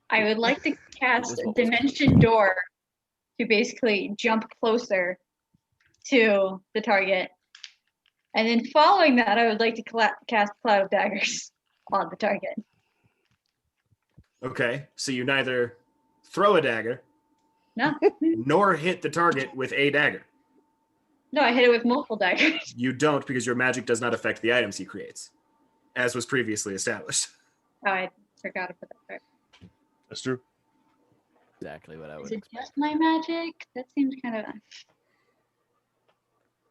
[SPEAKER 7] I would like to cast
[SPEAKER 8] This is what was
[SPEAKER 7] Dimension Door to basically jump closer to the target. And then following that, I would like to cast Cloud of Daggers on the target.
[SPEAKER 1] Okay, so you neither throw a dagger
[SPEAKER 7] No,
[SPEAKER 1] nor hit the target with a dagger.
[SPEAKER 7] no, I hit it with multiple daggers.
[SPEAKER 1] You don't because your magic does not affect the items he creates, as was previously established.
[SPEAKER 7] Oh, I forgot to put that part.
[SPEAKER 3] That's true.
[SPEAKER 8] Exactly what I
[SPEAKER 7] Is
[SPEAKER 8] would
[SPEAKER 7] it
[SPEAKER 8] expect.
[SPEAKER 7] just my magic? That seems kind of.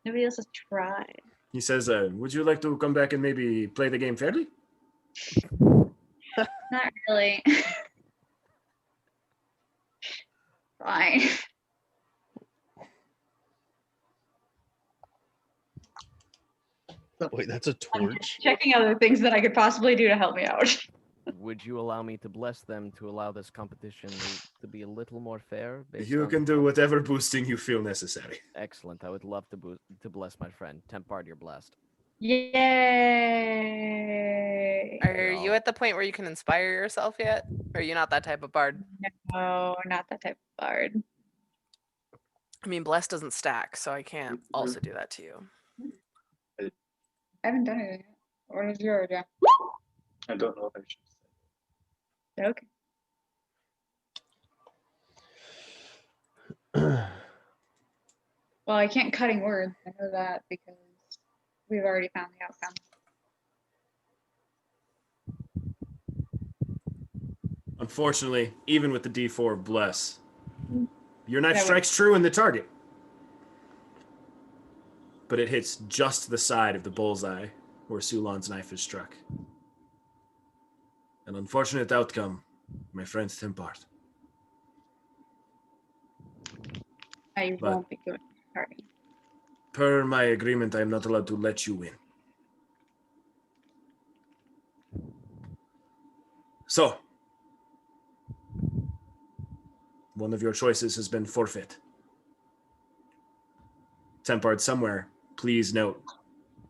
[SPEAKER 7] Nobody else has tried.
[SPEAKER 1] He says, would you like to come back and maybe play the game fairly?
[SPEAKER 7] Not really. Fine.
[SPEAKER 3] Wait, that's a
[SPEAKER 7] I'm
[SPEAKER 3] torch?
[SPEAKER 7] just checking other things that I could possibly do to help me out.
[SPEAKER 8] Would you allow me to bless them to allow this competition to be a little more fair? based
[SPEAKER 1] You
[SPEAKER 8] on-
[SPEAKER 1] can do whatever boosting you feel necessary.
[SPEAKER 8] Excellent. I would love to bless my friend. Tempard, you're blessed.
[SPEAKER 7] Yay!
[SPEAKER 2] Are you
[SPEAKER 8] No.
[SPEAKER 2] at the point where you can inspire yourself yet? Or are you not that type of bard?
[SPEAKER 7] No, not that type of bard.
[SPEAKER 2] I mean, bless doesn't stack, so I can't also do that to you.
[SPEAKER 7] I haven't done it yet. What is yours? Yeah.
[SPEAKER 6] I don't know if I should say.
[SPEAKER 7] Okay. Well, I can't cutting words. I know that because we've already found the outcome.
[SPEAKER 1] Unfortunately, even with the D4 of bless, your knife
[SPEAKER 7] Yeah,
[SPEAKER 1] strikes true in the target. But it hits just the side of the bullseye where Sulan's knife is struck. An unfortunate outcome, my friend Tempart.
[SPEAKER 7] I
[SPEAKER 1] But-
[SPEAKER 7] won't be going to the party.
[SPEAKER 1] Per my agreement, I am not allowed to let you win. So, one of your choices has been forfeit. Tempard, somewhere, please note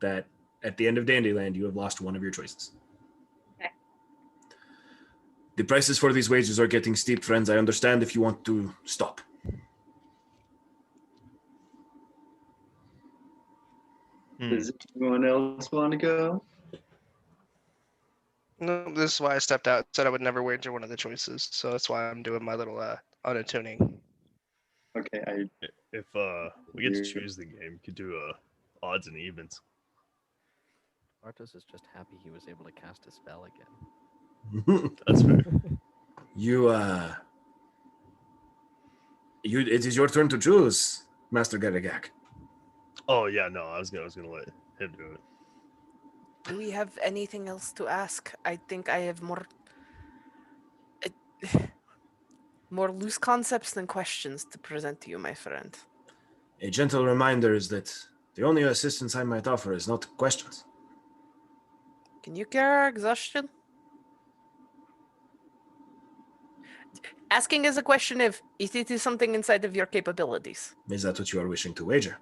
[SPEAKER 1] that at the end of Dandyland, you have lost one of your choices.
[SPEAKER 7] Okay.
[SPEAKER 1] The prices for these wages are getting steep, friends. I understand if you want to stop.
[SPEAKER 6] Does anyone else want to go?
[SPEAKER 5] No, this is why I stepped out. Said I would never wager one of the choices, so that's why I'm doing my little auto-tuning.
[SPEAKER 6] Okay,
[SPEAKER 3] If we get to choose the game, we could do odds and evens.
[SPEAKER 8] Artos is just happy he was able to cast a spell again.
[SPEAKER 3] That's fair.
[SPEAKER 1] It is your turn to choose, Master Garagak.
[SPEAKER 3] Oh yeah, no, I was gonna let him do it.
[SPEAKER 2] Do we have anything else to ask? I think I have more more loose concepts than questions to present to you, my friend.
[SPEAKER 1] A gentle reminder is that the only assistance I might offer is not questions.
[SPEAKER 2] Can you cure our exhaustion? Asking is a question of if it is something inside of your capabilities.
[SPEAKER 1] Is that what you are wishing to wager?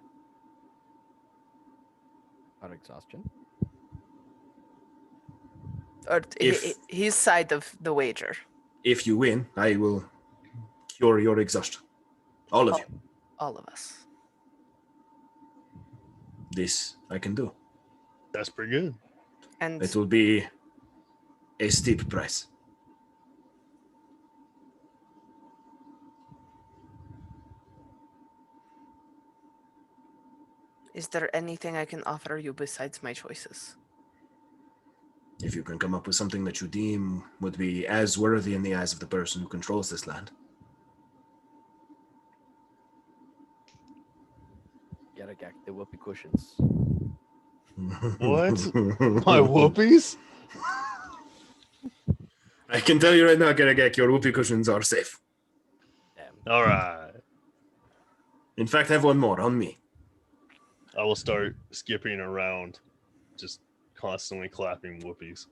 [SPEAKER 8] Our exhaustion.
[SPEAKER 2] Or
[SPEAKER 1] If-
[SPEAKER 2] his side of the wager.
[SPEAKER 1] If you win, I will cure your exhaustion. All of you.
[SPEAKER 2] All of us.
[SPEAKER 1] This I can do.
[SPEAKER 3] That's pretty good.
[SPEAKER 2] And
[SPEAKER 1] It will be a steep price.
[SPEAKER 2] is there anything I can offer you besides my choices?
[SPEAKER 1] If you can come up with something that you deem would be as worthy in the eyes of the person who controls this land.
[SPEAKER 8] Garagak, the whoopee cushions.
[SPEAKER 3] What? My whoopies?
[SPEAKER 1] I can tell you right now, Garagak, your whoopee cushions are safe.
[SPEAKER 8] Damn.
[SPEAKER 3] All right.
[SPEAKER 1] In fact, I have one more on me.
[SPEAKER 3] I will start skipping around, just constantly clapping whoopies.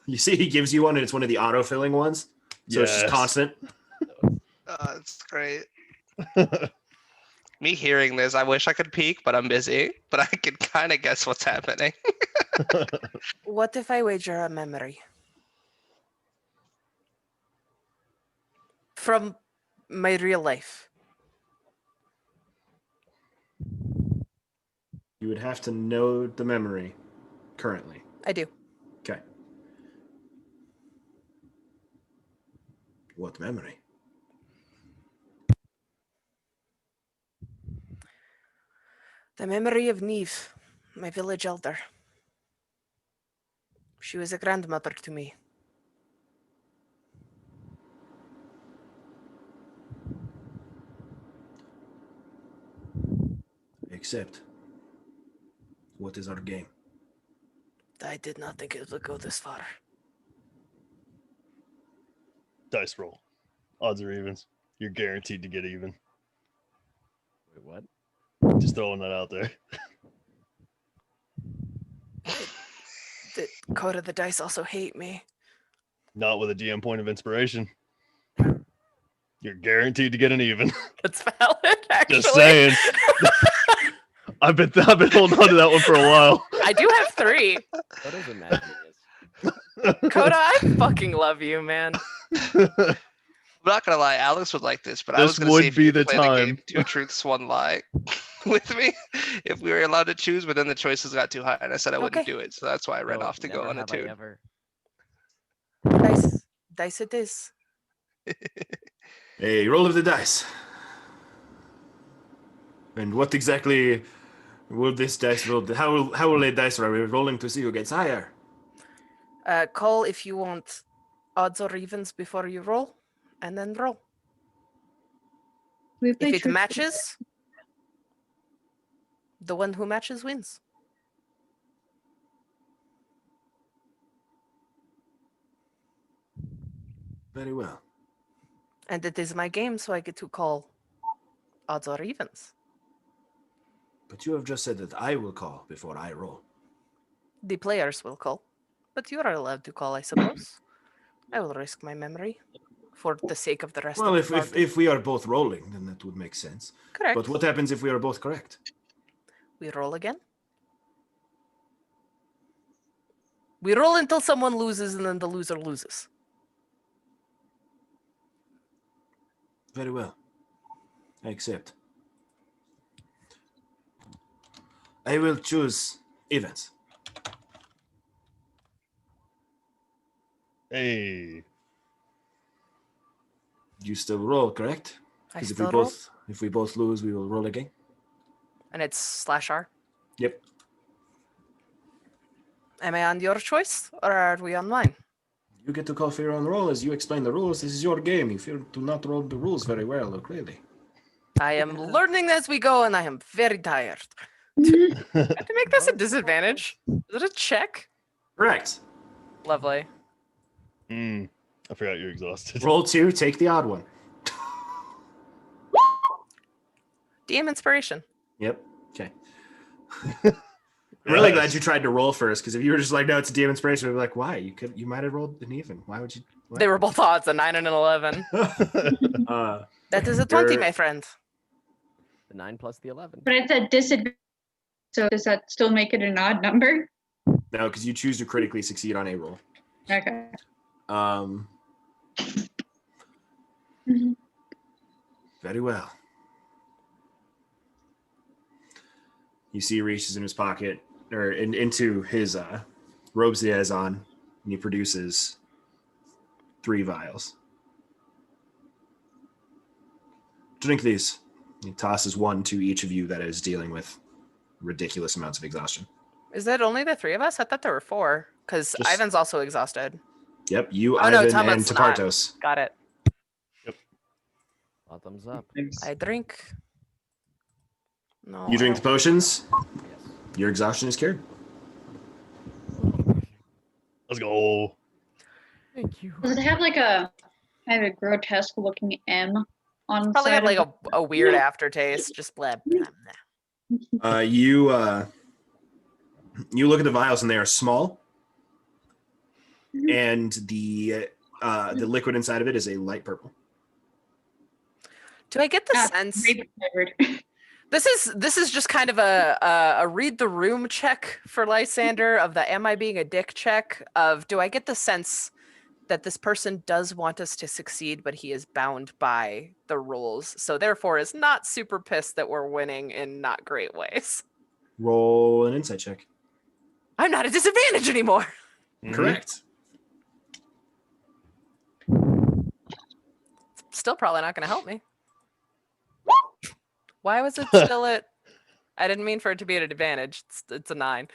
[SPEAKER 1] You see, he gives you one, and it's one of the auto-filling ones. So it's just
[SPEAKER 3] Yes.
[SPEAKER 1] constant.
[SPEAKER 5] It's great. Me hearing this, I wish I could peek, but I'm busy. But I can kind of guess what's happening.
[SPEAKER 2] What if I wager a memory? From my real life.
[SPEAKER 1] You would have to know the memory currently.
[SPEAKER 2] I do.
[SPEAKER 1] Okay. What memory?
[SPEAKER 2] The memory of Neve, my village elder. She was a grandmother to me.
[SPEAKER 1] Except, what is our game?
[SPEAKER 2] I did not think it would go this far.
[SPEAKER 3] Dice roll. Odds or evens. You're guaranteed to get even.
[SPEAKER 8] Wait, what?
[SPEAKER 3] Just throwing that out there.
[SPEAKER 2] The code of the dice also hate me.
[SPEAKER 3] Not with a DM point of inspiration. You're guaranteed to get an even.
[SPEAKER 2] That's valid, actually.
[SPEAKER 3] Just saying. I've been holding on to that one for a while.
[SPEAKER 2] I do have 3.
[SPEAKER 8] What does imagine is?
[SPEAKER 2] Coda, I fucking love you, man.
[SPEAKER 5] I'm not gonna lie, Alex would like this, but I
[SPEAKER 3] This
[SPEAKER 5] was gonna
[SPEAKER 3] would
[SPEAKER 5] say if
[SPEAKER 3] be
[SPEAKER 5] you
[SPEAKER 3] the
[SPEAKER 5] play
[SPEAKER 3] time.
[SPEAKER 5] the game 2 truths, 1 lie with me, if we were allowed to choose, but then the choices got too high, and I said I wouldn't
[SPEAKER 2] Okay.
[SPEAKER 5] do it, so that's why I ran
[SPEAKER 8] No,
[SPEAKER 5] off to go
[SPEAKER 8] never
[SPEAKER 5] on a
[SPEAKER 8] have I
[SPEAKER 5] 2.
[SPEAKER 8] ever.
[SPEAKER 2] Dice it is.
[SPEAKER 1] A roll of the dice. And what exactly will this dice roll? How will a dice roll? Are we rolling to see who gets higher?
[SPEAKER 2] Call if you want odds or evens before you roll, and then roll.
[SPEAKER 7] We
[SPEAKER 2] If
[SPEAKER 7] play
[SPEAKER 2] it
[SPEAKER 7] truth or
[SPEAKER 2] matches, the one who matches wins.
[SPEAKER 1] Very well.
[SPEAKER 2] And it is my game, so I get to call odds or evens.
[SPEAKER 1] But you have just said that I will call before I roll.
[SPEAKER 2] The players will call, but you are allowed to call, I suppose. I will risk my memory for the sake of the rest
[SPEAKER 1] Well,
[SPEAKER 2] of the party.
[SPEAKER 1] if we are both rolling, then that would make sense.
[SPEAKER 2] Correct.
[SPEAKER 1] But what happens if we are both correct?
[SPEAKER 2] We roll again. We roll until someone loses, and then the loser loses.
[SPEAKER 1] Very well. I accept. I will choose events.
[SPEAKER 3] Hey.
[SPEAKER 1] You still roll, correct?
[SPEAKER 2] I
[SPEAKER 1] Because
[SPEAKER 2] still roll,
[SPEAKER 1] if we both lose, we will roll again.
[SPEAKER 2] and it's /R.
[SPEAKER 1] Yep.
[SPEAKER 2] Am I on your choice, or are we on mine?
[SPEAKER 1] You get to call for your own roll as you explain the rules. This is your game. If you do not roll the rules very well, or clearly.
[SPEAKER 2] I am learning as we go, and I am very tired. To make this a disadvantage, is it a check?
[SPEAKER 1] Correct.
[SPEAKER 2] Lovely.
[SPEAKER 3] I forgot you're exhausted.
[SPEAKER 1] Roll 2, take the odd one.
[SPEAKER 2] DM inspiration.
[SPEAKER 1] Yep. Okay. I'm really
[SPEAKER 3] Yes.
[SPEAKER 1] glad you tried to roll first, because if you were just like, no, it's a DM inspiration, we'd be like, why? You might have rolled an even. Why would you? What?
[SPEAKER 2] They were both odds, a 9 and an 11. That is a 20,
[SPEAKER 1] You're-
[SPEAKER 2] my friend.
[SPEAKER 8] The 9 plus the 11.
[SPEAKER 7] But it's a disadvantage. So does that still make it an odd number?
[SPEAKER 1] No, because you choose to critically succeed on a roll.
[SPEAKER 7] Okay.
[SPEAKER 1] Very well. You see, he reaches in his pocket or into his robes that he has on, and he produces 3 vials. Drink these. He tosses one to each of you that is dealing with ridiculous amounts of exhaustion.
[SPEAKER 2] Is that only the 3 of us? I thought there were 4, because
[SPEAKER 1] Just-
[SPEAKER 2] Ivan's also exhausted.
[SPEAKER 1] Yep, you,
[SPEAKER 2] Oh, no,
[SPEAKER 1] Ivan,
[SPEAKER 2] Thomas
[SPEAKER 1] and
[SPEAKER 2] not.
[SPEAKER 1] Tapartos.
[SPEAKER 2] Got it.
[SPEAKER 8] Bottoms up.
[SPEAKER 6] Thanks.
[SPEAKER 2] I drink. No.
[SPEAKER 1] You
[SPEAKER 2] I
[SPEAKER 1] drink the
[SPEAKER 2] don't-
[SPEAKER 1] potions.
[SPEAKER 8] Yes.
[SPEAKER 1] Your exhaustion is cured.
[SPEAKER 3] Let's go.
[SPEAKER 8] Thank you.
[SPEAKER 7] Does it have like a kind of grotesque looking M on the
[SPEAKER 2] Probably
[SPEAKER 7] side
[SPEAKER 2] had like
[SPEAKER 7] of
[SPEAKER 2] a weird aftertaste. Just blah, blah, blah.
[SPEAKER 1] You look at the vials and they are small, and the liquid inside of it is a light purple.
[SPEAKER 2] Do I get the
[SPEAKER 7] Ah,
[SPEAKER 2] sense?
[SPEAKER 7] grape flavored?
[SPEAKER 2] This is just kind of a read the room check for Lysander of the am I being a dick check of do I get the sense that this person does want us to succeed, but he is bound by the rules, so therefore is not super pissed that we're winning in not great ways.
[SPEAKER 1] Roll an insight check.
[SPEAKER 2] I'm not at disadvantage anymore.
[SPEAKER 1] Correct.
[SPEAKER 2] Still probably not going to help me. Why was it still at? I didn't mean for it to be at an advantage. It's a 9.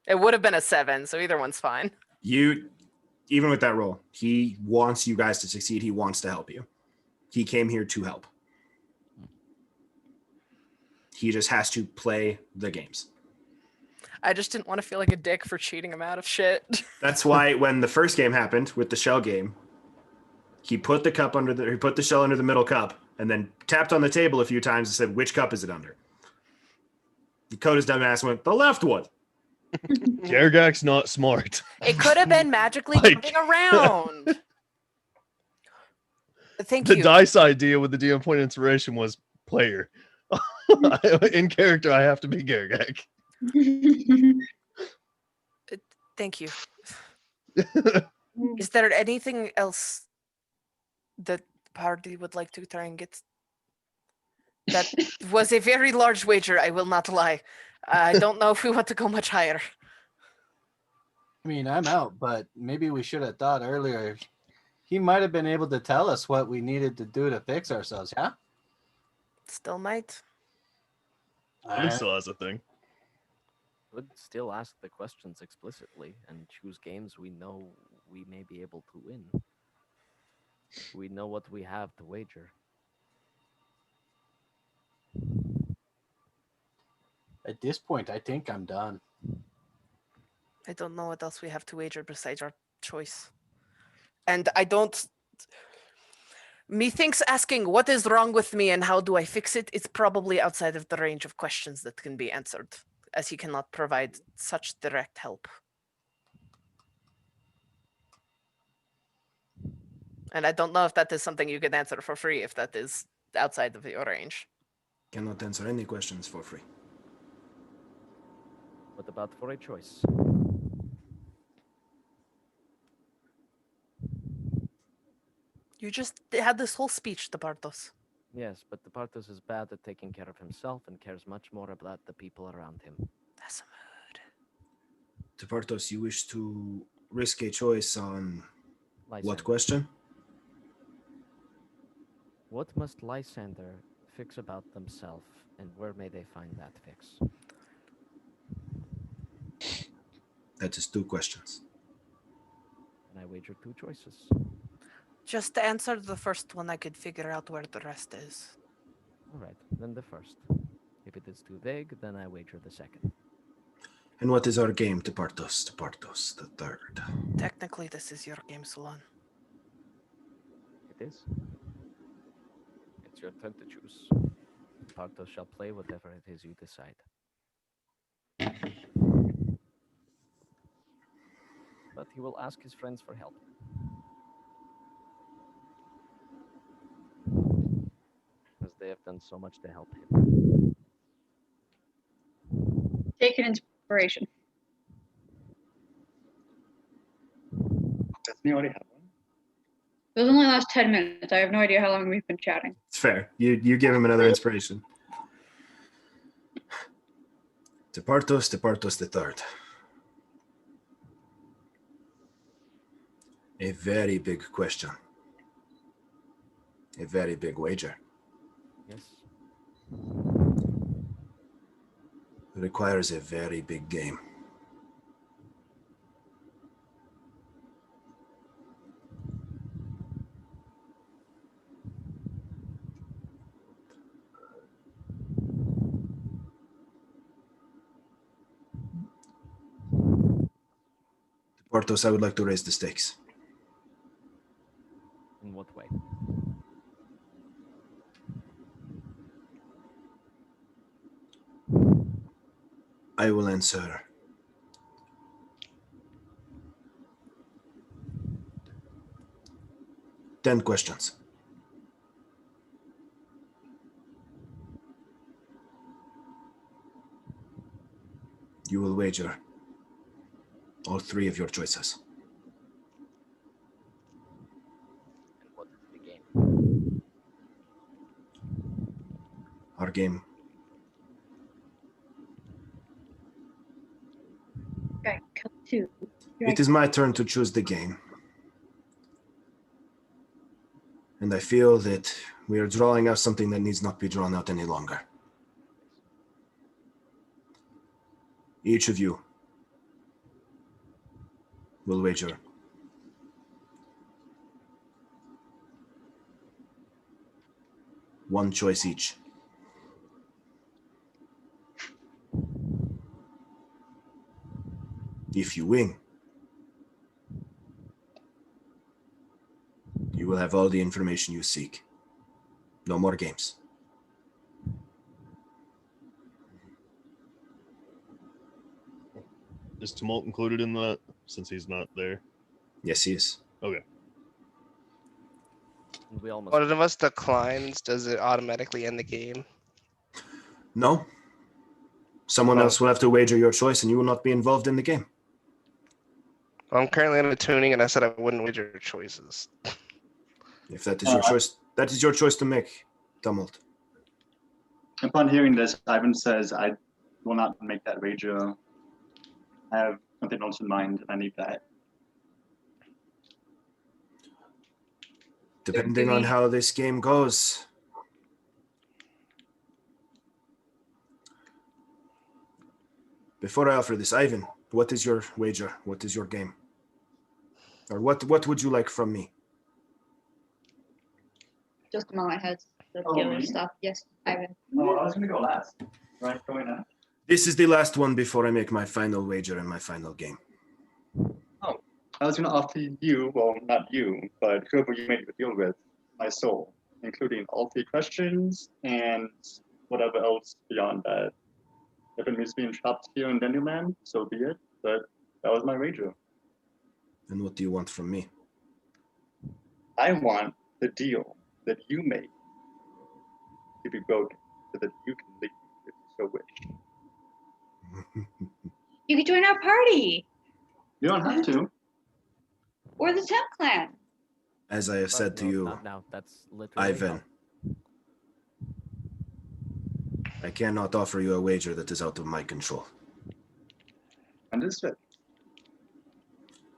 [SPEAKER 2] It would have been a 7, so either one's fine.
[SPEAKER 1] You, even with that roll, he wants you guys to succeed. He wants to help you. He came here to help. He just has to play the games.
[SPEAKER 2] I just didn't want to feel like a dick for cheating him out of shit.
[SPEAKER 1] That's why when the first game happened with the shell game, he put the shell under the middle cup and then tapped on the table a few times and said, "Which cup is it under?" Dakota's dumbass went, "The left one."
[SPEAKER 3] Gargak's not smart.
[SPEAKER 2] It could have been magically
[SPEAKER 3] Like-
[SPEAKER 2] jumping around. Thank
[SPEAKER 3] The
[SPEAKER 2] you.
[SPEAKER 3] dice idea with the DM point inspiration was player. In character, I have to be Gargak.
[SPEAKER 2] Thank you. Is there anything else that the party would like to try and get? That was a very large wager, I will not lie. I don't know if we want to go much higher.
[SPEAKER 4] I mean, I'm out, but maybe we should have thought earlier. He might have been able to tell us what we needed to do to fix ourselves, yeah?
[SPEAKER 2] Still might.
[SPEAKER 3] He still has a thing.
[SPEAKER 8] Would still ask the questions explicitly and choose games we know we may be able to win. We know what we have to wager.
[SPEAKER 4] At this point, I think I'm done.
[SPEAKER 2] I don't know what else we have to wager besides our choice. And I don't. Methinks asking what is wrong with me and how do I fix it is probably outside of the range of questions that can be answered, as he cannot provide such direct help. And I don't know if that is something you can answer for free, if that is outside of your range.
[SPEAKER 1] Cannot answer any questions for free.
[SPEAKER 8] What about for a choice?
[SPEAKER 2] You just had this whole speech, Departos.
[SPEAKER 8] Yes, but the Partos is bad at taking care of himself and cares much more about the people around him.
[SPEAKER 2] That's a mood.
[SPEAKER 1] Tapartos, you wish to risk a choice on what
[SPEAKER 8] Lysander.
[SPEAKER 1] question?
[SPEAKER 8] What must Lysander fix about themselves, and where may they find that fix?
[SPEAKER 1] That is 2 questions.
[SPEAKER 8] And I wager 2 choices.
[SPEAKER 2] Just to answer the first one, I could figure out where the rest is.
[SPEAKER 8] All right, then the first. If it is too vague, then I wager the second.
[SPEAKER 1] And what is our game, Tapartos? Tapartos, the third.
[SPEAKER 2] Technically, this is your game, Salon.
[SPEAKER 8] It is. It's your turn to choose. Partos shall play whatever it is you decide. But he will ask his friends for help. As they have done so much to help him.
[SPEAKER 7] Take an inspiration.
[SPEAKER 6] Doesn't he already have one?
[SPEAKER 7] Those only last 10 minutes. I have no idea how long we've been chatting.
[SPEAKER 1] It's fair. You give him another inspiration. Departos the third. A very big question. A very big wager.
[SPEAKER 8] Yes.
[SPEAKER 1] Requires a very big game. Portos, I would like to raise the stakes.
[SPEAKER 8] In what way?
[SPEAKER 1] I will answer 10 questions. You will wager all 3 of your choices.
[SPEAKER 8] And what is the game?
[SPEAKER 1] Our game.
[SPEAKER 7] Okay, cut 2.
[SPEAKER 1] It is my turn to choose the game. And I feel that we are drawing out something that needs not be drawn out any longer. Each of you will wager one choice each. If you win, you will have all the information you seek. No more games.
[SPEAKER 3] Is Tumult included in that since he's not there?
[SPEAKER 1] Yes, he is.
[SPEAKER 3] Okay.
[SPEAKER 8] And we almost.
[SPEAKER 5] One of us declines, does it automatically end the game?
[SPEAKER 1] No. Someone
[SPEAKER 5] Oh.
[SPEAKER 1] else will have to wager your choice and you will not be involved in the game.
[SPEAKER 5] I'm currently in a tuning, and I said I wouldn't wager choices.
[SPEAKER 1] If that is your choice, that is your choice to make, Tumult.
[SPEAKER 6] Upon hearing this, Ivan says, I will not make that wager. I have something else in mind, and I need that.
[SPEAKER 1] Depending on how this game goes. Before I offer this, Ivan, what is your wager? What is your game? Or what would you like from me?
[SPEAKER 7] Just a moment, has the
[SPEAKER 6] Oh,
[SPEAKER 7] dealer
[SPEAKER 6] me?
[SPEAKER 7] stuff. Yes, Ivan.
[SPEAKER 6] Oh, I was going to go last. Right, going now.
[SPEAKER 1] This is the last one before I make my final wager and my final game.
[SPEAKER 6] I was going to offer you, well, not you, but whoever you made the deal with, my soul, including all 3 questions and whatever else beyond that. If it means being trapped here in Dendyland, so be it. But that was my wager.
[SPEAKER 1] And what do you want from me?
[SPEAKER 6] I want the deal that you made to be broken so that you can leave if you so wish.
[SPEAKER 7] You can join our party
[SPEAKER 6] You don't have to.
[SPEAKER 7] or the Temp Clan.
[SPEAKER 1] As I have said to
[SPEAKER 8] No,
[SPEAKER 1] you,
[SPEAKER 8] not now. That's literally.
[SPEAKER 1] Ivan, I cannot offer you a wager that is out of my control.
[SPEAKER 6] Understood.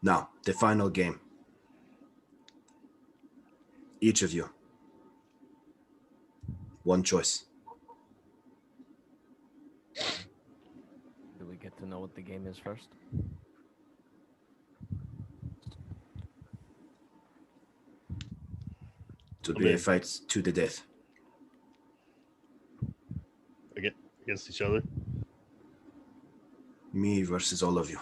[SPEAKER 1] Now, the final game. Each of you. One choice.
[SPEAKER 8] Do we get to know what the game is first?
[SPEAKER 1] To be a fight to the death.
[SPEAKER 3] Against each other?
[SPEAKER 1] Me versus all of you.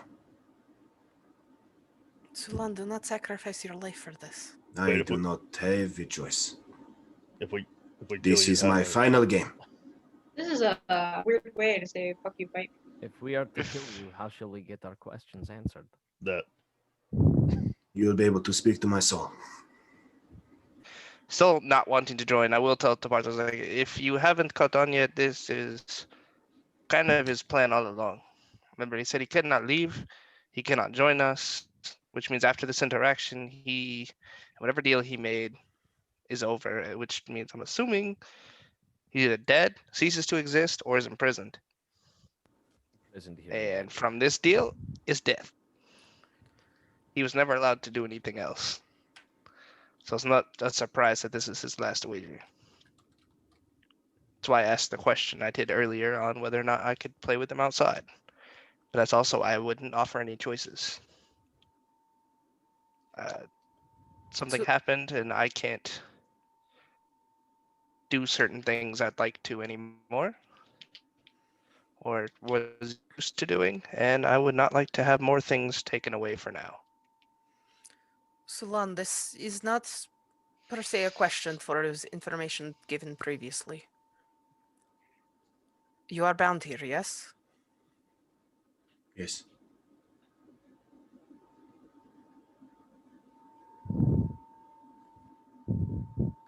[SPEAKER 2] Sulan, do not sacrifice your life for this.
[SPEAKER 1] I
[SPEAKER 3] Wait, if
[SPEAKER 1] do
[SPEAKER 3] we-
[SPEAKER 1] not have a choice.
[SPEAKER 3] If we
[SPEAKER 1] This
[SPEAKER 3] kill
[SPEAKER 1] is
[SPEAKER 3] you,
[SPEAKER 1] my
[SPEAKER 3] have
[SPEAKER 1] final game.
[SPEAKER 7] This is a weird way to say "fuck you, bite."
[SPEAKER 8] If we are to kill you, how shall we get our questions answered?
[SPEAKER 3] That
[SPEAKER 1] You'll be able to speak to my soul.
[SPEAKER 5] Still not wanting to join, I will tell Tabartos, like, if you haven't caught on yet, this is kind of his plan all along. Remember, he said he cannot leave, he cannot join us, which means after this interaction, whatever deal he made is over, which means I'm assuming he's either dead, ceases to exist, or is imprisoned.
[SPEAKER 8] Isn't here?
[SPEAKER 5] And from this deal is death. He was never allowed to do anything else. So it's not a surprise that this is his last wager. That's why I asked the question I did earlier on whether or not I could play with him outside. But that's also why I wouldn't offer any choices. Something happened and I can't do certain things I'd like to anymore, or was used to doing, and I would not like to have more things taken away for now.
[SPEAKER 2] Sulan, this is not per se a question for his information given previously. You are bound here, yes?
[SPEAKER 1] Yes.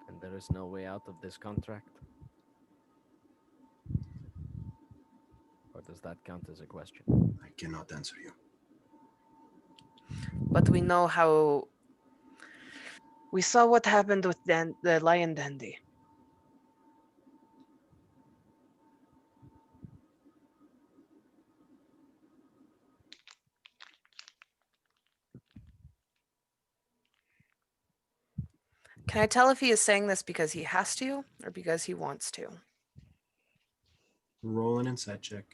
[SPEAKER 8] And there is no way out of this contract? Or does that count as a question?
[SPEAKER 1] I cannot answer you.
[SPEAKER 2] But we know how... We saw what happened with the Lion Dandy. Can I tell if he is saying this because he has to or because he wants to?
[SPEAKER 1] Roll an insight check.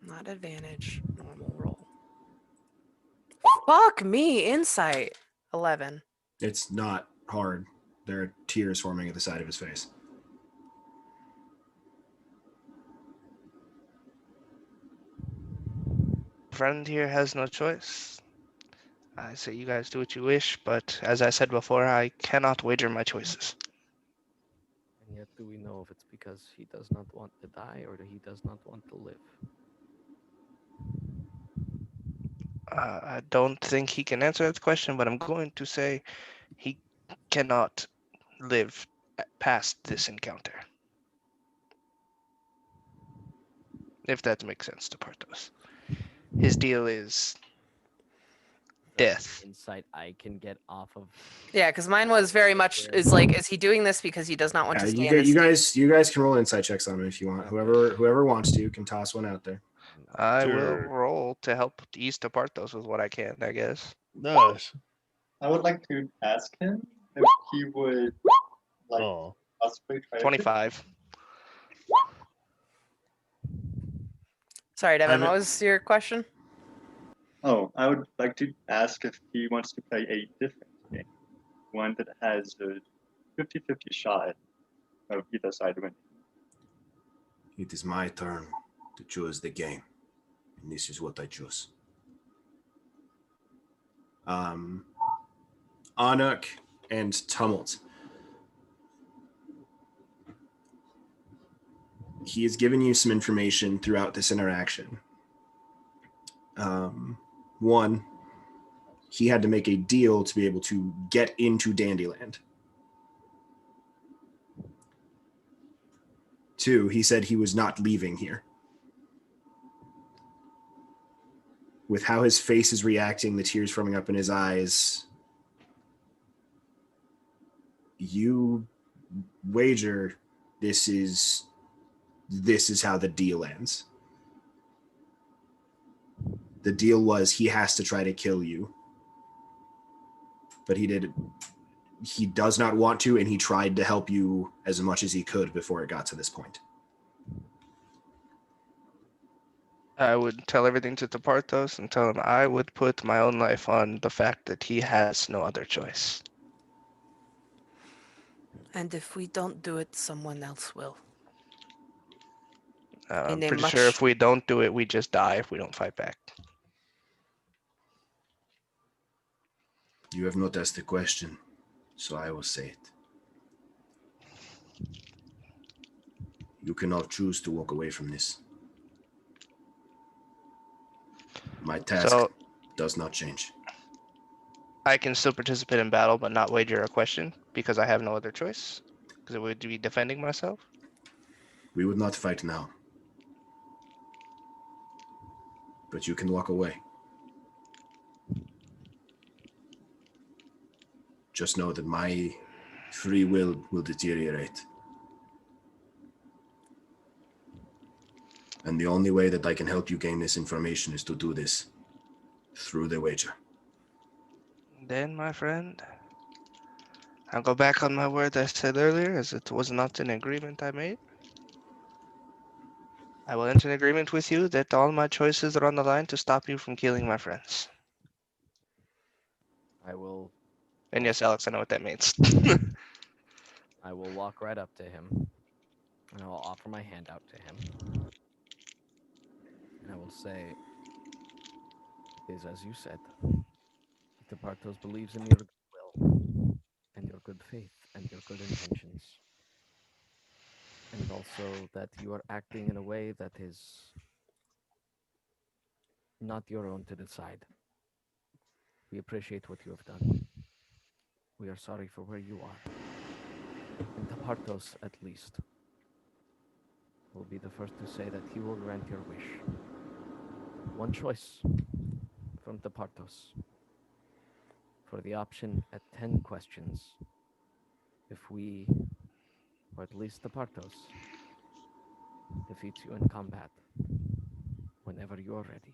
[SPEAKER 2] Not advantage, normal roll. Fuck me, insight. 11.
[SPEAKER 1] It's not hard. There are tears forming at the side of his face.
[SPEAKER 5] Friend here has no choice. I say you guys do what you wish, but as I said before, I cannot wager my choices.
[SPEAKER 8] And yet do we know if it's because he does not want to die or that he does not want to live?
[SPEAKER 5] I don't think he can answer that question, but I'm going to say he cannot live past this encounter. If that makes sense to Partos. His deal is death.
[SPEAKER 8] Insight I can get off of.
[SPEAKER 2] Yeah, because mine was very much is like, is he doing this because he does not want to stay in this
[SPEAKER 1] you guys can roll insight checks on him if you want. Whoever wants to can toss one out there.
[SPEAKER 5] I will roll to help ease to Partos with what I can, I guess.
[SPEAKER 3] nice.
[SPEAKER 6] I would like to ask him if he would like
[SPEAKER 3] Oh,
[SPEAKER 6] possibly try to
[SPEAKER 5] 25.
[SPEAKER 2] Sorry, Devin,
[SPEAKER 1] I'm-
[SPEAKER 2] what was your question?
[SPEAKER 6] Oh, I would like to ask if he wants to play a different game. One that has a 50-50 shot of either side winning.
[SPEAKER 1] It is my turn to choose the game. And this is what I choose. Anuk and Tumult. He has given you some information throughout this interaction. One, he had to make a deal to be able to get into Dandyland. Two, he said he was not leaving here. With how his face is reacting, the tears forming up in his eyes, you wager this is how the deal ends. The deal was he has to try to kill you. But he does not want to, and he tried to help you as much as he could before it got to this point.
[SPEAKER 5] I would tell everything to Partos and tell him I would put my own life on the fact that he has no other choice.
[SPEAKER 2] And if we don't do it, someone else will.
[SPEAKER 5] I'm
[SPEAKER 2] In a
[SPEAKER 5] pretty sure
[SPEAKER 2] much-
[SPEAKER 5] if we don't do it, we just die if we don't fight back.
[SPEAKER 1] You have not asked the question, So I will say it. You cannot choose to walk away from this. My task
[SPEAKER 5] So
[SPEAKER 1] does not change.
[SPEAKER 5] I can still participate in battle, but not wager a question because I have no other choice. Because it would be defending myself.
[SPEAKER 1] We would not fight now. But you can walk away. Just know that my free will deteriorate. And the only way that I can help you gain this information is to do this through the wager.
[SPEAKER 5] Then, my friend, I'll go back on my word I said earlier, as it was not an agreement I made. I will enter an agreement with you that all my choices are on the line to stop you from killing my friends.
[SPEAKER 8] I will
[SPEAKER 5] And yes, Alex, I know what that means.
[SPEAKER 8] I will walk right up to him, and I will offer my hand out to him. And I will say, it is as you said. The Partos believes in your goodwill, and your good faith, and your good intentions. And also that you are acting in a way that is not your own to decide. We appreciate what you have done. We are sorry for where you are. And Tapartos, at least, will be the first to say that he will grant your wish. One choice from Tapartos for the option at 10 questions. If we, or at least Tapartos, defeats you in combat whenever you are ready.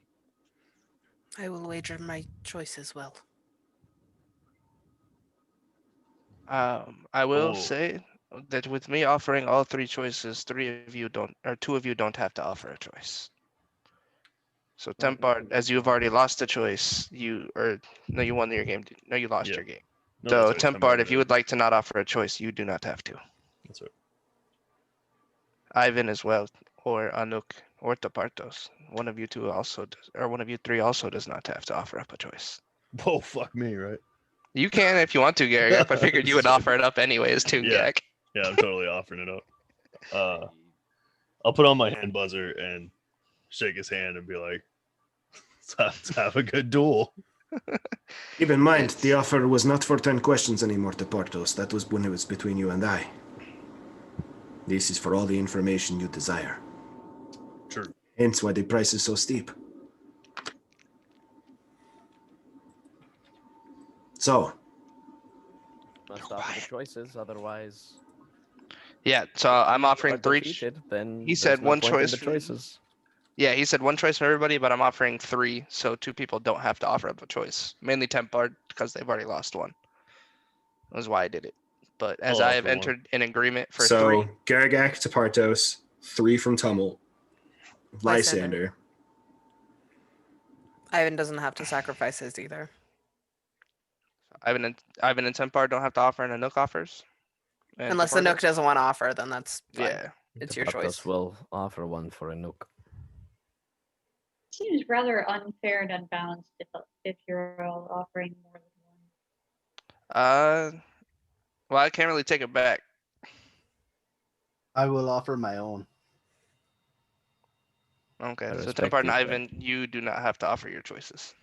[SPEAKER 2] I will wager my choice as well.
[SPEAKER 5] I will
[SPEAKER 3] Oh.
[SPEAKER 5] say that with me offering all three choices, two of you don't have to offer a choice. So Tempard, as you've already lost a choice, you won your game. No, you lost
[SPEAKER 3] Yeah.
[SPEAKER 5] your game.
[SPEAKER 3] No,
[SPEAKER 5] So
[SPEAKER 3] that's right.
[SPEAKER 5] Tempard, if you would like to not offer a choice, you do not have to.
[SPEAKER 3] That's right.
[SPEAKER 5] Ivan as well, or Anuk, or Tapartos. One of you two also does, or one of you three also does not have to offer up a choice.
[SPEAKER 3] Oh, fuck me, right?
[SPEAKER 5] You can if you want to, Garagak, but I figured you would offer it up anyways, too,
[SPEAKER 3] Yeah.
[SPEAKER 5] Gak.
[SPEAKER 3] Yeah, I'm totally offering it up. I'll put on my hand buzzer and shake his hand and be like, let's have a good duel.
[SPEAKER 1] Keep in mind, the offer was not for 10 questions anymore to Portos. That was when it was between you and I. This is for all the information you desire.
[SPEAKER 3] True.
[SPEAKER 1] Hence why the price is so steep. So,
[SPEAKER 8] Must offer the choices, otherwise.
[SPEAKER 5] Yeah, so I'm offering
[SPEAKER 8] Are
[SPEAKER 5] three.
[SPEAKER 8] defeated, then
[SPEAKER 5] He said
[SPEAKER 8] there's no
[SPEAKER 5] one
[SPEAKER 8] point in
[SPEAKER 5] choice
[SPEAKER 8] the
[SPEAKER 5] for-
[SPEAKER 8] choices.
[SPEAKER 5] Yeah, he said one choice for everybody, but I'm offering three, so two people don't have to offer up a choice. Mainly Tempard, because they've already lost one. That's why I did it. But as
[SPEAKER 3] I'll
[SPEAKER 5] I have
[SPEAKER 3] offer one.
[SPEAKER 5] entered an agreement for
[SPEAKER 1] so
[SPEAKER 5] three,
[SPEAKER 1] Garagak to Partos, 3 from Tumult, Lysander.
[SPEAKER 2] Ivan doesn't have to sacrifice his either.
[SPEAKER 5] Ivan and Tempard don't have to offer, and Anuk offers. And
[SPEAKER 2] Unless the
[SPEAKER 5] Tapartos?
[SPEAKER 2] Nook doesn't want to offer, then that's fine.
[SPEAKER 5] Yeah.
[SPEAKER 2] It's
[SPEAKER 8] The
[SPEAKER 2] your
[SPEAKER 8] Partos
[SPEAKER 2] choice.
[SPEAKER 8] will offer one for Anuk.
[SPEAKER 7] Seems rather unfair and unbalanced if you're all offering more than one.
[SPEAKER 5] Well, I can't really take it back.
[SPEAKER 4] I will offer my own.
[SPEAKER 5] Okay,
[SPEAKER 8] I
[SPEAKER 5] so
[SPEAKER 8] respect
[SPEAKER 5] Tempard and
[SPEAKER 8] you, but-
[SPEAKER 5] Ivan, you do not have to offer your choices.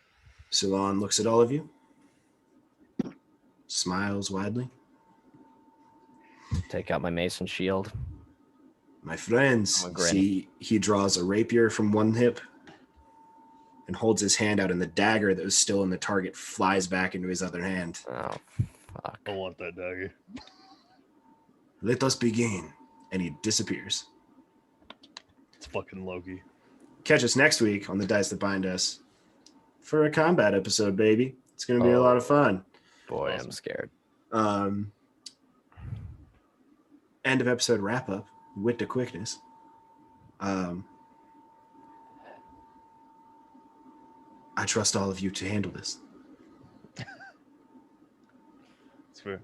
[SPEAKER 1] Silon looks at all of you, smiles widely.
[SPEAKER 8] Take out my mason shield.
[SPEAKER 1] My friends,
[SPEAKER 8] I'm a grin.
[SPEAKER 1] see, he draws a rapier from one hip and holds his hand out, and the dagger that was still in the target flies back into his other hand.
[SPEAKER 8] Oh, fuck.
[SPEAKER 3] I want that dagger.
[SPEAKER 1] Let us begin. And he disappears.
[SPEAKER 3] It's fucking Loki.
[SPEAKER 1] Catch us next week on The Dice That Bind Us for a combat episode, baby. It's going to be a lot of fun.
[SPEAKER 8] Boy,
[SPEAKER 3] Awesome.
[SPEAKER 8] I'm scared.
[SPEAKER 1] End of episode wrap up with the quickness. I trust all of you to handle this.
[SPEAKER 3] It's fair.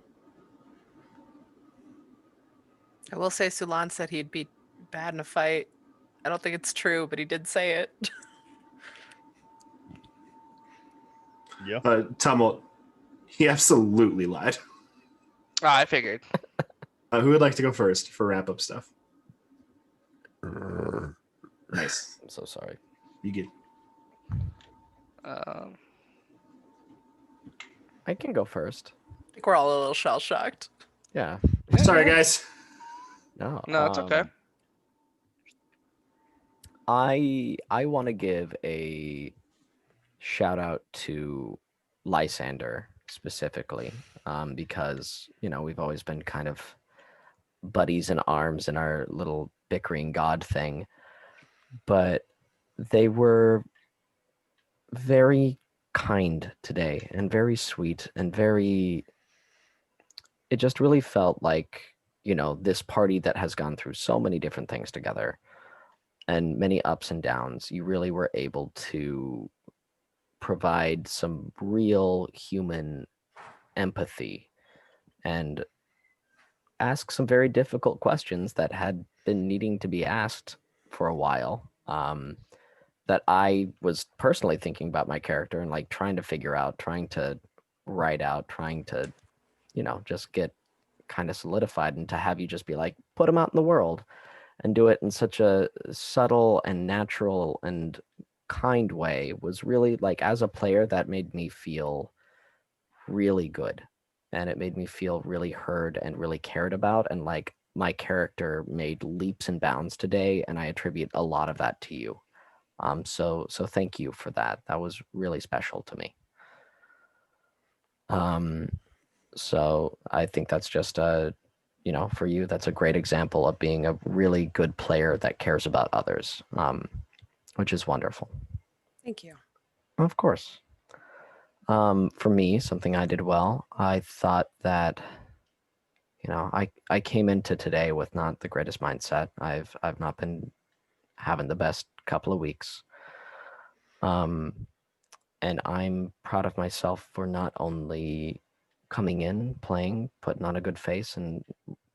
[SPEAKER 2] I will say Sulan said he'd be bad in a fight. I don't think it's true, but he did say it.
[SPEAKER 3] Yeah.
[SPEAKER 1] Tumult, he absolutely lied.
[SPEAKER 5] I figured.
[SPEAKER 1] Who would like to go first for wrap up stuff? Nice.
[SPEAKER 8] I'm so sorry.
[SPEAKER 1] You get.
[SPEAKER 8] I can go first.
[SPEAKER 2] I think we're all a little shell shocked.
[SPEAKER 8] Yeah.
[SPEAKER 1] Sorry, guys.
[SPEAKER 8] No.
[SPEAKER 5] No, it's okay.
[SPEAKER 8] I want to give a shout out to Lysander specifically, because we've always been kind of buddies in arms in our little bickering god thing, but they were very kind today and very sweet and very. It just really felt like this party that has gone through so many different things together and many ups and downs. You really were able to provide some real human empathy and ask some very difficult questions that had been needing to be asked for a while, that I was personally thinking about my character and like trying to figure out, trying to write out, trying to just get kind of solidified, and to have you just be like, put them out in the world and do it in such a subtle and natural and kind way was really, like, as a player, that made me feel really good, and it made me feel really heard and really cared about, and like my character made leaps and bounds today, and I attribute a lot of that to you. So thank you for that. That was really special to me. So I think that's just for you, that's a great example of being a really good player that cares about others, which is wonderful.
[SPEAKER 2] Thank you.
[SPEAKER 8] Of course. For me, something I did well, I thought that, I came into today with not the greatest mindset. I've not been having the best couple of weeks. And I'm proud of myself for not only coming in, playing, putting on a good face, and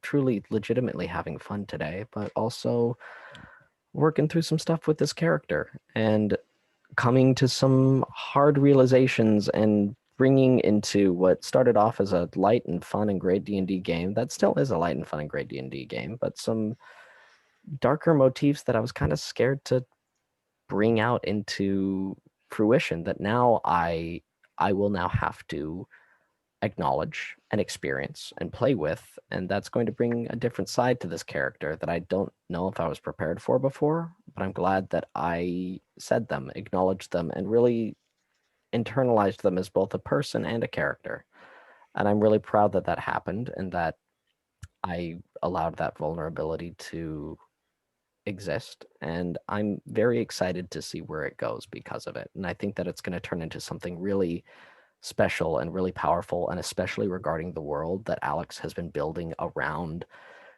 [SPEAKER 8] truly legitimately having fun today, but also working through some stuff with this character and coming to some hard realizations and bringing into what started off as a light and fun and great D&D game, that still is a light and fun and great D&D game, but some darker motifs that I was kind of scared to bring out into fruition, that now I will now have to acknowledge and experience and play with, and that's going to bring a different side to this character that I don't know if I was prepared for before, but I'm glad that I said them, acknowledged them, and really internalized them as both a person and a character. And I'm really proud that that happened and that I allowed that vulnerability to exist, and I'm very excited to see where it goes because of it. And I think that it's going to turn into something really special and really powerful, and especially regarding the world that Alex has been building around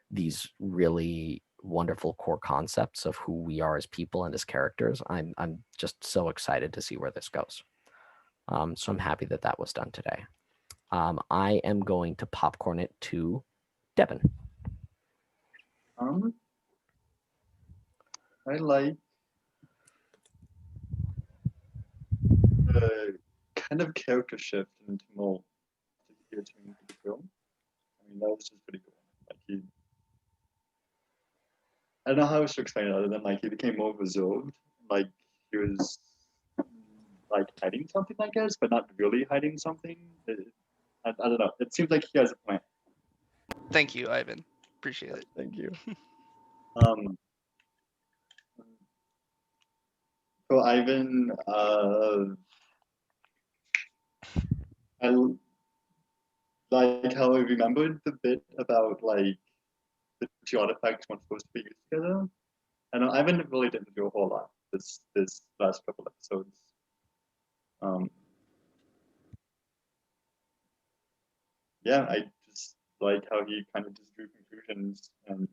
[SPEAKER 8] these really wonderful core concepts of who we are as people and as characters. I'm just so excited to see where this goes. So I'm happy that that was done today. I am going to popcorn it to Devin.
[SPEAKER 6] I like the kind of character shift into more here to the film. I mean, that was just pretty cool. Like I don't know how to explain it other than like he became more reserved. Like he was like hiding something, I guess, but not really hiding something. I don't know. It seems like he has a plan.
[SPEAKER 5] Thank you, Ivan. Appreciate it.
[SPEAKER 8] Thank you.
[SPEAKER 6] So Ivan, I like how I remembered the bit about like the two artifacts weren't supposed to be used together. And Ivan really didn't do a whole lot this last couple episodes. Yeah, I just like how he kind of just drew conclusions and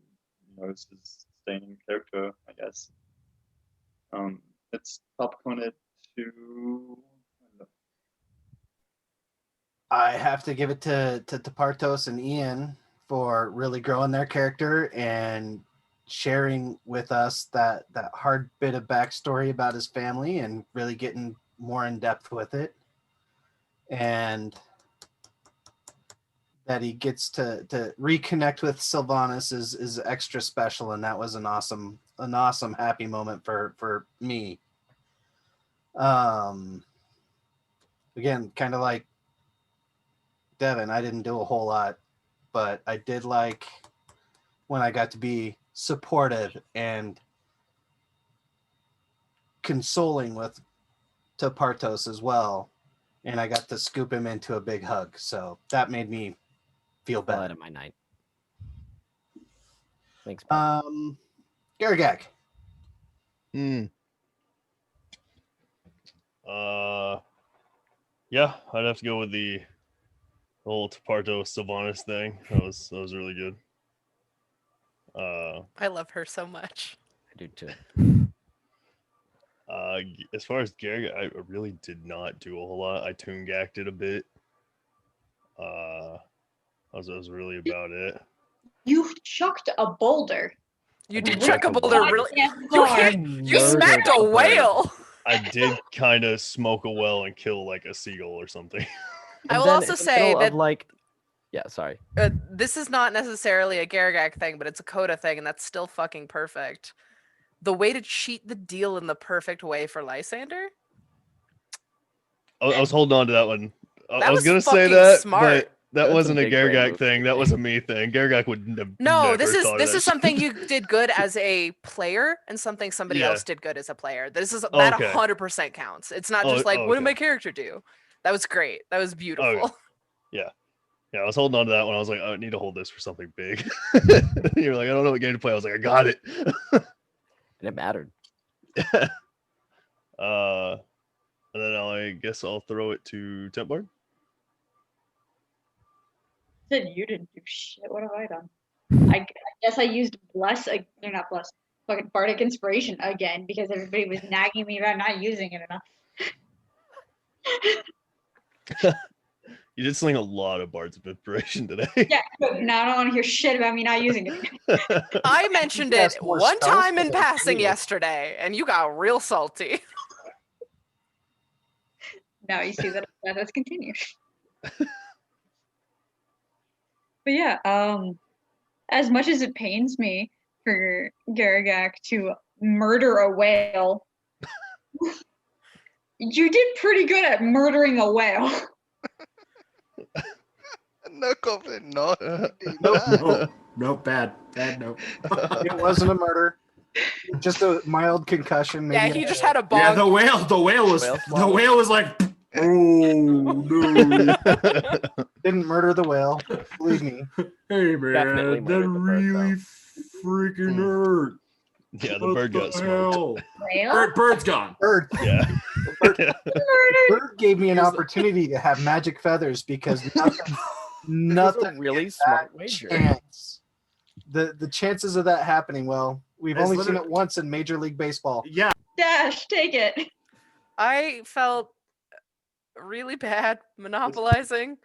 [SPEAKER 6] it's just staying in character, I guess. Let's popcorn it to.
[SPEAKER 4] I have to give it to Partos and Ian for really growing their character and sharing with us that hard bit of backstory about his family and really getting more in depth with it. And that he gets to reconnect with Sylvanas is extra special, and that was an awesome happy moment for me. Again, kind of like Devin, I didn't do a whole lot, but I did like when I got to be supportive and consoling with Tepartos as well, and I got to scoop him into a big hug, so that made me feel
[SPEAKER 8] Highlight
[SPEAKER 4] better.
[SPEAKER 8] of my night. Thanks. Bob.
[SPEAKER 4] Garagak.
[SPEAKER 3] Yeah, I'd have to go with the whole Teparto Sylvanas thing. That was really good.
[SPEAKER 2] I love her so much.
[SPEAKER 8] I do too.
[SPEAKER 3] As far as Gary, I really did not do a whole lot. I tune gacked it a bit. That was really about it.
[SPEAKER 7] You chucked a boulder.
[SPEAKER 2] You
[SPEAKER 8] did
[SPEAKER 2] did chuck a boulder,
[SPEAKER 7] God
[SPEAKER 2] really?
[SPEAKER 7] damn
[SPEAKER 2] You
[SPEAKER 7] hard.
[SPEAKER 2] hit. You smacked a
[SPEAKER 8] Murdered a bird.
[SPEAKER 2] whale.
[SPEAKER 3] I did kind of smoke a well and kill like a seagull or something.
[SPEAKER 2] I
[SPEAKER 8] And
[SPEAKER 2] will
[SPEAKER 8] then
[SPEAKER 2] also
[SPEAKER 8] in the
[SPEAKER 2] say
[SPEAKER 8] middle
[SPEAKER 2] that
[SPEAKER 8] of, like, yeah, sorry.
[SPEAKER 2] this is not necessarily a Garagak thing, but it's a Coda thing, and that's still fucking perfect. The way to cheat the deal in the perfect way for Lysander.
[SPEAKER 3] I was holding on to that one. I
[SPEAKER 2] That
[SPEAKER 3] was
[SPEAKER 2] was
[SPEAKER 3] gonna say
[SPEAKER 2] fucking
[SPEAKER 3] that,
[SPEAKER 2] smart.
[SPEAKER 3] but that
[SPEAKER 8] That's a
[SPEAKER 3] wasn't a
[SPEAKER 8] big brain
[SPEAKER 3] Garagak
[SPEAKER 8] move,
[SPEAKER 3] thing. That was a me thing. Garagak would
[SPEAKER 2] No,
[SPEAKER 3] never
[SPEAKER 2] this is
[SPEAKER 3] thought of
[SPEAKER 2] this
[SPEAKER 3] that
[SPEAKER 2] is something you did good as a player, and something somebody
[SPEAKER 3] Yeah.
[SPEAKER 2] else did good as a player. This is
[SPEAKER 3] Oh,
[SPEAKER 2] that
[SPEAKER 3] okay.
[SPEAKER 2] 100% counts. It's not
[SPEAKER 3] Oh,
[SPEAKER 2] just like
[SPEAKER 3] oh,
[SPEAKER 2] what did
[SPEAKER 3] okay.
[SPEAKER 2] my character do. That was great. That was beautiful.
[SPEAKER 3] Yeah, I was holding on to that one. I was like, I need to hold this for something big. You're like, I don't know what game to play. I was like, I got it.
[SPEAKER 8] And it mattered.
[SPEAKER 3] And then I guess I'll throw it to Templar.
[SPEAKER 7] Said you didn't do shit. What have I done? I guess I used bless. They're not bless. Fucking bardic inspiration again because everybody was nagging me about not using it enough.
[SPEAKER 3] You did sling a lot of bards of inspiration today.
[SPEAKER 7] Yeah, good. Now I don't want to hear shit about me not using it.
[SPEAKER 2] I mentioned it
[SPEAKER 4] Cast more
[SPEAKER 2] one
[SPEAKER 4] spells
[SPEAKER 2] time in
[SPEAKER 4] than I
[SPEAKER 2] passing
[SPEAKER 4] do.
[SPEAKER 2] yesterday, and you got real salty.
[SPEAKER 7] Now you see that has continued. But yeah, as much as it pains me for Garagak to murder a whale, you did pretty good at murdering a whale.
[SPEAKER 5] No comment. No.
[SPEAKER 1] Nope, bad, nope.
[SPEAKER 4] It wasn't a murder. Just a mild concussion. Maybe
[SPEAKER 2] Yeah, he just had a
[SPEAKER 1] Yeah,
[SPEAKER 2] bong.
[SPEAKER 1] the whale was like, oh no.
[SPEAKER 4] didn't murder the whale. Believe me.
[SPEAKER 1] Hey man,
[SPEAKER 8] Definitely
[SPEAKER 1] that
[SPEAKER 8] murdered the bird,
[SPEAKER 1] really freaking hurt.
[SPEAKER 3] Yeah, the
[SPEAKER 1] What
[SPEAKER 3] bird got smoked.
[SPEAKER 1] hell?
[SPEAKER 7] Whale?
[SPEAKER 1] Bird's gone.
[SPEAKER 4] Bird
[SPEAKER 3] Yeah.
[SPEAKER 4] Bird gave me an opportunity to have magic feathers because nothing
[SPEAKER 8] That's a really smart wager.
[SPEAKER 4] chance. The chances of that happening, well, we've
[SPEAKER 1] It's
[SPEAKER 4] only seen
[SPEAKER 1] literally-
[SPEAKER 4] it once in Major League Baseball.
[SPEAKER 1] Yeah,
[SPEAKER 7] Dash, take it.
[SPEAKER 2] I felt really bad monopolizing.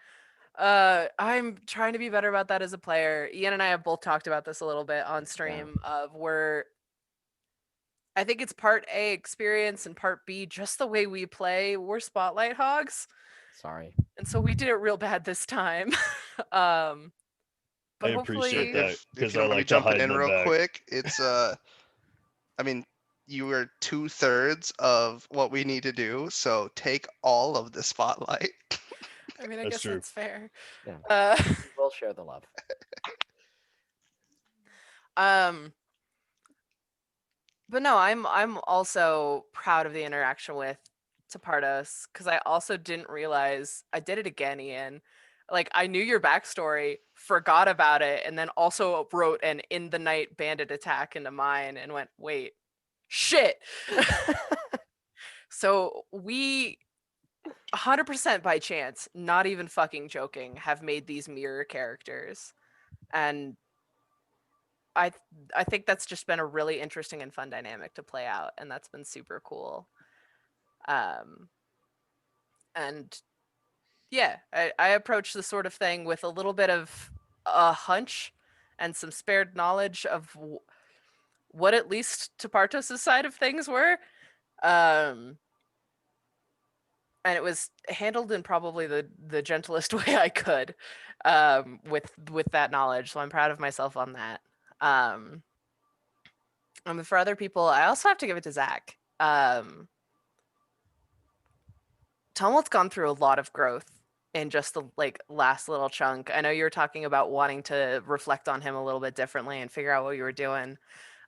[SPEAKER 2] I'm trying to be better about that as a player. Ian and I have both talked about this a little bit on stream of where I think it's part A experience and part B just the way we play. We're spotlight hogs.
[SPEAKER 8] Sorry.
[SPEAKER 2] And so we did it real bad this time. But
[SPEAKER 3] I appreciate
[SPEAKER 2] hopefully
[SPEAKER 3] that.
[SPEAKER 5] If
[SPEAKER 3] 'cause
[SPEAKER 5] you
[SPEAKER 3] I
[SPEAKER 5] want me
[SPEAKER 3] like to
[SPEAKER 5] jumping
[SPEAKER 3] hide
[SPEAKER 5] in
[SPEAKER 3] in the
[SPEAKER 5] real
[SPEAKER 3] back.
[SPEAKER 5] quick, it's I mean, you were 2/3 of what we need to do, so take all of the spotlight.
[SPEAKER 2] I mean I
[SPEAKER 3] That's
[SPEAKER 2] guess
[SPEAKER 3] true.
[SPEAKER 2] that's fair.
[SPEAKER 8] Yeah. We'll share the love.
[SPEAKER 2] But no, I'm also proud of the interaction with Tepardos because I also didn't realize I did it again, Ian. Like I knew your backstory, forgot about it, and then also wrote an in the night bandit attack into mine and went, wait, shit. So we 100% by chance, not even fucking joking, have made these mirror characters. And I think that's just been a really interesting and fun dynamic to play out, and that's been super cool. And yeah, I approach the sort of thing with a little bit of a hunch and some spared knowledge of what at least Tepartos' side of things were. And and it was handled in probably the gentlest way I could, with that knowledge. So I'm proud of myself on that. And for other people, I also have to give it to Zach. Tumult's gone through a lot of growth in just the last little chunk. I know you were talking about wanting to reflect on him a little bit differently and figure out what you were doing.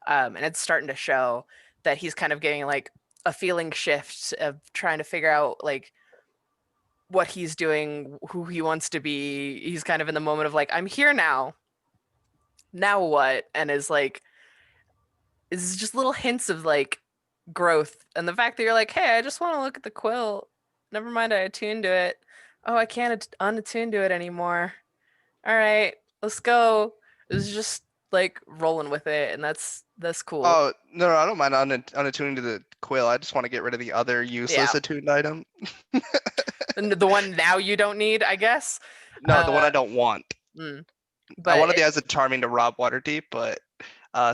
[SPEAKER 2] And it's starting to show that he's kind of getting like a feeling shift of trying to figure out like what he's doing, who he wants to be. He's kind of in the moment of like, I'm here now. Now what? And is just little hints of like growth. And the fact that you're like, hey, I just want to look at the quill. Never mind, I attuned to it. Oh, I can't unattune to it anymore. All right, let's go. It was just like rolling with it, and that's cool.
[SPEAKER 5] Oh no, I don't mind unattuning to the quill. I just want to get rid of the other useless attuned item.
[SPEAKER 2] And the one now you don't need, I guess.
[SPEAKER 5] No, the one I don't want.
[SPEAKER 2] But
[SPEAKER 5] I wanted the as a charming to rob Waterdeep, but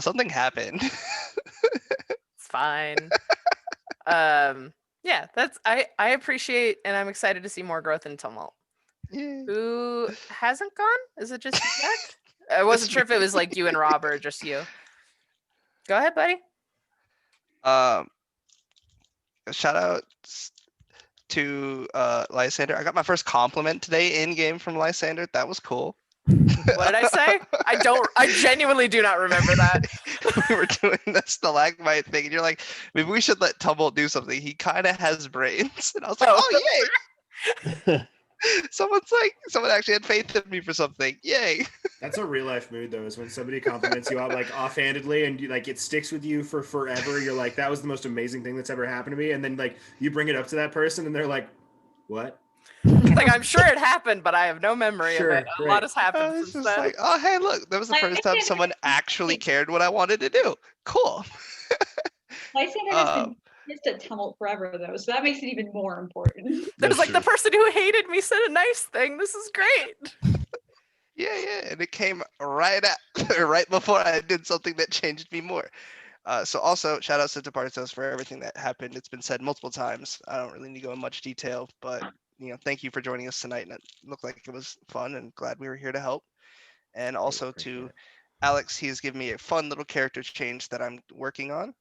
[SPEAKER 5] something happened.
[SPEAKER 2] It's fine. Yeah, I appreciate, and I'm excited to see more growth in Tumult.
[SPEAKER 5] Yeah.
[SPEAKER 2] Who hasn't gone? Is it just you, Zach? I wasn't sure if it was like you and Rob or just you. Go ahead, buddy.
[SPEAKER 5] Shout out to Lysander. I got my first compliment today in game from Lysander. That was cool.
[SPEAKER 2] What did I say? I genuinely do not remember that.
[SPEAKER 5] We were doing the stalagmite thing, and you're like, maybe we should let Tumult do something. He kind of has brains. And I was like, oh, yay. Someone actually had faith in me for something. Yay.
[SPEAKER 1] That's a real life mood though, is when somebody compliments you out like offhandedly and you, like it sticks with you for forever. You're like, that was the most amazing thing that's ever happened to me. And then like you bring it up to that person and they're like, what?
[SPEAKER 2] Like, I'm sure it happened, but I have no memory of it. A lot has happened
[SPEAKER 5] I was
[SPEAKER 2] since
[SPEAKER 5] just
[SPEAKER 2] then.
[SPEAKER 5] like, oh, hey, look, that was the first time someone actually cared what I wanted to do. Cool.
[SPEAKER 7] Lysander has been pissed at Tumult forever, though, so that makes it even more important.
[SPEAKER 2] There's like the person who hated me said a nice thing. This is great.
[SPEAKER 5] Yeah, and it came right before I did something that changed me more. So also, shout out to Partos for everything that happened. It's been said multiple times. I don't really need to go in much detail, but thank you for joining us tonight. And it looked like it was fun, and glad we were here to help. And also to Alex, he has given me a fun little character change that I'm working on.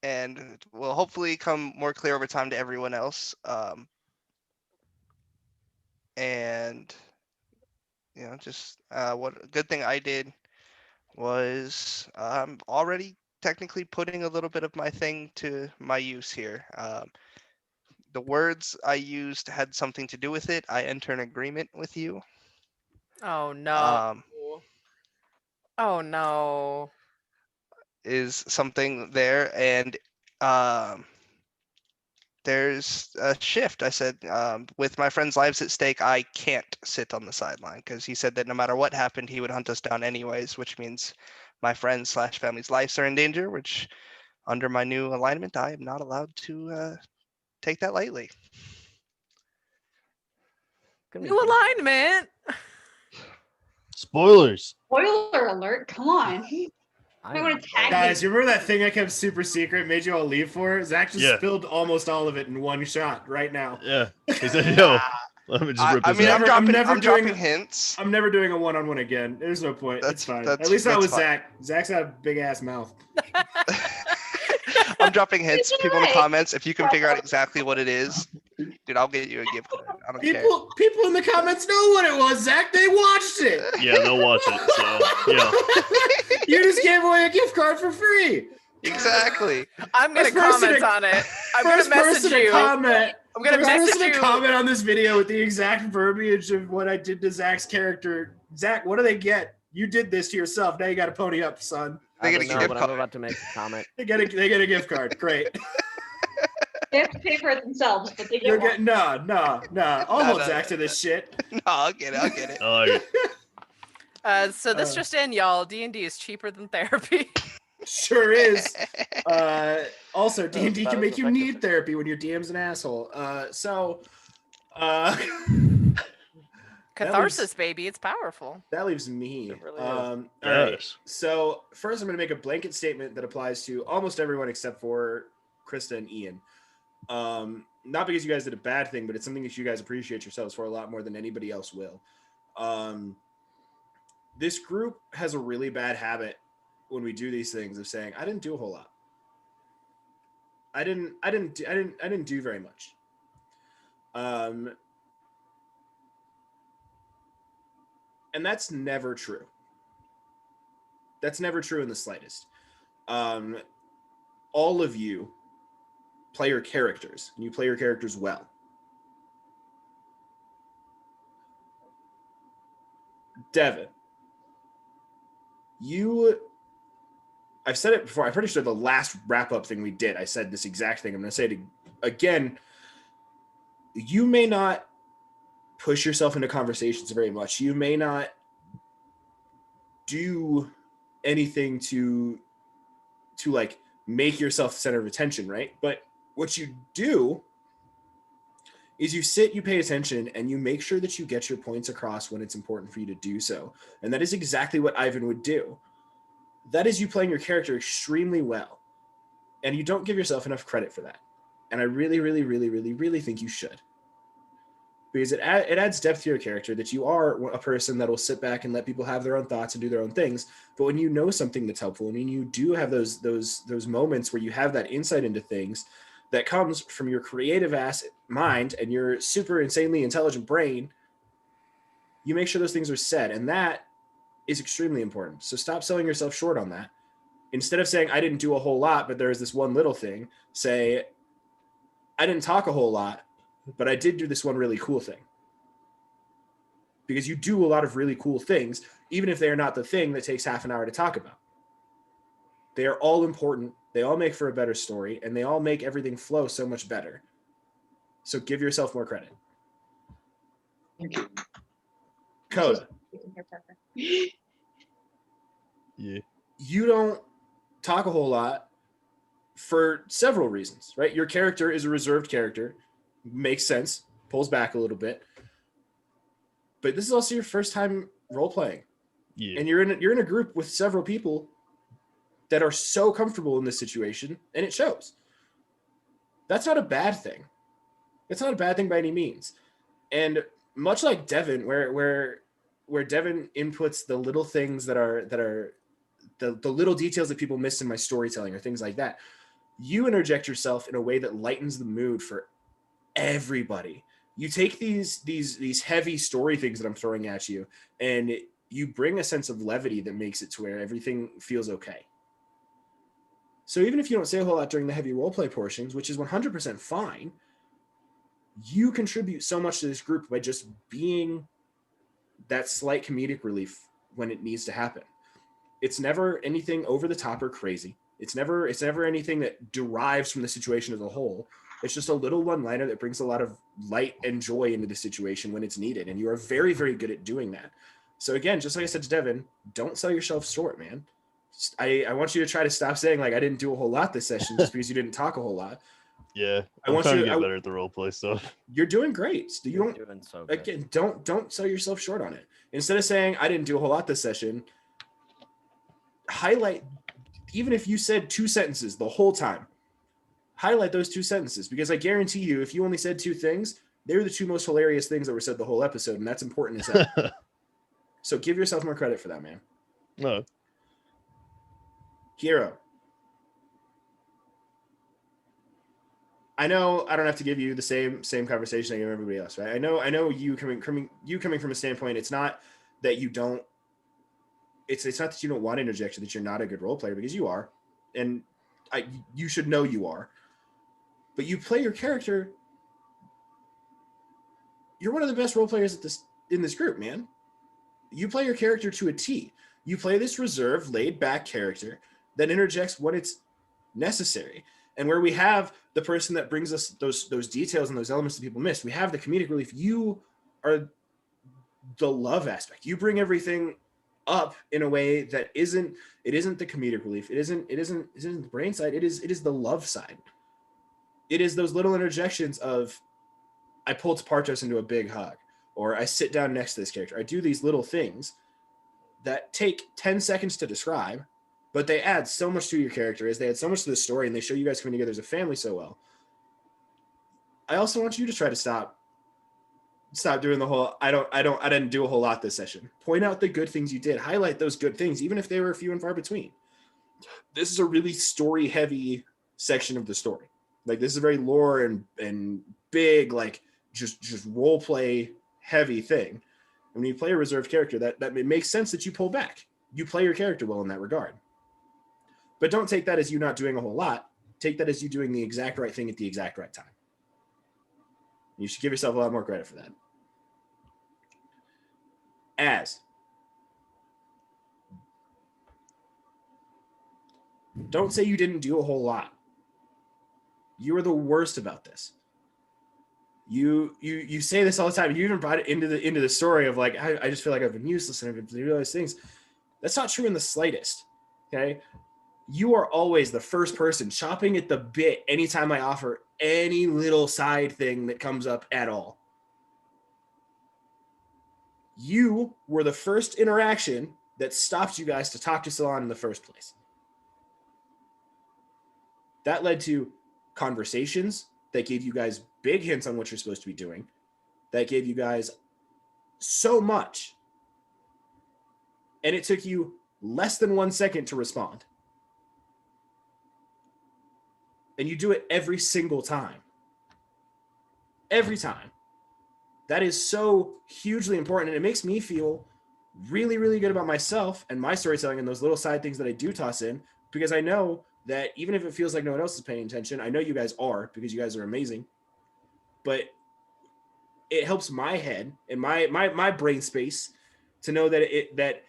[SPEAKER 5] And will hopefully come more clear over time to everyone else. And just what a good thing I did was I'm already technically putting a little bit of my thing to my use here. The words I used had something to do with it. I enter an agreement with you.
[SPEAKER 2] Oh no. Oh no.
[SPEAKER 5] Is something there, and there's a shift. I said, with my friends' lives at stake, I can't sit on the sideline, because he said that no matter what happened, he would hunt us down anyways, which means my friends / family's lives are in danger, which under my new alignment, I am not allowed to take that lightly.
[SPEAKER 2] New alignment.
[SPEAKER 3] Spoilers.
[SPEAKER 7] Spoiler alert! Come on. I want to tag
[SPEAKER 1] Guys, you remember that thing I kept super secret, made you all leave for? Zach just spilled almost all of it in one shot right now.
[SPEAKER 3] Yeah. He said, yo, let me just rip this out.
[SPEAKER 5] I'm dropping hints.
[SPEAKER 1] I'm never doing a one-on-one again. There's no point. It's fine. At least that was Zach. Zach's got a big ass mouth.
[SPEAKER 5] I'm dropping hints. People in the comments, if you can figure out exactly what it is, dude, I'll get you a gift card. I don't care.
[SPEAKER 1] People in the comments know what it was, Zach. They watched it.
[SPEAKER 3] Yeah, they'll watch it. So, yeah.
[SPEAKER 1] You just gave away a gift card for free.
[SPEAKER 5] Exactly.
[SPEAKER 2] I'm gonna comment on it. I'm gonna message you. I'm gonna message you.
[SPEAKER 1] Comment on this video with the exact verbiage of what I did to Zach's character. Zach, what do they get? You did this to yourself. Now you got to pony up, son.
[SPEAKER 5] They get a gift
[SPEAKER 8] card. I'm about to make a comment.
[SPEAKER 1] They get a gift card. Great.
[SPEAKER 7] They have to pay for it themselves, but they get one.
[SPEAKER 1] No. I'll hold Zach to this shit.
[SPEAKER 5] No, I'll get it.
[SPEAKER 3] I like it.
[SPEAKER 2] So this just in, y'all. D&D is cheaper than therapy.
[SPEAKER 1] Sure is. Also, D&D can make you need therapy when your DM's an asshole.
[SPEAKER 2] Catharsis, baby. It's powerful.
[SPEAKER 1] That leaves me.
[SPEAKER 8] Really
[SPEAKER 1] all right. So first, I'm going to make a blanket statement that applies to almost everyone except for Krista and Ian. Not because you guys did a bad thing, but it's something that you guys appreciate yourselves for a lot more than anybody else will. This group has a really bad habit when we do these things of saying, I didn't do a whole lot. I didn't do very much. And that's never true. That's never true in the slightest. All of you play your characters, and you play your characters well. Devin, I've said it before. I'm pretty sure the last wrap-up thing we did, I said this exact thing. I'm going to say it again. You may not push yourself into conversations very much. You may not do anything to like make yourself the center of attention, right? But what you do is you sit, you pay attention, and you make sure that you get your points across when it's important for you to do so. And that is exactly what Ivan would do. That is you playing your character extremely well. And you don't give yourself enough credit for that. And I really, really, really, really, really think you should. Because it adds depth to your character that you are a person that will sit back and let people have their own thoughts and do their own things. But when you know something that's helpful, and when you do have those moments where you have that insight into things that comes from your creative ass mind and your super insanely intelligent brain, you make sure those things are said. And that is extremely important. So stop selling yourself short on that. Instead of saying, I didn't do a whole lot, but there's this one little thing, say, I didn't talk a whole lot, but I did do this one really cool thing. Because you do a lot of really cool things, even if they are not the thing that takes half an hour to talk about. They are all important. They all make for a better story, and they all make everything flow so much better. So give yourself more credit.
[SPEAKER 6] Thank you.
[SPEAKER 1] Coda.
[SPEAKER 3] Yeah.
[SPEAKER 1] You don't talk a whole lot for several reasons, right? Your character is a reserved character. Makes sense. Pulls back a little bit. But this is also your first time role playing.
[SPEAKER 3] Yeah.
[SPEAKER 1] And you're in a group with several people that are so comfortable in this situation, and it shows. That's not a bad thing. It's not a bad thing by any means. And much like Devin, where Devin inputs the little things that are the little details that people miss in my storytelling or things like that, you interject yourself in a way that lightens the mood for everybody. You take these heavy story things that I'm throwing at you, and you bring a sense of levity that makes it to where everything feels okay. So even if you don't say a whole lot during the heavy roleplay portions, which is 100% fine, you contribute so much to this group by just being that slight comedic relief when it needs to happen. It's never anything over the top or crazy. It's never anything that derives from the situation as a whole. It's just a little one-liner that brings a lot of light and joy into the situation when it's needed. And you are very, very good at doing that. So again, just like I said to Devin, don't sell yourself short, man. I want you to try to stop saying, like, I didn't do a whole lot this session just because you didn't talk a whole lot.
[SPEAKER 3] Yeah.
[SPEAKER 1] I
[SPEAKER 3] I'm
[SPEAKER 1] want
[SPEAKER 3] trying
[SPEAKER 1] you
[SPEAKER 3] to
[SPEAKER 1] to-
[SPEAKER 3] get better at the roleplay stuff.
[SPEAKER 1] You're doing great. You
[SPEAKER 8] You're
[SPEAKER 1] don't,
[SPEAKER 8] doing so good.
[SPEAKER 1] again, don't sell yourself short on it. Instead of saying, I didn't do a whole lot this session, highlight, even if you said 2 sentences the whole time, highlight those 2 sentences, because I guarantee you, if you only said 2 things, they're the 2 most hilarious things that were said the whole episode, and that's important as hell. So give yourself more credit for that, man.
[SPEAKER 3] No.
[SPEAKER 1] Hero. I know I don't have to give you the same conversation I give everybody else, right? I know you coming from a standpoint, it's not that you don't, it's not that you don't want to interject or that you're not a good role player, because you are, and you should know you are. But you play your character. You're one of the best role players in this group, man. You play your character to a T. You play this reserved, laid-back character that interjects when it's necessary. And where we have the person that brings us those details and those elements that people miss, we have the comedic relief. You are the love aspect. You bring everything up in a way that isn't the comedic relief. It isn't the brain side. It is the love side. It is those little interjections of, I pull Partos into a big hug, or I sit down next to this character. I do these little things that take 10 seconds to describe, but they add so much to your character, as they add so much to the story, and they show you guys coming together as a family so well. I also want you to try to stop doing the whole I didn't do a whole lot this session. Point out the good things you did. Highlight those good things, even if they were few and far between. This is a really story heavy section of the story. Like, this is a very lore and big, like just role play heavy thing. And when you play a reserved character, that it makes sense that you pull back. You play your character well in that regard. But don't take that as you not doing a whole lot. Take that as you doing the exact right thing at the exact right time. You should give yourself a lot more credit for that. Don't say you didn't do a whole lot. You are the worst about this. You say this all the time. You even brought it into the story of like, I just feel like I've been useless and I've been doing all these things. That's not true in the slightest. Okay. You are always the first person chopping at the bit anytime I offer any little side thing that comes up at all. You were the first interaction that stopped you guys to talk to Salon in the first place. That led to conversations that gave you guys big hints on what you're supposed to be doing. That gave you guys so much. And it took you less than 1 second to respond. And you do it every single time. Every time. That is so hugely important. And it makes me feel really, really good about myself and my storytelling and those little side things that I do toss in, because I know that even if it feels like no one else is paying attention, I know you guys are, because you guys are amazing. But it helps my head and my brain space to know that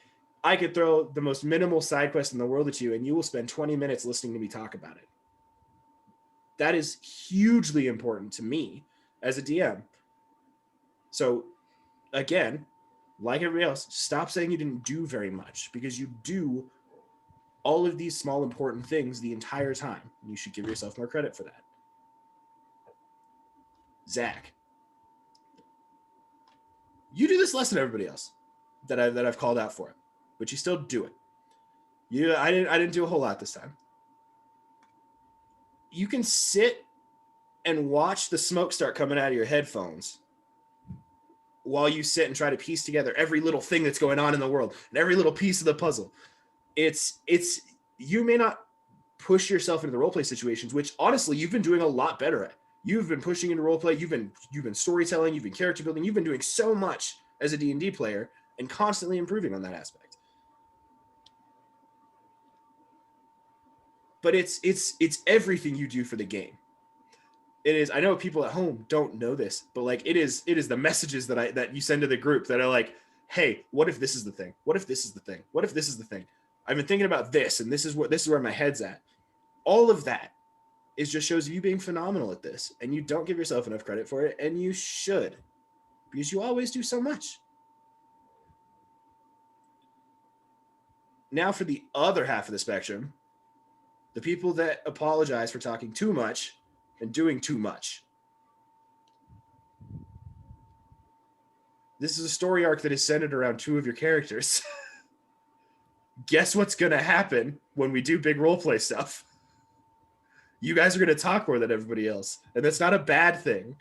[SPEAKER 1] I could throw the most minimal side quest in the world at you and you will spend 20 minutes listening to me talk about it. That is hugely important to me as a DM. So again, like everybody else, stop saying you didn't do very much, because you do all of these small important things the entire time. And you should give yourself more credit for that. Zach, you do this less than everybody else that I've called out for it, but you still do it. I didn't do a whole lot this time. You can sit and watch the smoke start coming out of your headphones while you sit and try to piece together every little thing that's going on in the world and every little piece of the puzzle. It's you may not push yourself into the roleplay situations, which honestly you've been doing a lot better at. You've been pushing into roleplay. You've been storytelling. You've been character building. You've been doing so much as a D&D player and constantly improving on that aspect. But it's everything you do for the game. It is. I know people at home don't know this, but like it is the messages that you send to the group that are like, hey, what if this is the thing? What if this is the thing? What if this is the thing? I've been thinking about this, and this is where my head's at. All of that is just shows you being phenomenal at this, and you don't give yourself enough credit for it, and you should, because you always do so much. Now for the other half of the spectrum, the people that apologize for talking too much and doing too much. This is a story arc that is centered around two of your characters. Guess what's going to happen when we do big roleplay stuff? You guys are going to talk more than everybody else. And that's not a bad thing.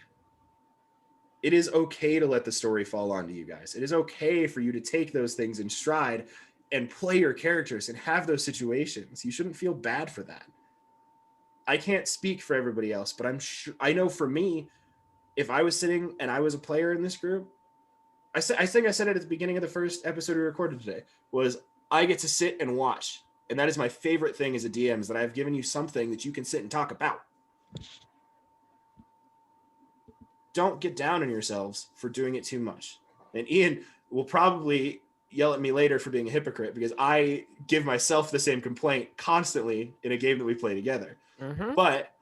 [SPEAKER 1] It is okay to let the story fall onto you guys. It is okay for you to take those things in stride and play your characters and have those situations. You shouldn't feel bad for that. I can't speak for everybody else, but I know for me, if I was sitting and I was a player in this group, I think I said it at the beginning of the first episode we recorded today, was I get to sit and watch. And that is my favorite thing as a DM, is that I've given you something that you can sit and talk about. Don't get down on yourselves for doing it too much. And Ian will probably yell at me later for being a hypocrite, because I give myself the same complaint constantly in a game that we play together.
[SPEAKER 8] Mm-hmm.
[SPEAKER 1] But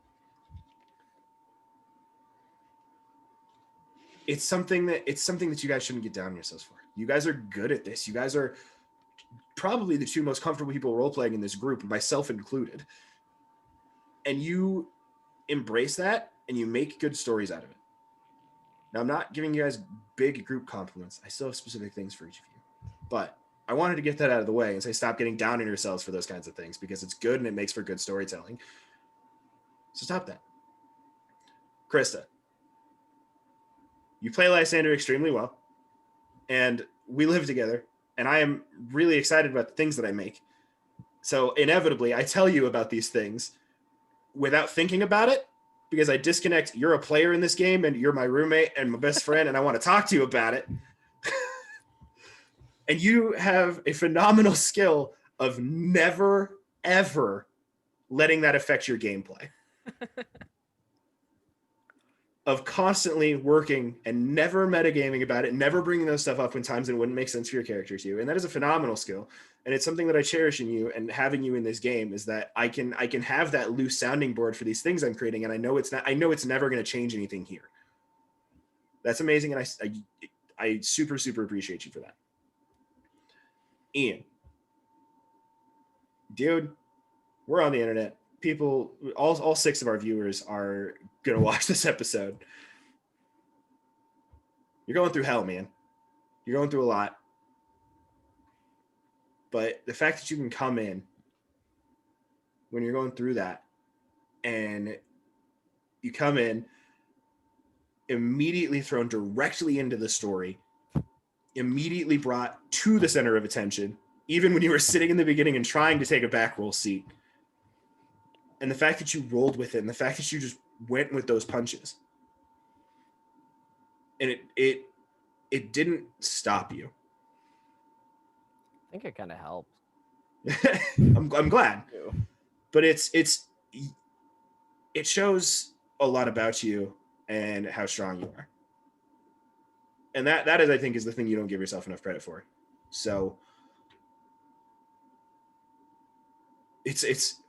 [SPEAKER 1] it's something that you guys shouldn't get down on yourselves for. You guys are good at this. You guys are probably the two most comfortable people role playing in this group, myself included. And you embrace that and you make good stories out of it. Now, I'm not giving you guys big group compliments. I still have specific things for each of you. But I wanted to get that out of the way and say stop getting down on yourselves for those kinds of things, because it's good and it makes for good storytelling. So stop that. Krista, You play Lysander extremely well, and we live together, and I am really excited about the things that I make. So inevitably, I tell you about these things without thinking about it, because I disconnect. You're a player in this game, and you're my roommate and my best friend, and I want to talk to you about it. And you have a phenomenal skill of never, ever letting that affect your gameplay. Of constantly working and never metagaming about it, never bringing those stuff up when times it wouldn't make sense for your character to. And that is a phenomenal skill. And it's something that I cherish in you, and having you in this game is that I can have that loose sounding board for these things I'm creating. And I know it's never going to change anything here. That's amazing. And I super, super appreciate you for that. Ian, dude, we're on the internet. People, all 6 of our viewers are going to watch this episode. You're going through hell, man. You're going through a lot. But the fact that you can come in when you're going through that, and you come in immediately thrown directly into the story, immediately brought to the center of attention, even when you were sitting in the beginning and trying to take a back roll seat. And the fact that you rolled with it, and the fact that you just went with those punches. And it didn't stop you.
[SPEAKER 8] I think it kind of helped.
[SPEAKER 1] I'm glad. But it shows a lot about you and how strong you are. And that is, I think, is the thing you don't give yourself enough credit for. So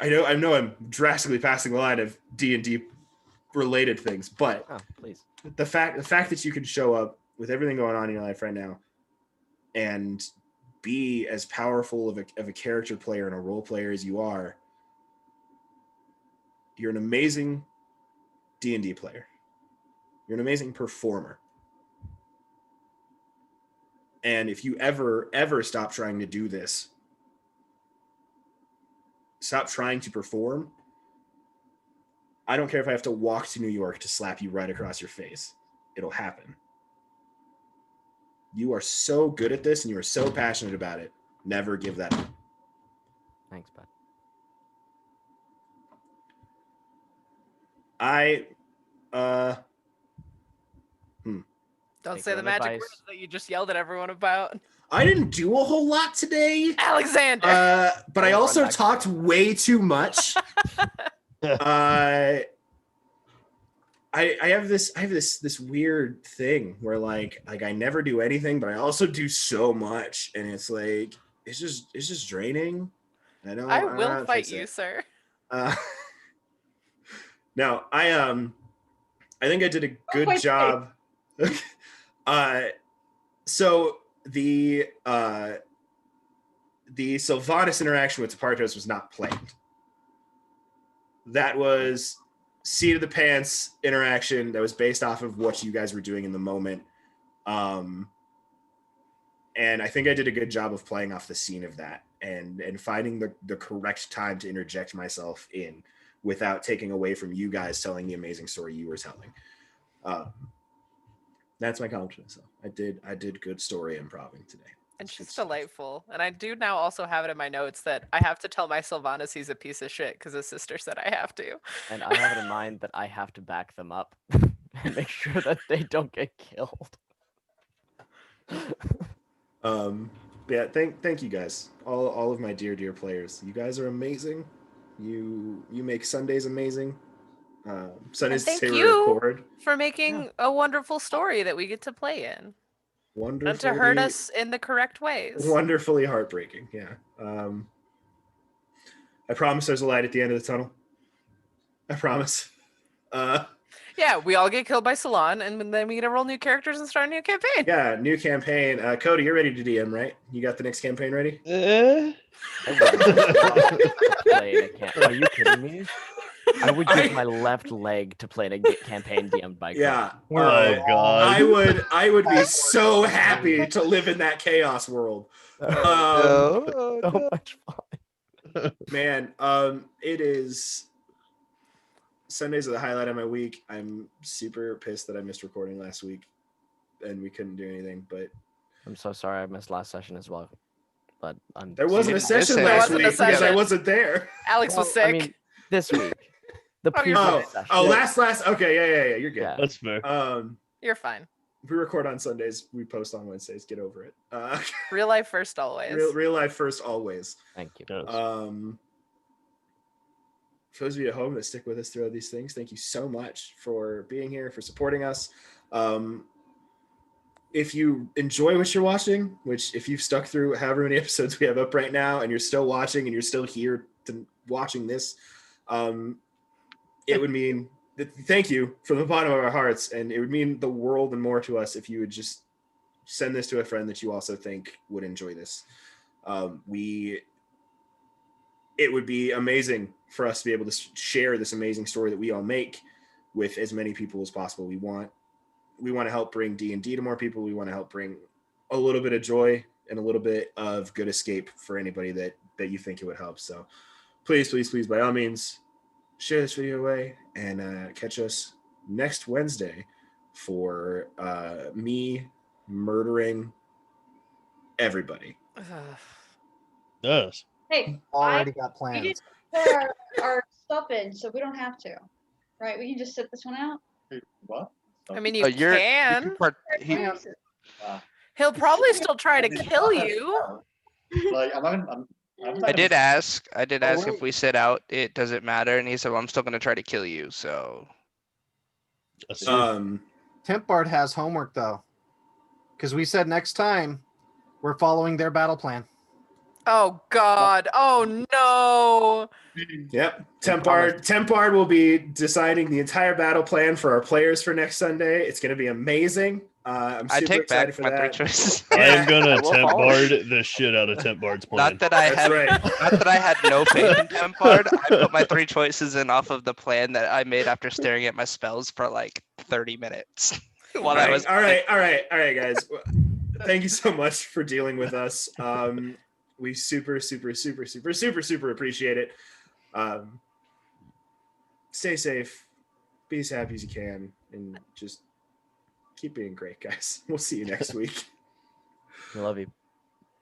[SPEAKER 1] I know I'm drastically passing the line of D&D related things, but
[SPEAKER 8] please.
[SPEAKER 1] The fact that you can show up with everything going on in your life right now and be as powerful of a character player and a role player as you are, you're an amazing D&D player. You're an amazing performer. And if you ever stop trying to do this, stop trying to perform, I don't care if I have to walk to New York to slap you right across your face. It'll happen. You are so good at this and you are so passionate about it. Never give that up.
[SPEAKER 8] Thanks, bud.
[SPEAKER 2] Don't
[SPEAKER 8] Take
[SPEAKER 2] say
[SPEAKER 8] your
[SPEAKER 2] the magic
[SPEAKER 8] advice.
[SPEAKER 2] words that you just yelled at everyone about.
[SPEAKER 1] I didn't do a whole lot today.
[SPEAKER 2] Alexander.
[SPEAKER 1] But I
[SPEAKER 8] Don't
[SPEAKER 1] also
[SPEAKER 8] run back
[SPEAKER 1] talked way too much. I have this weird thing where like I never do anything, but I also do so much, and it's like it's just draining.
[SPEAKER 2] I will fight you, sir.
[SPEAKER 1] No, I think I did a good job. So the Sylvanas interaction with Tepartos was not planned. That was seat of the pants interaction that was based off of what you guys were doing in the moment. And I think I did a good job of playing off the scene of that and finding the correct time to interject myself in without taking away from you guys telling the amazing story you were telling. That's my confidence. I did good story improving today.
[SPEAKER 2] And she's delightful. And I do now also have it in my notes that I have to tell my Sylvanas he's a piece of shit because his sister said I have to.
[SPEAKER 8] And I have it in mind that I have to back them up and make sure that they don't get killed.
[SPEAKER 1] Yeah, thank you guys. All of my dear players. You guys are amazing. You make Sundays amazing. Sundays
[SPEAKER 2] thank
[SPEAKER 1] to
[SPEAKER 2] you
[SPEAKER 1] record.
[SPEAKER 2] for making a wonderful story that we get to play in.
[SPEAKER 1] Wonderfully,
[SPEAKER 2] And to hurt us in the correct ways.
[SPEAKER 1] Wonderfully heartbreaking, yeah. I promise there's a light at the end of the tunnel. I promise.
[SPEAKER 2] Yeah, we all get killed by Salon, and then we get to roll new characters and start a new campaign.
[SPEAKER 1] Yeah, new campaign. Cody, you're ready to DM, right? You got the next campaign ready?
[SPEAKER 8] Are you kidding me? I would give my left leg to play in a campaign DM'd by
[SPEAKER 1] Yeah.
[SPEAKER 3] Oh God.
[SPEAKER 1] I would be so happy to live in that chaos world.
[SPEAKER 8] So much fun.
[SPEAKER 1] Man, it is Sundays are the highlight of my week. I'm super pissed that I missed recording last week. and we couldn't do anything. But
[SPEAKER 8] I'm so sorry I missed last session as well. But I'm
[SPEAKER 1] there wasn't a
[SPEAKER 5] didn't miss
[SPEAKER 1] session
[SPEAKER 5] it.
[SPEAKER 1] last
[SPEAKER 2] There wasn't a
[SPEAKER 1] week because I
[SPEAKER 2] session.
[SPEAKER 1] wasn't there.
[SPEAKER 2] Alex was
[SPEAKER 8] Well,
[SPEAKER 2] sick.
[SPEAKER 8] I mean, this week. The
[SPEAKER 2] Oh, you're
[SPEAKER 8] previous
[SPEAKER 2] fine.
[SPEAKER 8] session.
[SPEAKER 1] last. Okay, yeah. You're good.
[SPEAKER 8] Yeah.
[SPEAKER 3] That's fair.
[SPEAKER 2] You're fine.
[SPEAKER 1] We record on Sundays. We post on Wednesdays. Get over it.
[SPEAKER 2] Real life first always.
[SPEAKER 1] Real life first, always.
[SPEAKER 8] Thank you.
[SPEAKER 3] Yes.
[SPEAKER 1] For those of you at home that stick with us through all these things, thank you so much for being here, for supporting us. If you enjoy what you're watching, which if you've stuck through however many episodes we have up right now and you're still watching and you're still here to watching this, it would mean thank you from the bottom of our hearts, and it would mean the world and more to us if you would just send this to a friend that you also think would enjoy this. It would be amazing for us to be able to share this amazing story that we all make with as many people as possible. We want to help bring D&D to more people. We want to help bring a little bit of joy and a little bit of good escape for anybody that you think it would help. So please, by all means, share this video away and catch us next Wednesday for me murdering everybody.
[SPEAKER 3] Yes.
[SPEAKER 7] Hey,
[SPEAKER 4] Already got
[SPEAKER 7] we
[SPEAKER 4] plans.
[SPEAKER 7] didn't put our stuff in, so we don't have to. Right? We can just sit this one out.
[SPEAKER 6] Wait, what?
[SPEAKER 2] I mean, you
[SPEAKER 5] You
[SPEAKER 2] can.
[SPEAKER 5] he-
[SPEAKER 2] He'll probably still try to kill you.
[SPEAKER 6] Like, I'm
[SPEAKER 5] I did ask
[SPEAKER 4] Oh,
[SPEAKER 5] if
[SPEAKER 4] wait.
[SPEAKER 5] we sit out, it doesn't matter. And he said, well, I'm still going to try to kill you. So
[SPEAKER 3] That's true.
[SPEAKER 4] Temp Bard has homework though, because we said next time we're following their battle plan.
[SPEAKER 2] Oh God. Oh no.
[SPEAKER 1] Yep. Tempard will be deciding the entire battle plan for our players for next Sunday. It's going to be amazing. I'm super
[SPEAKER 5] I take
[SPEAKER 1] excited
[SPEAKER 5] back
[SPEAKER 1] for
[SPEAKER 5] my
[SPEAKER 1] that.
[SPEAKER 5] 3 choices.
[SPEAKER 3] I am gonna
[SPEAKER 8] will
[SPEAKER 3] temp
[SPEAKER 8] follow.
[SPEAKER 3] bard the shit out of temp bard's plan.
[SPEAKER 5] Not that I
[SPEAKER 1] That's
[SPEAKER 5] have,
[SPEAKER 1] right.
[SPEAKER 5] not that I had no faith in Tempard. I put my 3 choices in off of the plan that I made after staring at my spells for like 30 minutes while I was.
[SPEAKER 1] All right, guys. Thank you so much for dealing with us. We super appreciate it. Stay safe, be as happy as you can, and just keep being great, guys. We'll see you next week.
[SPEAKER 8] I love you.